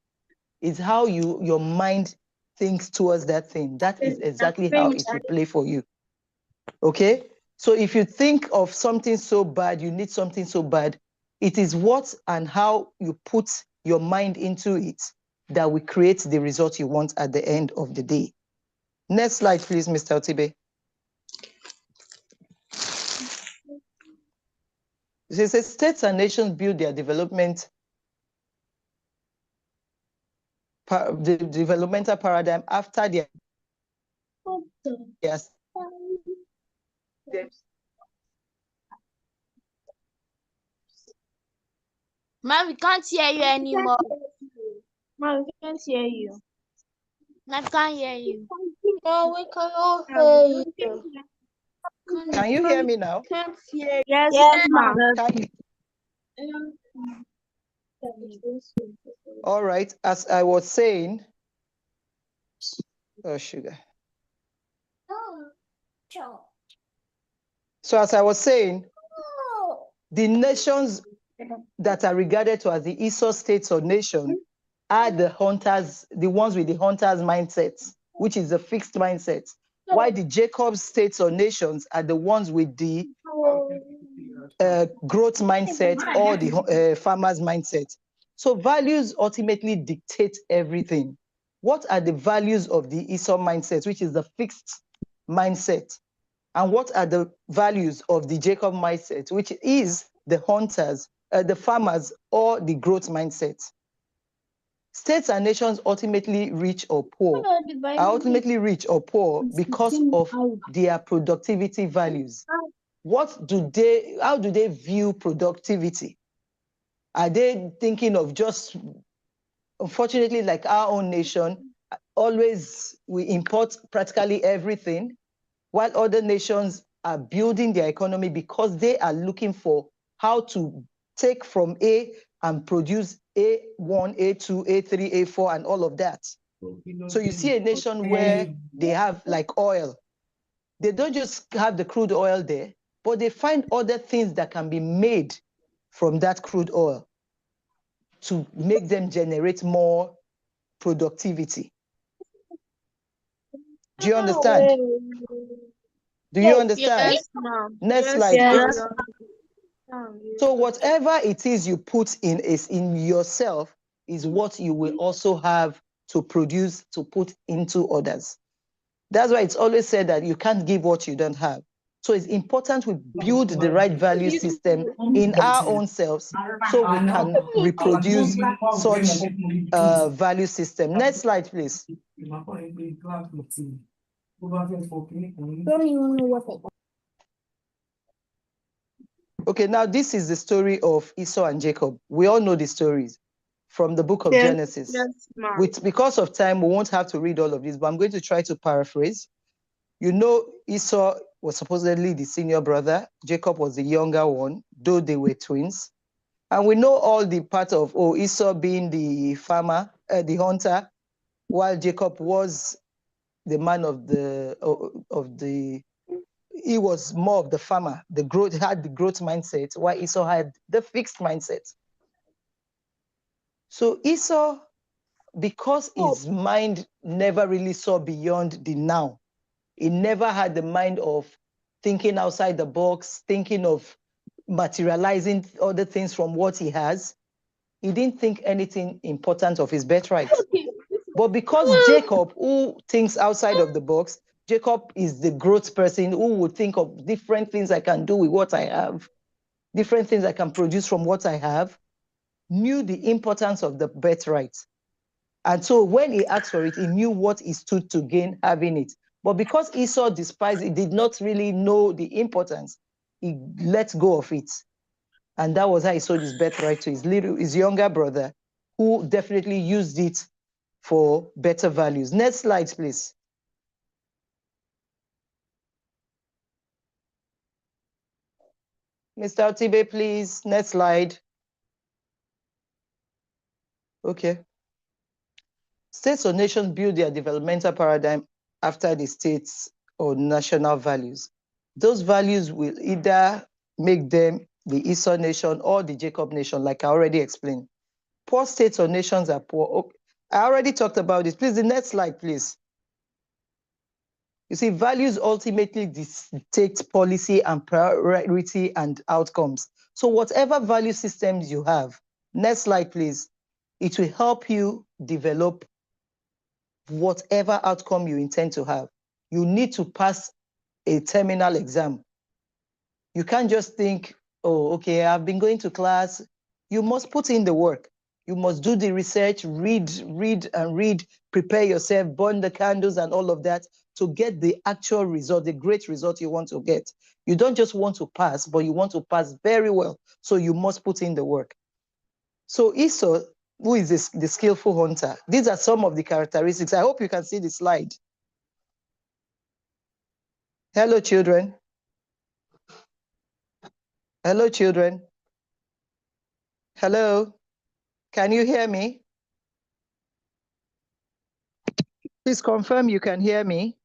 is how your mind thinks towards that thing. That is exactly how it will play for you. Okay? So if you think of something so bad, you need something so bad, it is what and how you put your mind into it that will create the result you want at the end of the day. Next slide, please, Mr. Otibe. It says states and nations build their development, the developmental paradigm after their yes. Ma'am, we can't hear you anymore. Ma'am, we can't hear you. I can't hear you. No, we cannot hear you. Can you hear me now? Can't hear you. Yes, ma'am. All right, as I was saying, oh, sugar. So as I was saying, the nations that are regarded to as the Esau states or nation are the hunters, the ones with the hunters' mindsets. which is the fixed mindset, while the Jacob states or nations are the ones with the growth mindset or the farmer's mindset. So values ultimately dictate everything. What are the values of the Esau mindset, which is the fixed mindset? And what are the values of the Jacob mindset, which is the hunters, the farmers, or the growth mindset? States and nations ultimately rich or poor are ultimately rich or poor because of their productivity values. How do they view productivity? Are they thinking of just, unfortunately, like our own nation, always we import practically everything, while other nations are building their economy because they are looking for how to take from A and produce A1, A2, A3, A4, and all of that. So you see a nation where they have like oil. They don't just have the crude oil there, but they find other things that can be made from that crude oil to make them generate more productivity. Do you understand? Do you understand? Yes, ma'am. Next Yes, slide, yes. please. So whatever it is you put in yourself is what you will also have to produce, to put into others. That's why it's always said that you can't give what you don't have. So it's important we build the right value system in our own selves so we can reproduce such value system. Next slide, please. Okay, now this is the story of Esau and Jacob. We all know the stories from the book of Genesis. Yes, because of time, we won't have to read all of this, but I'm going to try to paraphrase. You know, Esau was supposedly the senior brother. Jacob was the younger one, though they were twins. And we know all the part of Esau being the farmer, the hunter, while Jacob was the man of the he was more of the farmer. Had the growth mindset, while Esau had the fixed mindset. So Esau, because his mind never really saw beyond the now, he never had the mind of thinking outside the box, thinking of materializing other things from what he has. He didn't think anything important of his birthright. But because Jacob, who thinks outside of the box, Jacob is the growth person who would think of different things I can do with what I have, different things I can produce from what I have, knew the importance of the birthright. And so when he asked for it, he knew what he stood to gain having it. But because Esau despised it, did not really know the importance, he let go of it. And that was how he sold his birthright to his younger brother, who definitely used it for better values. Next slide, please. Mr. Otibe, please. Next slide. Okay. States or nations build their developmental paradigm after the states or national values. Those values will either make them the Esau nation or the Jacob nation, like I already explained. Poor states or nations are poor. Okay. I already talked about this. Please, the next slide, please. You see, values ultimately dictate policy and priority and outcomes. So whatever value systems you have, next slide, please, it will help you develop whatever outcome you intend to have. You need to pass a terminal exam. You can't just think, oh, okay, I've been going to class. You must put in the work. You must do the research, read, prepare yourself, burn the candles and all of that to get the actual result, the great result you want to get. You don't just want to pass, but you want to pass very well. So you must put in the work. So Esau, who is the skillful hunter, these are some of the characteristics. I hope you can see the slide. Hello, children. Hello, children. Hello. Can you hear me? Please confirm you can hear me.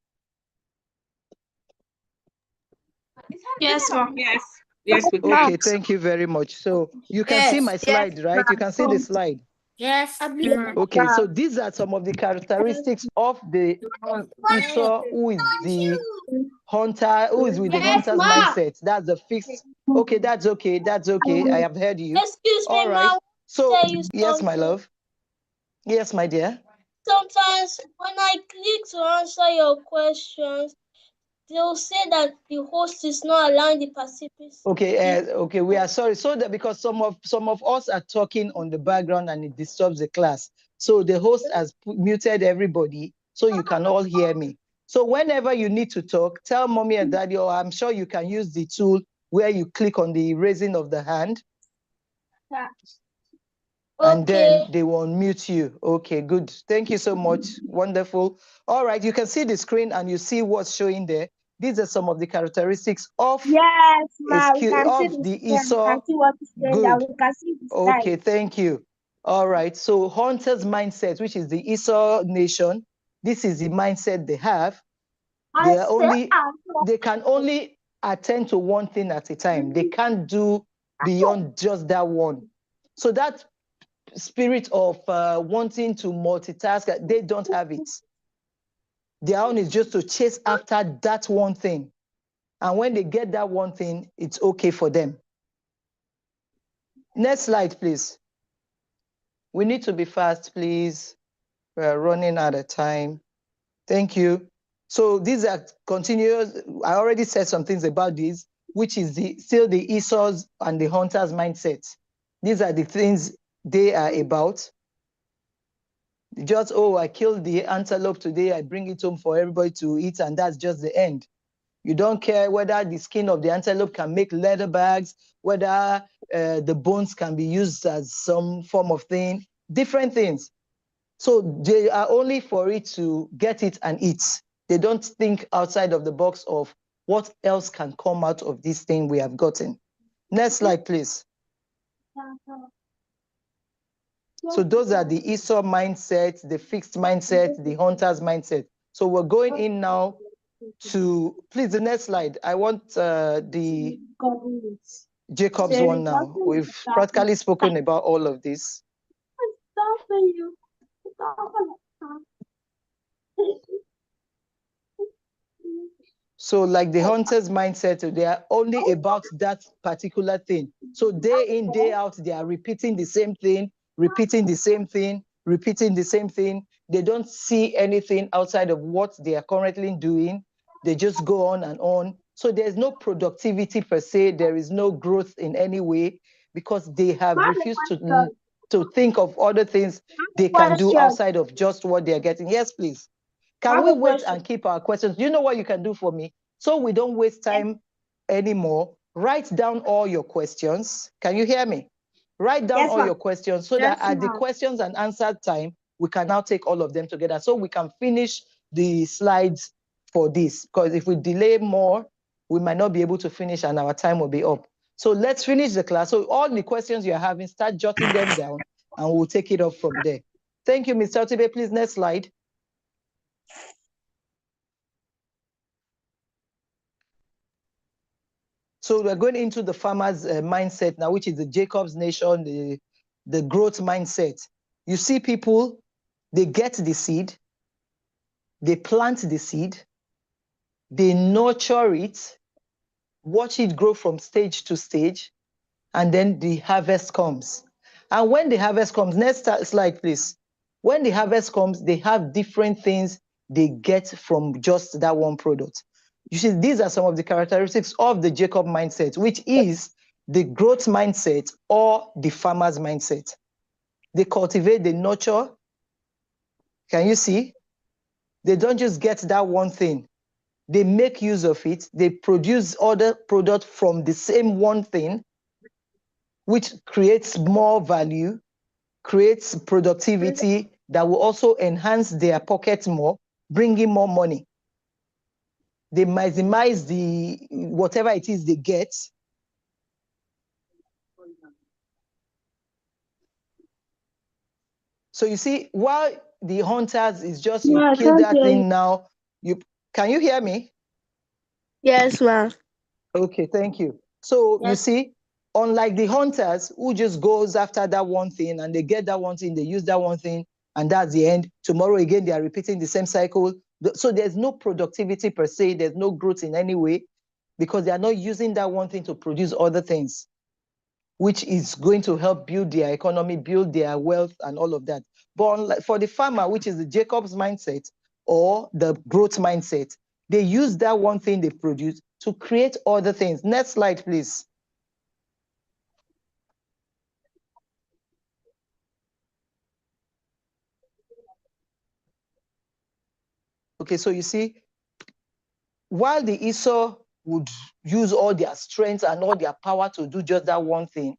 Yes, ma'am. Yes. Yes, we can. Okay, thank you very much. So you can see my slide, right? You can see the slide. Yes. Okay, so these are some of the characteristics of the Esau, who is the hunter, who is with the hunter's mindset. That's the fixed. Okay, that's okay. That's okay. I have heard you. Excuse me, All right. Ma. So, Tell you yes, my something. love. Yes, my dear. Sometimes when I click to answer your questions, they'll say that the host is not allowing the participants. Okay, okay, we are sorry. So that because some of us are talking on the background and it disturbs the class. So the host has muted everybody, so you can all hear me. So whenever you need to talk, tell mommy and daddy, or I'm sure you can use the tool where you click on the raising of the hand. And then they will unmute you. Okay, good. Thank you so much. Wonderful. All right, you can see the screen and you see what's showing there. These are some of the characteristics of the Esau. Good. Okay, thank you. All right, so hunter's mindset, which is the Esau nation. This is the mindset they have. They can only attend to one thing at a time. They can't do beyond just that one. So that spirit of wanting to multitask, they don't have it. Their own is just to chase after that one thing. And when they get that one thing, it's okay for them. Next slide, please. We need to be fast, please. We're running out of time. Thank you. So these are continuous. I already said some things about this, which is still the Esau's and the hunter's mindset. These are the things they are about. Just, oh, I killed the antelope today, I bring it home for everybody to eat, and that's just the end. You don't care whether the skin of the antelope can make leather bags, whether the bones can be used as some form of thing, different things. So they are only for it to get it and eat. They don't think outside of the box of what else can come out of this thing we have gotten. Next slide, please. So those are the Esau mindset, the fixed mindset, the hunter's mindset. So we're going in now to, please, the next slide. I want the Jacob's one now. We've practically spoken about all of this. So like the hunter's mindset, they are only about that particular thing. So day in, day out, they are repeating the same thing, repeating the same thing, repeating the same thing. They don't see anything outside of what they are currently doing. They just go on and on. So there's no productivity per se. There is no growth in any way because they have refused to think of other things they can do outside of just what they're getting. Yes, please. Can we wait and keep our questions? You know what you can do for me? So we don't waste time anymore. Write down all your questions. Can you hear me? Write down all your questions so that at the questions and answer time, we can now take all of them together so we can finish the slides for this. Because if we delay more, we might not be able to finish and our time will be up. So let's finish the class. So all the questions you're having, start jotting them down and we'll take it up from there. Thank you, Mr. Otibe. Please, next slide. So we're going into the farmer's mindset now, which is the Jacob's nation, the growth mindset. You see people, they get the seed, they plant the seed, they nurture it, watch it grow from stage to stage, and then the harvest comes. And when the harvest comes, next slide, please. When the harvest comes, they have different things they get from just that one product. You see, these are some of the characteristics of the Jacob mindset, which is the growth mindset or the farmer's mindset. They cultivate, they nurture. Can you see? They don't just get that one thing. They make use of it. They produce other products from the same one thing, which creates more value, creates productivity that will also enhance their pockets more, bring in more money. They maximize the whatever it is they get. So you see, while the hunters is just you kill that thing now. Can you hear me? Yes, ma'am. Okay, thank you. So you see, Unlike the hunters who just goes after that one thing and they get that one thing, they use that one thing, and that's the end. Tomorrow again, they are repeating the same cycle. So there's no productivity per se, there's no growth in any way, because they are not using that one thing to produce other things, which is going to help build their economy, build their wealth and all of that. But for the farmer, which is the Jacob's mindset or the growth mindset, they use that one thing they produce to create other things. Next slide, please. Okay, so you see, while the Esau would use all their strength and all their power to do just that one thing,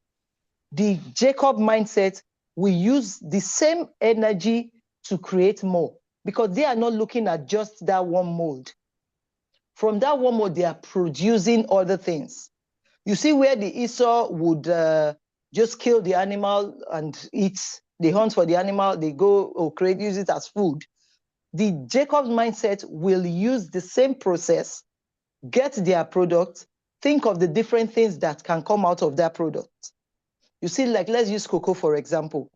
the Jacob mindset will use the same energy to create more, because they are not looking at just that one mold. From that one mold, they are producing other things. You see where the Esau would just kill the animal and eat, they hunt for the animal, they go or use it as food. The Jacob's mindset will use the same process, get their product, think of the different things that can come out of that product. You see, like, let's use cocoa, for example.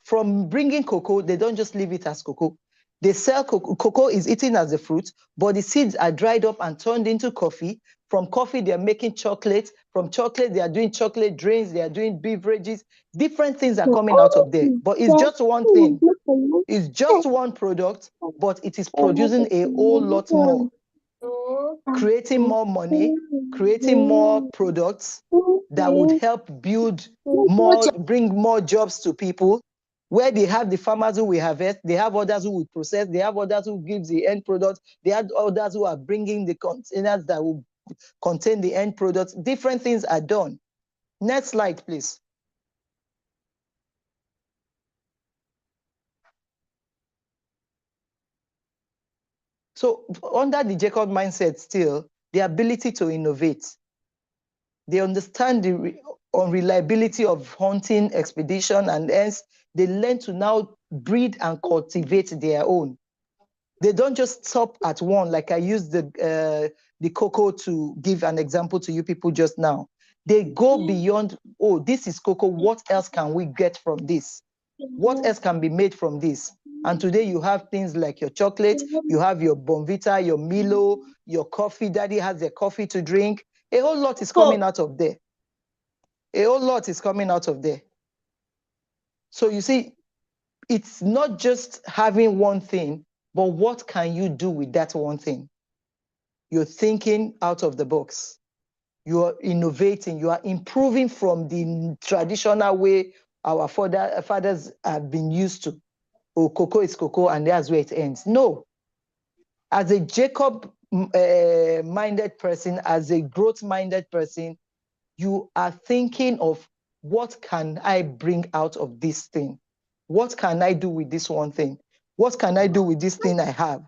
From bringing cocoa, they don't just leave it as cocoa. They sell cocoa. Cocoa is eaten as a fruit, but the seeds are dried up and turned into coffee. From coffee, they're making chocolate. From chocolate, they are doing chocolate drinks. They are doing beverages. Different things are coming out of there. But it's just one thing. It's just one product, but it is producing a whole lot more. Creating more money, creating more products that would help build more, bring more jobs to people. Where they have the farmers who will harvest, they have others who will process, they have others who give the end product, they have others who are bringing the containers that will contain the end products. Different things are done. Next slide, please. So under the Jacob mindset still, the ability to innovate. They understand the unreliability of hunting expedition, and hence they learn to now breed and cultivate their own. They don't just stop at one, like I used the cocoa to give an example to you people just now. They go beyond, oh, this is cocoa, what else can we get from this? What else can be made from this? And today you have things like your chocolate, you have your Bonvita, your Milo, your coffee. Daddy has their coffee to drink. A whole lot is coming out of there. A whole lot is coming out of there. So you see, it's not just having one thing, but what can you do with that one thing? You're thinking out of the box. You are innovating. You are improving from the traditional way our fathers have been used to. Oh, cocoa is cocoa, and that's where it ends. No. As a Jacob-minded person, as a growth-minded person, you are thinking of, what can I bring out of this thing? What can I do with this one thing? What can I do with this thing I have?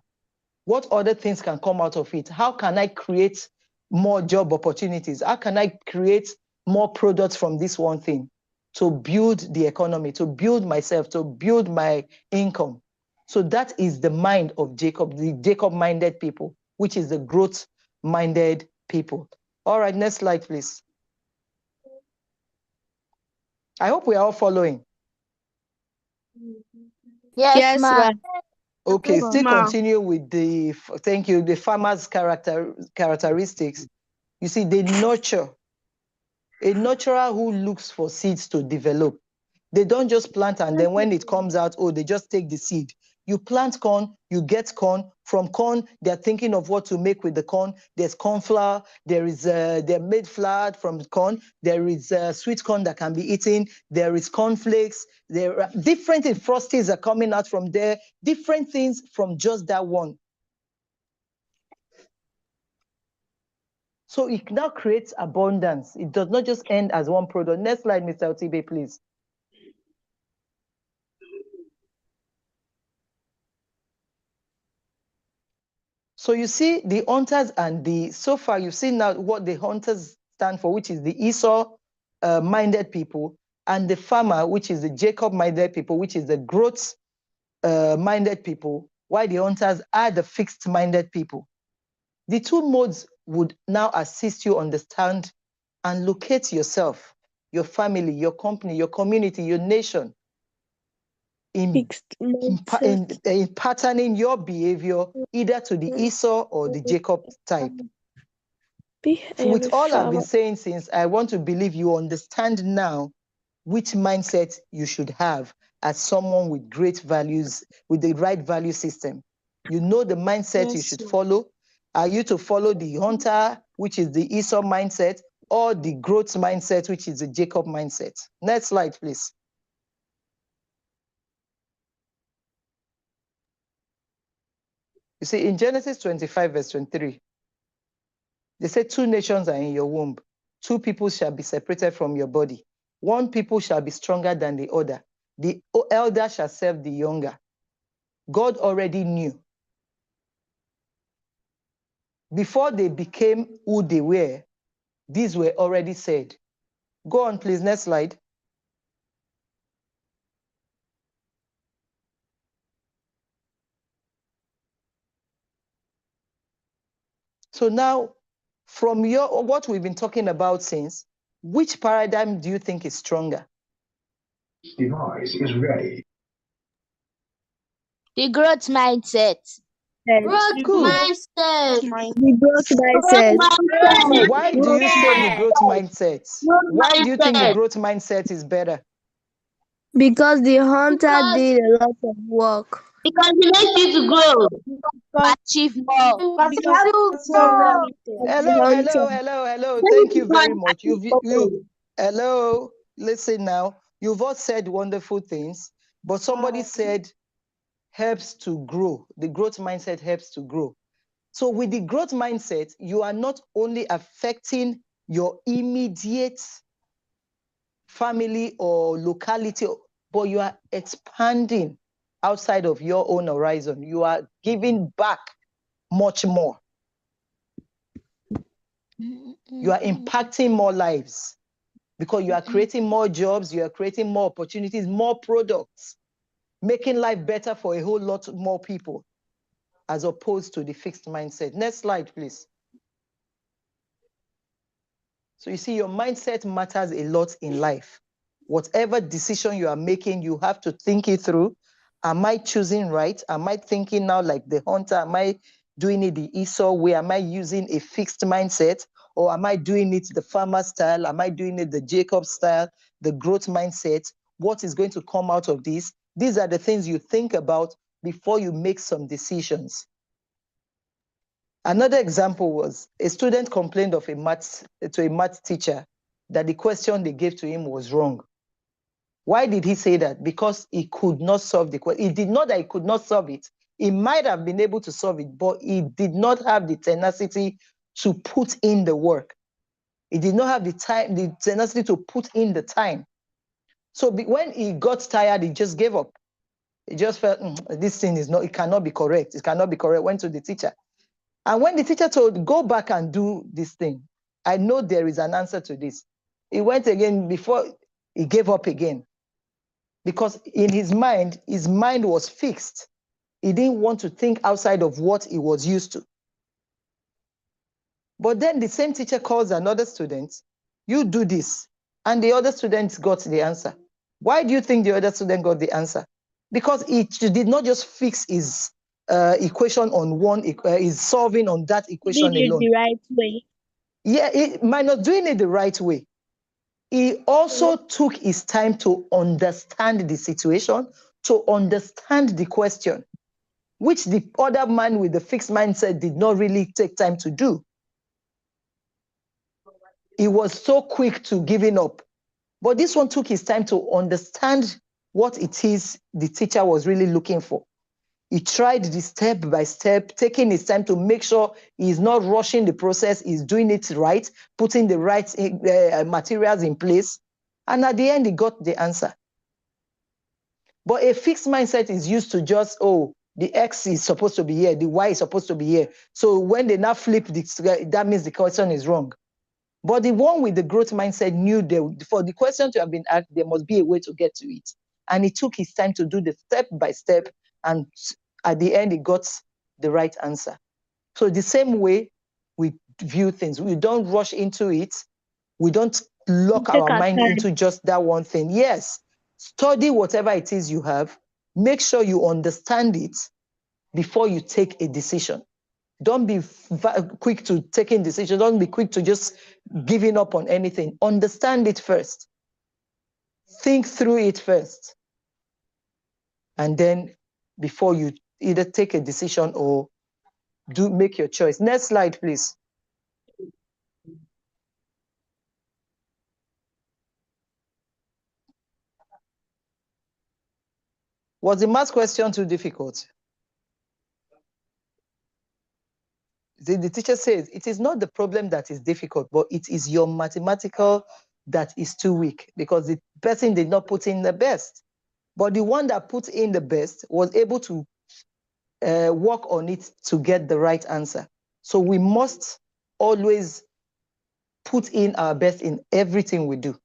What other things can come out of it? How can I create more job opportunities? How can I create more products from this one thing to build the economy, to build myself, to build my income? So that is the mind of Jacob, the Jacob-minded people, which is the growth-minded people. All right, next slide, please. I hope we are all following. Yes, ma'am. Okay, still continue with the, thank you, the farmer's characteristics. You see, they nurture. A nurturer who looks for seeds to develop. They don't just plant and then when it comes out, oh, they just take the seed. You plant corn, you get corn. From corn, they're thinking of what to make with the corn. There's corn flour. They're made flour from corn. There is sweet corn that can be eaten. There is cornflakes. There are different frosties are coming out from there. Different things from just that one. So it now creates abundance. It does not just end as one product. Next slide, Mr. Otibe, please. So you see the hunters and the, so far you've seen now what the hunters stand for, which is the Esau-minded people, and the farmer, which is the Jacob-minded people, which is the growth-minded people, while the hunters are the fixed-minded people. The two modes would now assist you understand and locate yourself, your family, your company, your community, your nation in patterning your behavior either to the Esau or the Jacob type. So with all I've been saying since, I want to believe you understand now which mindset you should have as someone with great values, with the right value system. You know the mindset you should follow. Are you to follow the hunter, which is the Esau mindset, or the growth mindset, which is the Jacob mindset? Next slide, please. You see, in Genesis 25, verse 23, they say 2 nations are in your womb. 2 people shall be separated from your body. 1 people shall be stronger than the other. The elder shall serve the younger. God already knew. Before they became who they were, these were already said. Go on, please. Next slide. So now, from what we've been talking about since, which paradigm do you think is stronger? Device is ready. The growth mindset. Growth mindset. The growth mindset. Why do you say the growth mindset? Why do you think the growth mindset is better? Because the hunter did a lot of work. Because it makes you to grow, achieve more. Hello. Thank you very much. Hello. Listen now. You've all said wonderful things, but somebody said helps to grow. The growth mindset helps to grow. So with the growth mindset, you are not only affecting your immediate family or locality, but you are expanding outside of your own horizon. You are giving back much more. You are impacting more lives because you are creating more jobs, you are creating more opportunities, more products, making life better for a whole lot more people, as opposed to the fixed mindset. Next slide, please. So you see, your mindset matters a lot in life. Whatever decision you are making, you have to think it through. Am I choosing right? Am I thinking now like the hunter? Am I doing it the Esau way? Am I using a fixed mindset? Or am I doing it the farmer style? Am I doing it the Jacob style, the growth mindset? What is going to come out of this? These are the things you think about before you make some decisions. Another example was a student complained to a math teacher that the question they gave to him was wrong. Why did he say that? Because he could not solve the question. He did not that he could not solve it. He might have been able to solve it, but he did not have the tenacity to put in the work. He did not have the tenacity to put in the time. So when he got tired, he just gave up. He just felt, this thing it cannot be correct. It cannot be correct. Went to the teacher. And when the teacher told, go back and do this thing, I know there is an answer to this. He went again before he gave up again. Because in his mind was fixed. He didn't want to think outside of what he was used to. But then the same teacher calls another student, you do this. And the other student got the answer. Why do you think the other student got the answer? Because he did not just fix his equation on one, is solving on that equation did alone. It the right way. Yeah, it might not doing it the right way. He also took his time to understand the situation, to understand the question, which the other man with the fixed mindset did not really take time to do. He was so quick to giving up. But this one took his time to understand what it is the teacher was really looking for. He tried the step by step, taking his time to make sure he's not rushing the process, he's doing it right, putting the right materials in place. And at the end, he got the answer. But a fixed mindset is used to just, the X is supposed to be here, the Y is supposed to be here. So when they now flip, that means the question is wrong. But the one with the growth mindset knew that for the question to have been asked, there must be a way to get to it. And he took his time to do the step by step. And at the end, he got the right answer. So the same way we view things, we don't rush into it. We don't lock our mind into just that one thing. Yes, study whatever it is you have. Make sure you understand it before you take a decision. Don't be quick to taking decisions. Don't be quick to just giving up on anything. Understand it first. Think through it first. And then before you either take a decision or make your choice. Next slide, please. Was the math question too difficult? The teacher says it is not the problem that is difficult, but it is your mathematical that is too weak because the person did not put in the best. But the one that put in the best was able to work on it to get the right answer. So we must always put in our best in everything we do.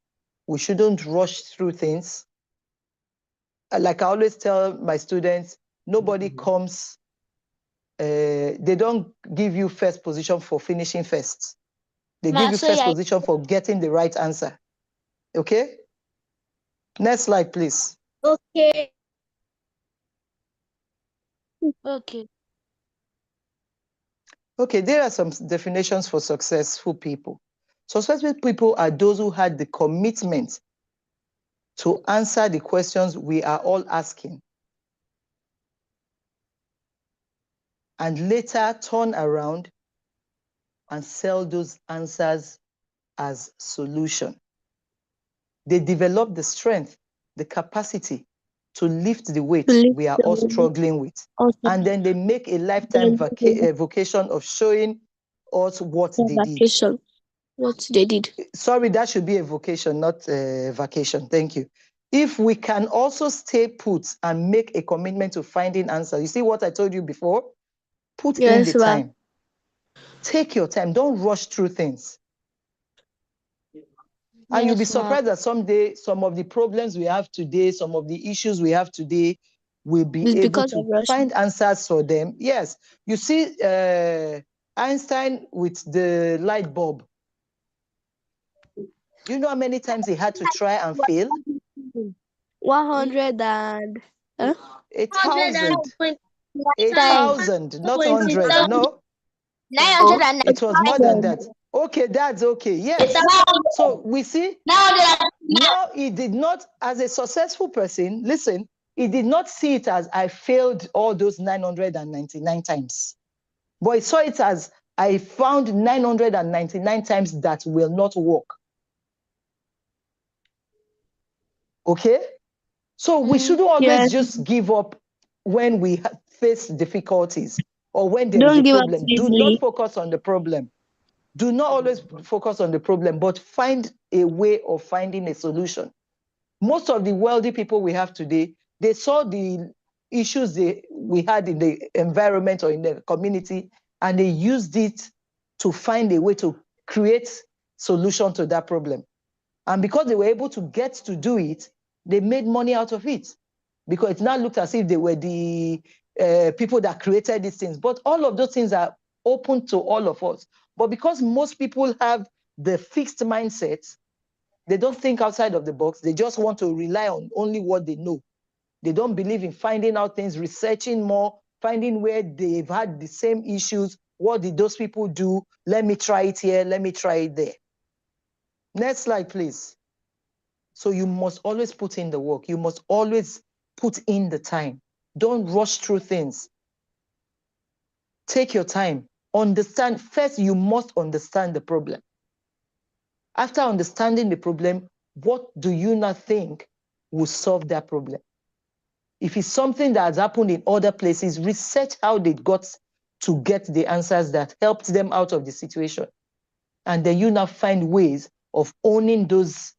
We shouldn't rush through things. Like I always tell my students, nobody comes, they don't give you first position for finishing first. They give you first position for getting the right answer. Okay? Next slide, please. Okay. Okay. Okay, there are some definitions for successful people. Successful people are those who had the commitment to answer the questions we are all asking and later turn around and sell those answers as solution. They develop the strength, the capacity to lift the weight we are all struggling with. And then they make a lifetime vocation of showing us what they did. What they did. Sorry, that should be a vocation, not a vacation. Thank you. If we can also stay put and make a commitment to finding answers, you see what I told you before? Put in the time. Take your time. Don't rush through things. And you'll be surprised that someday, some of the problems we have today, some of the issues we have today, we'll be able to find answers for them. Yes. You see Einstein with the light bulb. Do you know how many times he had to try and fail? 100 and... 1,000. 1,000, not 100. No. It was more than that. Okay, that's okay. Yes. So we see now he did not, as a successful person, listen, he did not see it as I failed all those 999 times. But he saw it as I found 999 times that will not work. Okay? So we shouldn't always just give up when we face difficulties or when there is a problem. Do not focus on the problem. Do not always focus on the problem, but find a way of finding a solution. Most of the wealthy people we have today, they saw the issues we had in the environment or in the community, and they used it to find a way to create solution to that problem. And because they were able to get to do it, they made money out of it. Because it now looked as if they were the people that created these things. But all of those things are open to all of us. But because most people have the fixed mindset, they don't think outside of the box. They just want to rely on only what they know. They don't believe in finding out things, researching more, finding where they've had the same issues. What did those people do? Let me try it here. Let me try it there. Next slide, please. So you must always put in the work. You must always put in the time. Don't rush through things. Take your time. Understand. First, you must understand the problem. After understanding the problem, what do you not think will solve that problem? If it's something that has happened in other places, research how they got to get the answers that helped them out of the situation. And then you now find ways of owning those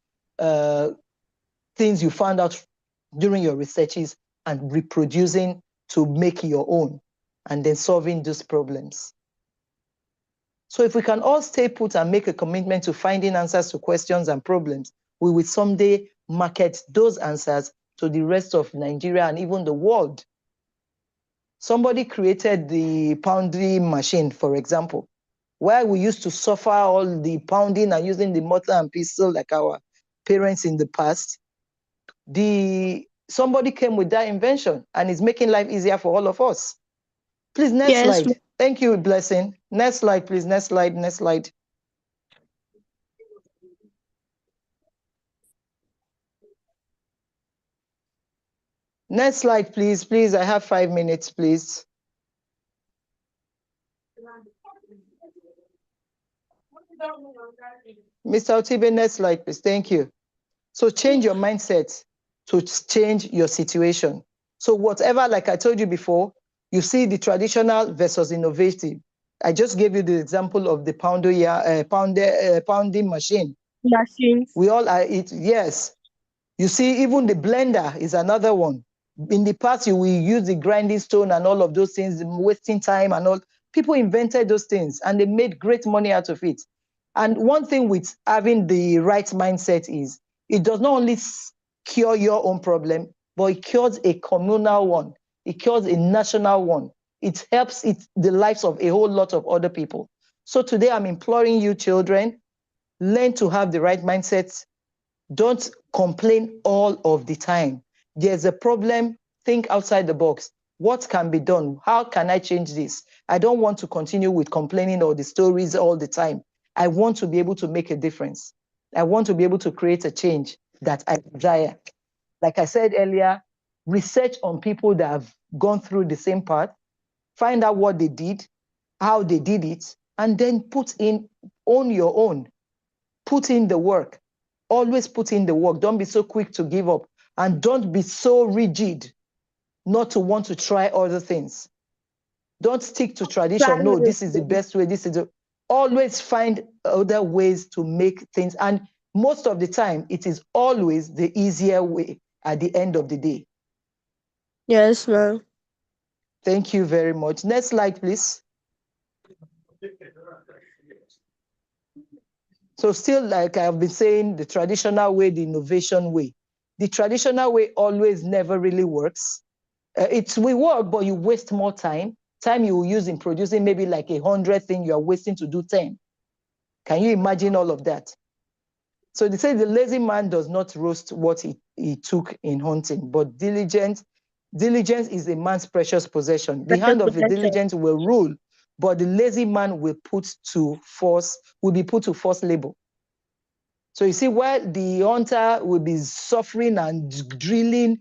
things you found out during your researches and reproducing to make your own, and then solving those problems. So if we can all stay put and make a commitment to finding answers to questions and problems, we will someday market those answers to the rest of Nigeria and even the world. Somebody created the pounding machine, for example. Where we used to suffer all the pounding and using the mortar and pestle like our parents in the past, somebody came with that invention and it's making life easier for all of us. Please, next slide. Thank you, Blessing. Next slide, please. Next slide, next slide. Next slide, please. Please, I have 5 minutes, please. Mr. Otibe, next slide, please. Thank you. So change your mindset to change your situation. So whatever, like I told you before, you see the traditional versus innovative. I just gave you the example of the pounding machine. We all are it. Yes. You see, even the blender is another one. In the past, you will use the grinding stone and all of those things, wasting time and all. People invented those things and they made great money out of it. And one thing with having the right mindset is it does not only cure your own problem, but it cures a communal one. It cures a national one. It helps the lives of a whole lot of other people. So today I'm imploring you, children, learn to have the right mindset. Don't complain all of the time. There's a problem, think outside the box. What can be done? How can I change this? I don't want to continue with complaining or the stories all the time. I want to be able to make a difference. I want to be able to create a change that I desire. Like I said earlier, research on people that have gone through the same path, find out what they did, how they did it, and then own your own. Put in the work. Always put in the work. Don't be so quick to give up. And don't be so rigid not to want to try other things. Don't stick to tradition. No, this is the best way. Always find other ways to make things. And most of the time, it is always the easier way at the end of the day. Yes, ma'am. Thank you very much. Next slide, please. So still, like I've been saying, the traditional way, the innovation way. The traditional way always never really works. It will work, but you waste more time. Time you will use in producing maybe like 100 things, you are wasting to do 10. Can you imagine all of that? So they say the lazy man does not roast what he took in hunting, but diligence is a man's precious possession. The hand of the diligent will rule, but the lazy man will be put to forced labor. So you see, while the hunter will be suffering and drilling,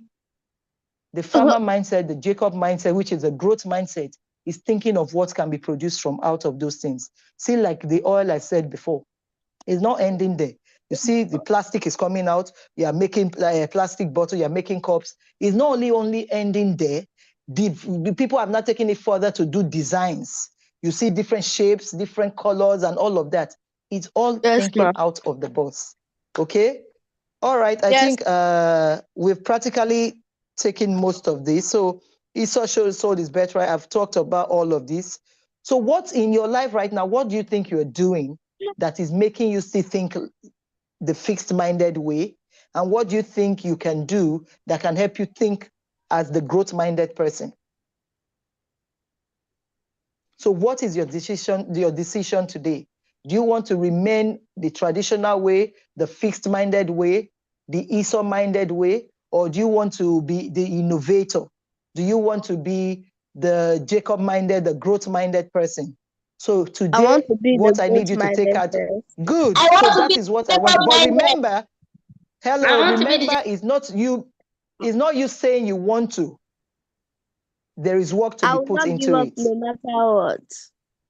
the farmer mindset, the Jacob mindset, which is a growth mindset, is thinking of what can be produced from out of those things. See, like the oil I said before, it's not ending there. You see, the plastic is coming out. You are making a plastic bottle. You are making cups. It's not only ending there. The people have not taken it further to do designs. You see different shapes, different colors, and all of that. It's all thinking out of the box. Okay? All right. I think we've practically taken most of this. So Esau sold his birthright. I've talked about all of this. So what's in your life right now? What do you think you're doing that is making you still think the fixed-minded way? And what do you think you can do that can help you think as the growth-minded person? So what is your decision today? Do you want to remain the traditional way, the fixed-minded way, the Esau-minded way, or do you want to be the innovator? Do you want to be the Jacob-minded, the growth-minded person? So today, what I need you to take out. Good. So that is what I want. But remember, remember, it's not you saying you want to. There is work to be put into it. No matter what.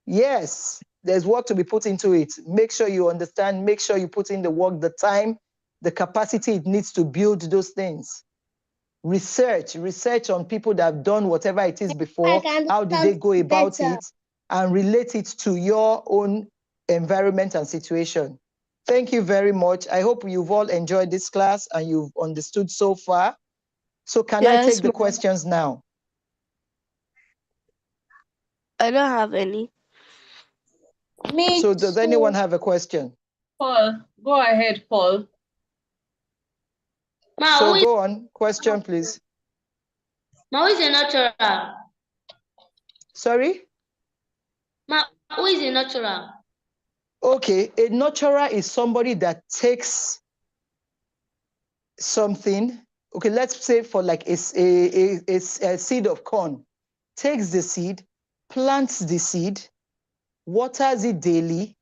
Yes, there's work to be put into it. Make sure you understand, make sure you put in the work, the time, the capacity it needs to build those things. Research on people that have done whatever it is before. How did they go about it? And relate it to your own environment and situation. Thank you very much. I hope you've all enjoyed this class and you've understood so far. So can I take the questions now? I don't have any. So does anyone have a question? Paul, go ahead, Paul. So go on. Question, please. Ma, who is a natural? Sorry? Ma, who is a natural? Okay, a nurturer is somebody that takes something. Okay, let's say for like a seed of corn, takes the seed, plants the seed, waters it daily,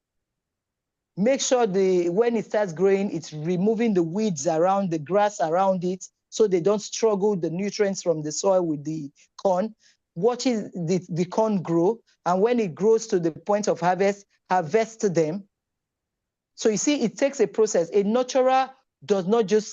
make sure when it starts growing, it's removing the weeds around the grass around it so they don't struggle the nutrients from the soil with the corn, watches the corn grow, and when it grows to the point of harvest them. So you see, it takes a process. A nurturer does not just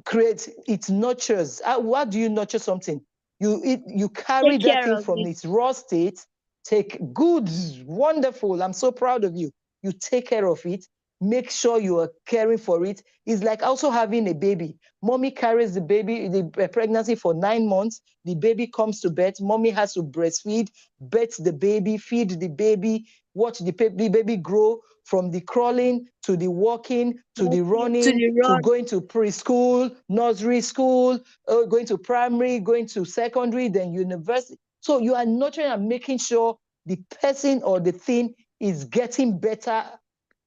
create, it nurtures. How do you nurture something? You carry that thing from its raw state, take good, wonderful, I'm so proud of you. You take care of it, make sure you are caring for it. It's like also having a baby. Mommy carries the baby, the pregnancy for 9 months, the baby comes to birth, mommy has to breastfeed, birth the baby, feed the baby, watch the baby grow from the crawling to the walking, to the running, to going to preschool, nursery school, going to primary, going to secondary, then university. So you are nurturing and making sure the person or the thing is getting better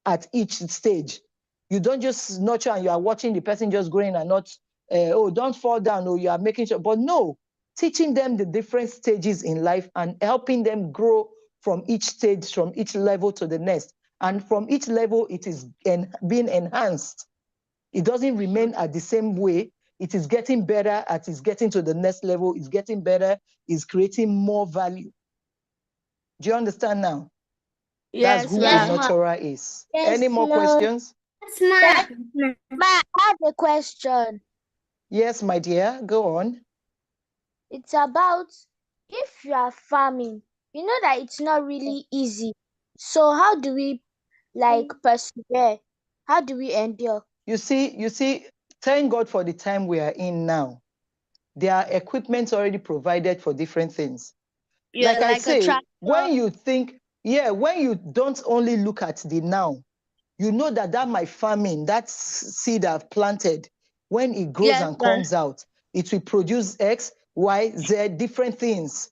at each stage. You don't just nurture and you are watching the person just growing and not, oh, don't fall down, or you are making sure, but no, teaching them the different stages in life and helping them grow from each stage, from each level to the next. And from each level, it is being enhanced. It doesn't remain at the same way. It is getting better as it's getting to the next level. It's getting better. It's creating more value. Do you understand now? Yes, that's who a nurturer is. Yes, Any more questions? Ma, I have a question. Yes, my dear, go on. It's about if you are farming, you know that it's not really easy. So how do we persevere? How do we endure? You see, thank God for the time we are in now. There are equipment already provided for different things. Yeah, like I say, when you think, when you don't only look at the now, you know that my farming, that seed I've planted, when it grows and comes out, it will produce X, Y, Z, different things.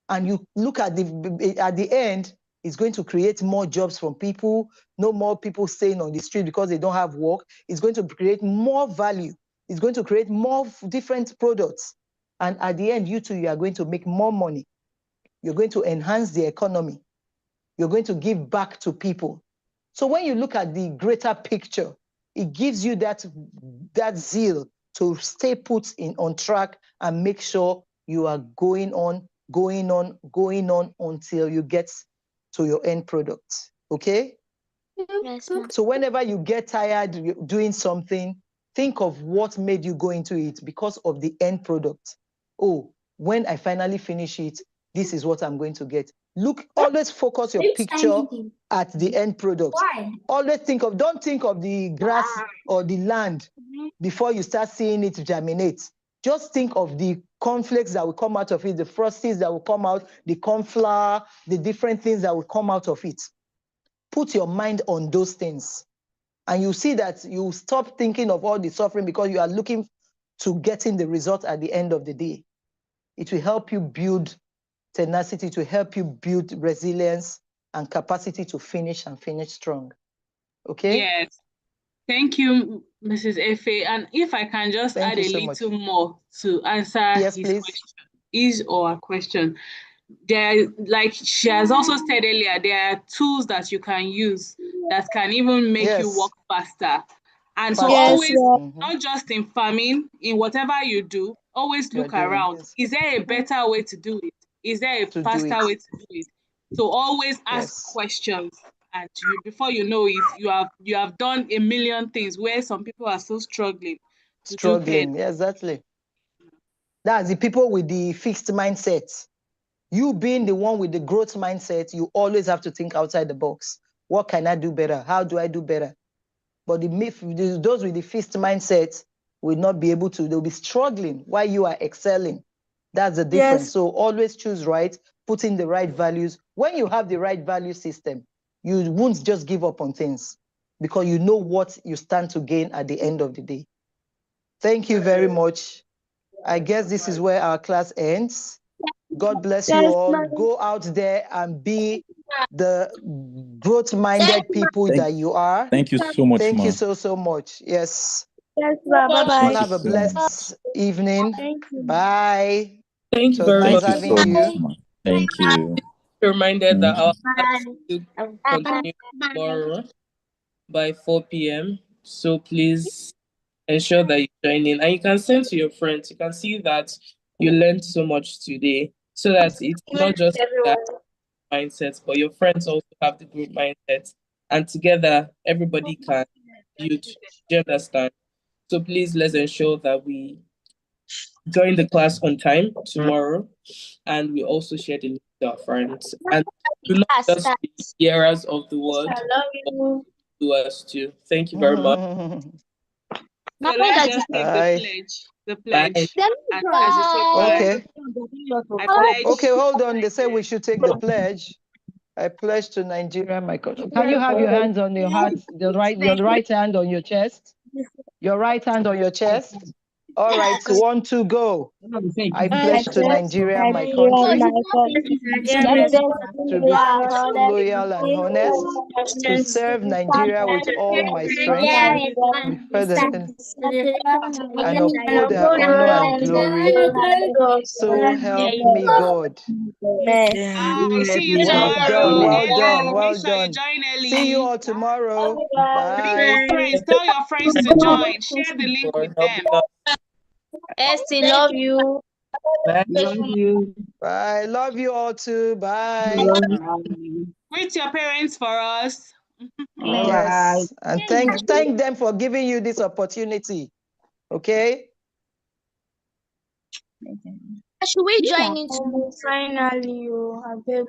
And you look at the end, it's going to create more jobs from people, no more people staying on the street because they don't have work. It's going to create more value. It's going to create more different products. And at the end, you are going to make more money. You're going to enhance the economy. You're going to give back to people. So when you look at the greater picture, it gives you that zeal to stay put on track and make sure you are going on until you get to your end product. Okay? Yes, so whenever you get tired doing something, think of what made you go into it because of the end product. Oh, when I finally finish it, this is what I'm going to get. Look, always focus your picture at the end product. Why? Always don't think of the grass or the land before you start seeing it germinate. Just think of the cornflakes that will come out of it, the frosties that will come out, the corn flour, the different things that will come out of it. Put your mind on those things. And you see that you stop thinking of all the suffering because you are looking to getting the result at the end of the day. It will help you build tenacity, to help you build resilience and capacity to finish strong. Okay? Yes. Thank you, Mrs. Efe. And if I can just add a little more to answer his or her question. There, like she has also said earlier, there are tools that you can use that can even make you work faster. And so always, not just in farming, in whatever you do, always look around. Is there a better way to do it? Is there a faster way to do it? So always ask questions. And before you know it, you have done a million things where some people are still struggling. Yeah, exactly. That's the people with the fixed mindset. You being the one with the growth mindset, you always have to think outside the box. What can I do better? How do I do better? But those with the fixed mindset will not be able to. They'll be struggling while you are excelling. That's the difference. So always choose right, put in the right values. When you have the right value system, you won't just give up on things because you know what you stand to gain at the end of the day. Thank you very much. I guess this is where our class ends. God bless you all. Go out there and be the growth-minded people that you are. Thank you so much, Thank you Ma. so much. Yes. Yes, bye-bye. Have a blessed evening. Thank you. Bye. Thank you So very nice much. having you. Thank you. Reminded that our class Bye. will continue tomorrow by 4 p.m. So please ensure that you join in, and you can send to your friends. You can see that you learned so much today, so that it's not just that mindset, but your friends also have the group mindset, and together everybody can build. Do you understand? So please let's ensure that we join the class on time tomorrow, and we also share the link to our friends. And do not just be hearers of the word, I love you. doers too. Thank you very much. So let's just take the pledge. The pledge. Okay. I pledge. Okay, hold on. They say we should take the pledge. I pledge to Nigeria, my country. Can you have your hands on your heart, your right hand on your chest? Your right hand on your chest. All right, 1, 2, go. I pledge to Nigeria, my country, to be faithful, loyal, and honest, to serve Nigeria with all my strength, and uphold her honor and glory. So help me God. See you Well tomorrow. done. Make sure you join early. See you all tomorrow. Bring your Bye. friends. Tell your friends to join. Share the link with them. Esty, love you. Love you. Bye. Love you all too. Bye. Greet your parents for us. Yes. And thank them for giving you this opportunity. Okay? Should we join in tomorrow? Finally, you have it.